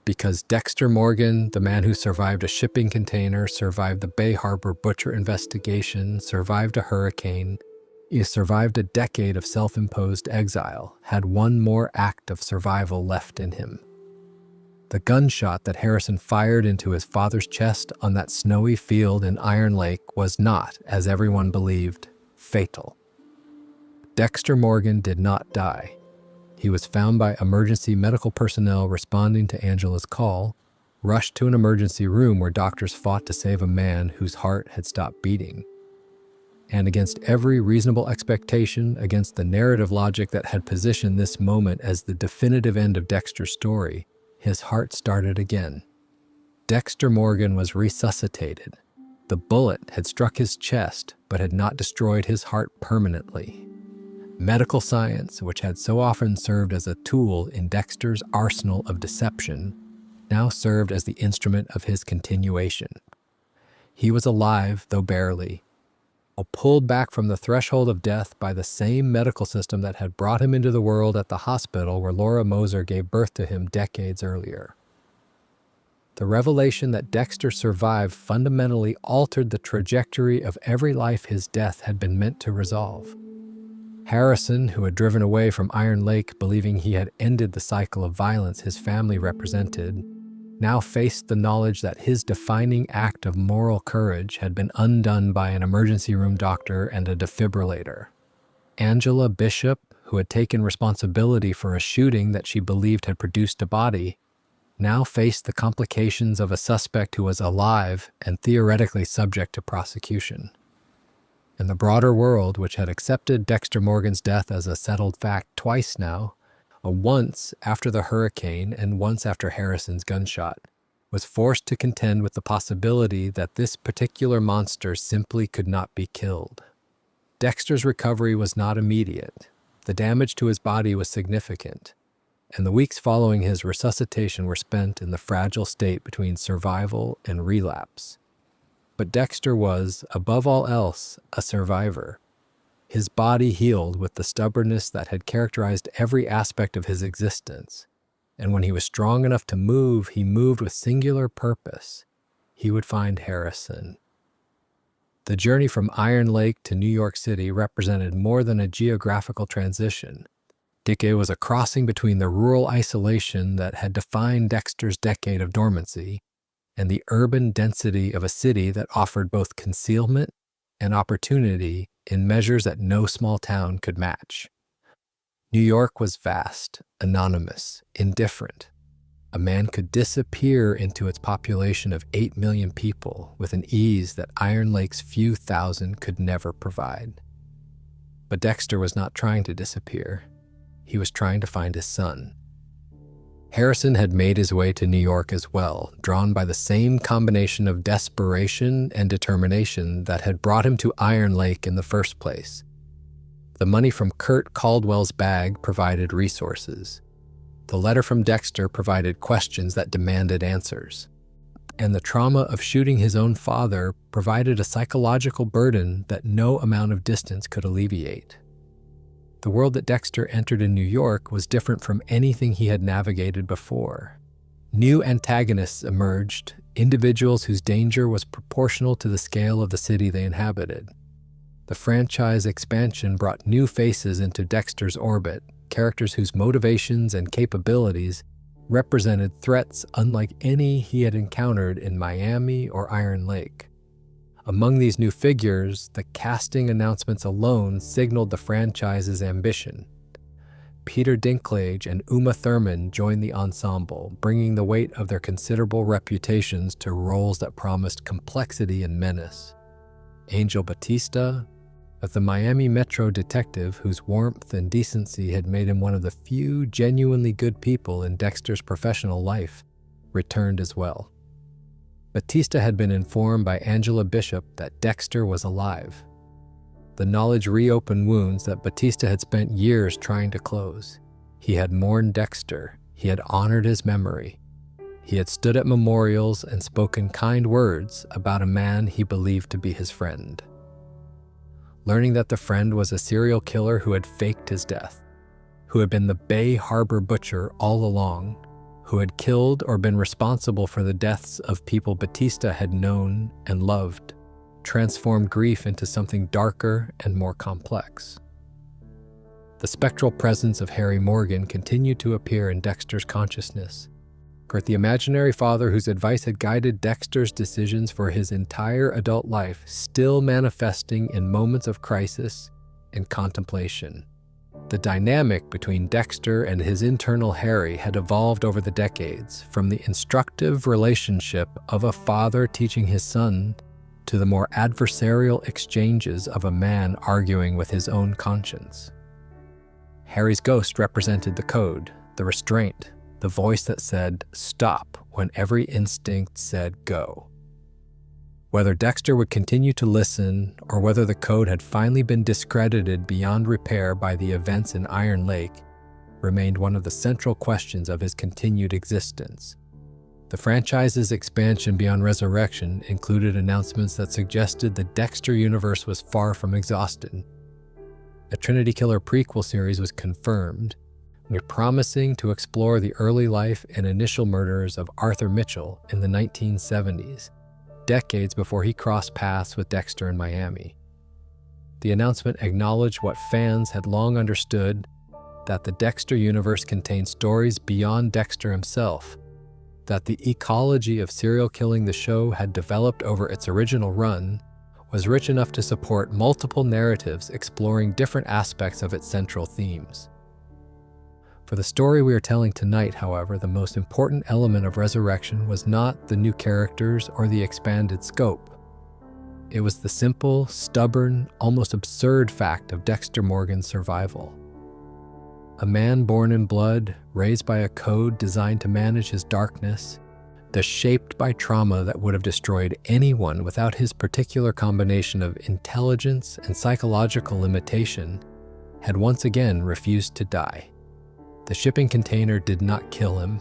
Because Dexter Morgan, the man who survived a shipping container, survived the Bay Harbor butcher investigation, survived a hurricane, he survived a decade of self-imposed exile, had one more act of survival left in him. The gunshot that Harrison fired into his father's chest on that snowy field in Iron Lake was not, as everyone believed, fatal. Dexter Morgan did not die. He was found by emergency medical personnel responding to Angela's call, rushed to an emergency room where doctors fought to save a man whose heart had stopped beating. And against every reasonable expectation, against the narrative logic that had positioned this moment as the definitive end of Dexter's story, his heart started again. Dexter Morgan was resuscitated. The bullet had struck his chest, but had not destroyed his heart permanently. Medical science, which had so often served as a tool in Dexter's arsenal of deception, now served as the instrument of his continuation. He was alive, though barely, pulled back from the threshold of death by the same medical system that had brought him into the world at the hospital where Laura Moser gave birth to him decades earlier. The revelation that Dexter survived fundamentally altered the trajectory of every life his death had been meant to resolve. Harrison, who had driven away from Iron Lake believing he had ended the cycle of violence his family represented, now faced the knowledge that his defining act of moral courage had been undone by an emergency room doctor and a defibrillator. Angela Bishop, who had taken responsibility for a shooting that she believed had produced a body, now faced the complications of a suspect who was alive and theoretically subject to prosecution. In the broader world, which had accepted Dexter Morgan's death as a settled fact twice now, once after the hurricane and once after Harrison's gunshot, was forced to contend with the possibility that this particular monster simply could not be killed. Dexter's recovery was not immediate. The damage to his body was significant, and the weeks following his resuscitation were spent in the fragile state between survival and relapse. But Dexter was, above all else, a survivor. His body healed with the stubbornness that had characterized every aspect of his existence, and when he was strong enough to move, he moved with singular purpose. He would find Harrison. The journey from Iron Lake to New York City represented more than a geographical transition. It was a crossing between the rural isolation that had defined Dexter's decade of dormancy and the urban density of a city that offered both concealment and opportunity in measures that no small town could match. New York was vast, anonymous, indifferent. A man could disappear into its population of 8 million people with an ease that Iron Lake's few thousand could never provide. But Dexter was not trying to disappear. He was trying to find his son. Harrison had made his way to New York as well, drawn by the same combination of desperation and determination that had brought him to Iron Lake in the first place. The money from Kurt Caldwell's bag provided resources. The letter from Dexter provided questions that demanded answers. And the trauma of shooting his own father provided a psychological burden that no amount of distance could alleviate. The world that Dexter entered in New York was different from anything he had navigated before. New antagonists emerged, individuals whose danger was proportional to the scale of the city they inhabited. The franchise expansion brought new faces into Dexter's orbit, characters whose motivations and capabilities represented threats unlike any he had encountered in Miami or Iron Lake. Among these new figures, the casting announcements alone signaled the franchise's ambition. Peter Dinklage and Uma Thurman joined the ensemble, bringing the weight of their considerable reputations to roles that promised complexity and menace. Angel Batista, the Miami Metro detective whose warmth and decency had made him one of the few genuinely good people in Dexter's professional life, returned as well. Batista had been informed by Angela Bishop that Dexter was alive. The knowledge reopened wounds that Batista had spent years trying to close. He had mourned Dexter. He had honored his memory. He had stood at memorials and spoken kind words about a man he believed to be his friend. Learning that the friend was a serial killer who had faked his death, who had been the Bay Harbor butcher all along, who had killed or been responsible for the deaths of people Batista had known and loved, transformed grief into something darker and more complex. The spectral presence of Harry Morgan continued to appear in Dexter's consciousness. Kurt, the imaginary father whose advice had guided Dexter's decisions for his entire adult life, still manifesting in moments of crisis and contemplation. The dynamic between Dexter and his internal Harry had evolved over the decades, from the instructive relationship of a father teaching his son to the more adversarial exchanges of a man arguing with his own conscience. Harry's ghost represented the code, the restraint, the voice that said stop when every instinct said go. Whether Dexter would continue to listen or whether the code had finally been discredited beyond repair by the events in Iron Lake remained one of the central questions of his continued existence. The franchise's expansion beyond Resurrection included announcements that suggested the Dexter universe was far from exhausted. A Trinity Killer prequel series was confirmed, promising to explore the early life and initial murders of Arthur Mitchell in the 1970s, decades before he crossed paths with Dexter in Miami. The announcement acknowledged what fans had long understood, that the Dexter universe contained stories beyond Dexter himself, that the ecology of serial killing the show had developed over its original run was rich enough to support multiple narratives exploring different aspects of its central themes. For the story we are telling tonight, however, the most important element of Resurrection was not the new characters or the expanded scope. It was the simple, stubborn, almost absurd fact of Dexter Morgan's survival. A man born in blood, raised by a code designed to manage his darkness, thus shaped by trauma that would have destroyed anyone without his particular combination of intelligence and psychological limitation, had once again refused to die. The shipping container did not kill him.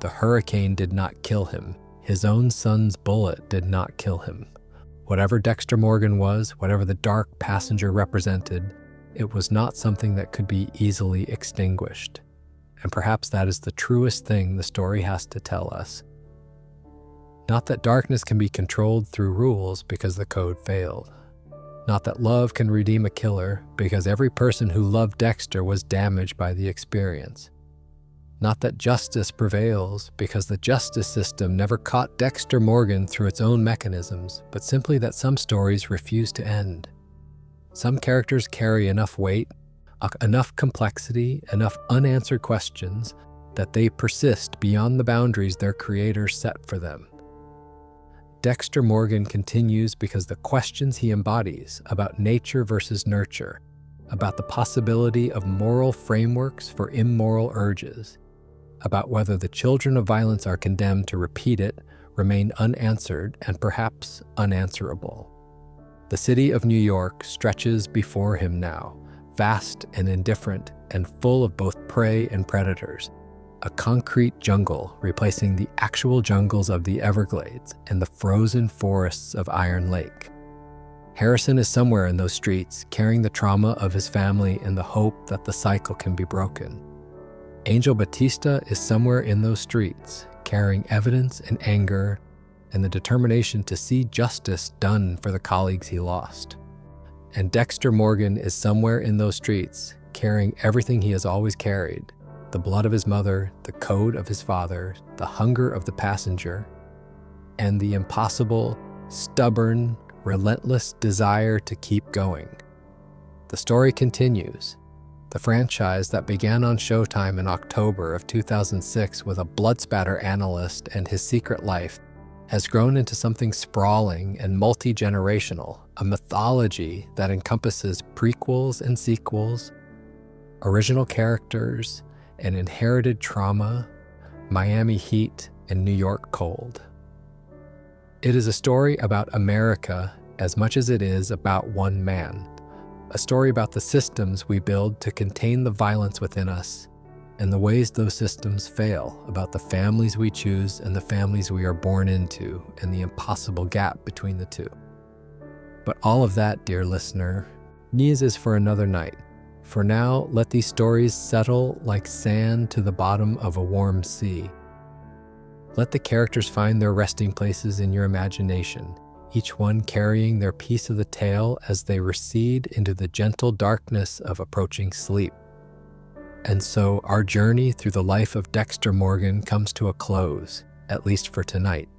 The hurricane did not kill him. His own son's bullet did not kill him. Whatever Dexter Morgan was, whatever the dark passenger represented, it was not something that could be easily extinguished. And perhaps that is the truest thing the story has to tell us. Not that darkness can be controlled through rules because the code failed. Not that love can redeem a killer because every person who loved Dexter was damaged by the experience. Not that justice prevails because the justice system never caught Dexter Morgan through its own mechanisms, but simply that some stories refuse to end. Some characters carry enough weight, enough complexity, enough unanswered questions that they persist beyond the boundaries their creators set for them. Dexter Morgan continues because the questions he embodies about nature versus nurture, about the possibility of moral frameworks for immoral urges, about whether the children of violence are condemned to repeat it, remain unanswered and perhaps unanswerable. The city of New York stretches before him now, vast and indifferent and full of both prey and predators, a concrete jungle replacing the actual jungles of the Everglades and the frozen forests of Iron Lake. Harrison is somewhere in those streets, carrying the trauma of his family and the hope that the cycle can be broken. Angel Batista is somewhere in those streets, carrying evidence and anger and the determination to see justice done for the colleagues he lost. And Dexter Morgan is somewhere in those streets, carrying everything he has always carried: the blood of his mother, the code of his father, the hunger of the passenger, and the impossible, stubborn, relentless desire to keep going. The story continues. The franchise that began on Showtime in October of 2006 with a bloodspatter analyst and his secret life has grown into something sprawling and multi-generational, a mythology that encompasses prequels and sequels, original characters, and inherited trauma, Miami heat, and New York cold. It is a story about America as much as it is about one man, a story about the systems we build to contain the violence within us, and the ways those systems fail, about the families we choose and the families we are born into, and the impossible gap between the two. But all of that, dear listener, is for another night. For now, let these stories settle like sand to the bottom of a warm sea. Let the characters find their resting places in your imagination, each one carrying their piece of the tale as they recede into the gentle darkness of approaching sleep. And so our journey through the life of Dexter Morgan comes to a close, at least for tonight.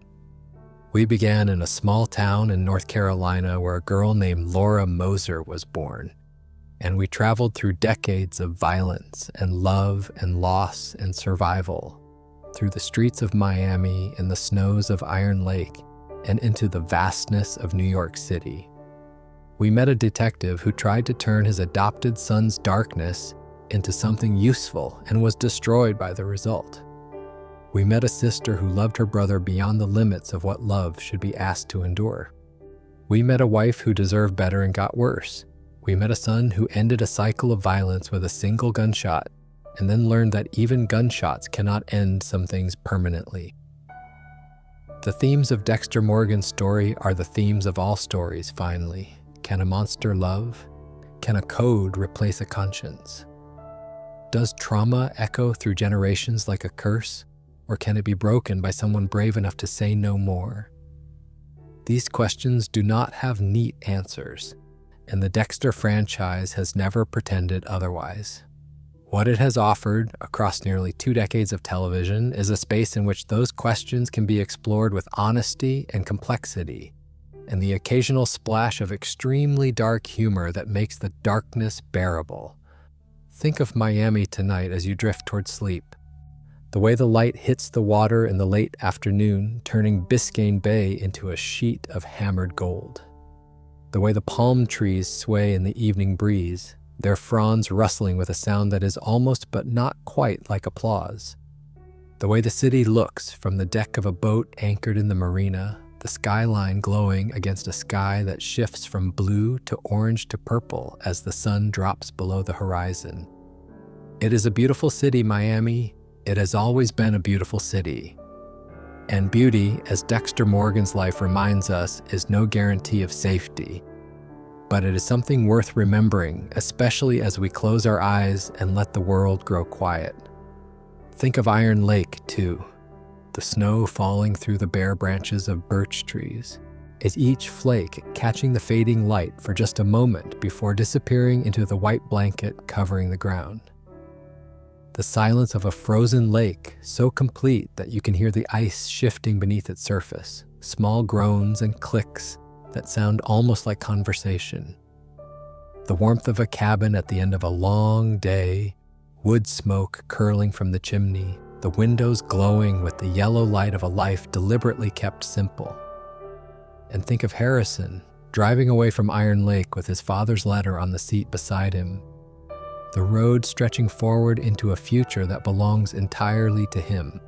We began in a small town in North Carolina where a girl named Laura Moser was born, and we traveled through decades of violence and love and loss and survival, through the streets of Miami and the snows of Iron Lake, and into the vastness of New York City. We met a detective who tried to turn his adopted son's darkness into something useful and was destroyed by the result. We met a sister who loved her brother beyond the limits of what love should be asked to endure. We met a wife who deserved better and got worse. We met a son who ended a cycle of violence with a single gunshot, and then learned that even gunshots cannot end some things permanently. The themes of Dexter Morgan's story are the themes of all stories, finally. Can a monster love? Can a code replace a conscience? Does trauma echo through generations like a curse, or can it be broken by someone brave enough to say no more? These questions do not have neat answers, and the Dexter franchise has never pretended otherwise. What it has offered across nearly 2 decades of television is a space in which those questions can be explored with honesty and complexity, and the occasional splash of extremely dark humor that makes the darkness bearable. Think of Miami tonight as you drift toward sleep. The way the light hits the water in the late afternoon, turning Biscayne Bay into a sheet of hammered gold. The way the palm trees sway in the evening breeze, their fronds rustling with a sound that is almost but not quite like applause. The way the city looks from the deck of a boat anchored in the marina, the skyline glowing against a sky that shifts from blue to orange to purple as the sun drops below the horizon. It is a beautiful city, Miami. It has always been a beautiful city. And beauty, as Dexter Morgan's life reminds us, is no guarantee of safety. But it is something worth remembering, especially as we close our eyes and let the world grow quiet. Think of Iron Lake, too. The snow falling through the bare branches of birch trees, is each flake catching the fading light for just a moment before disappearing into the white blanket covering the ground. The silence of a frozen lake, so complete that you can hear the ice shifting beneath its surface, small groans and clicks that sound almost like conversation. The warmth of a cabin at the end of a long day, wood smoke curling from the chimney, the windows glowing with the yellow light of a life deliberately kept simple. And think of Harrison, driving away from Iron Lake with his father's letter on the seat beside him, the road stretching forward into a future that belongs entirely to him.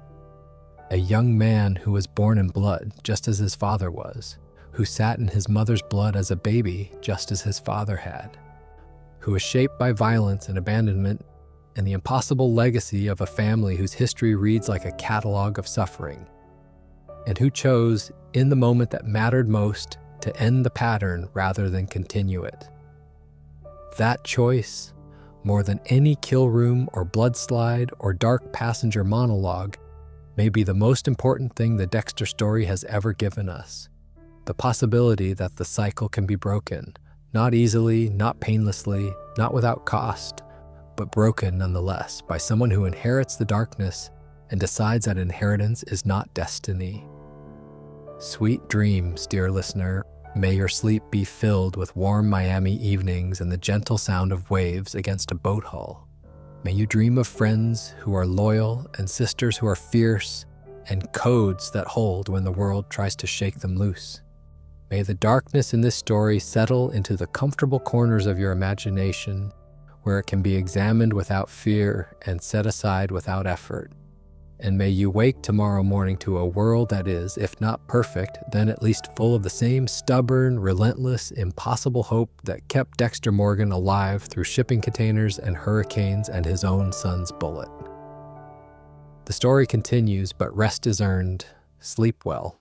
A young man who was born in blood, just as his father was, who sat in his mother's blood as a baby, just as his father had, who was shaped by violence and abandonment and the impossible legacy of a family whose history reads like a catalog of suffering, and who chose, in the moment that mattered most, to end the pattern rather than continue it. That choice, more than any kill room or blood slide or dark passenger monologue, may be the most important thing the Dexter story has ever given us. The possibility that the cycle can be broken, not easily, not painlessly, not without cost, but broken nonetheless by someone who inherits the darkness and decides that inheritance is not destiny. Sweet dreams, dear listener. May your sleep be filled with warm Miami evenings and the gentle sound of waves against a boat hull. May you dream of friends who are loyal and sisters who are fierce and codes that hold when the world tries to shake them loose. May the darkness in this story settle into the comfortable corners of your imagination where it can be examined without fear and set aside without effort. And may you wake tomorrow morning to a world that is, if not perfect, then at least full of the same stubborn, relentless, impossible hope that kept Dexter Morgan alive through shipping containers and hurricanes and his own son's bullet. The story continues, but rest is earned. Sleep well.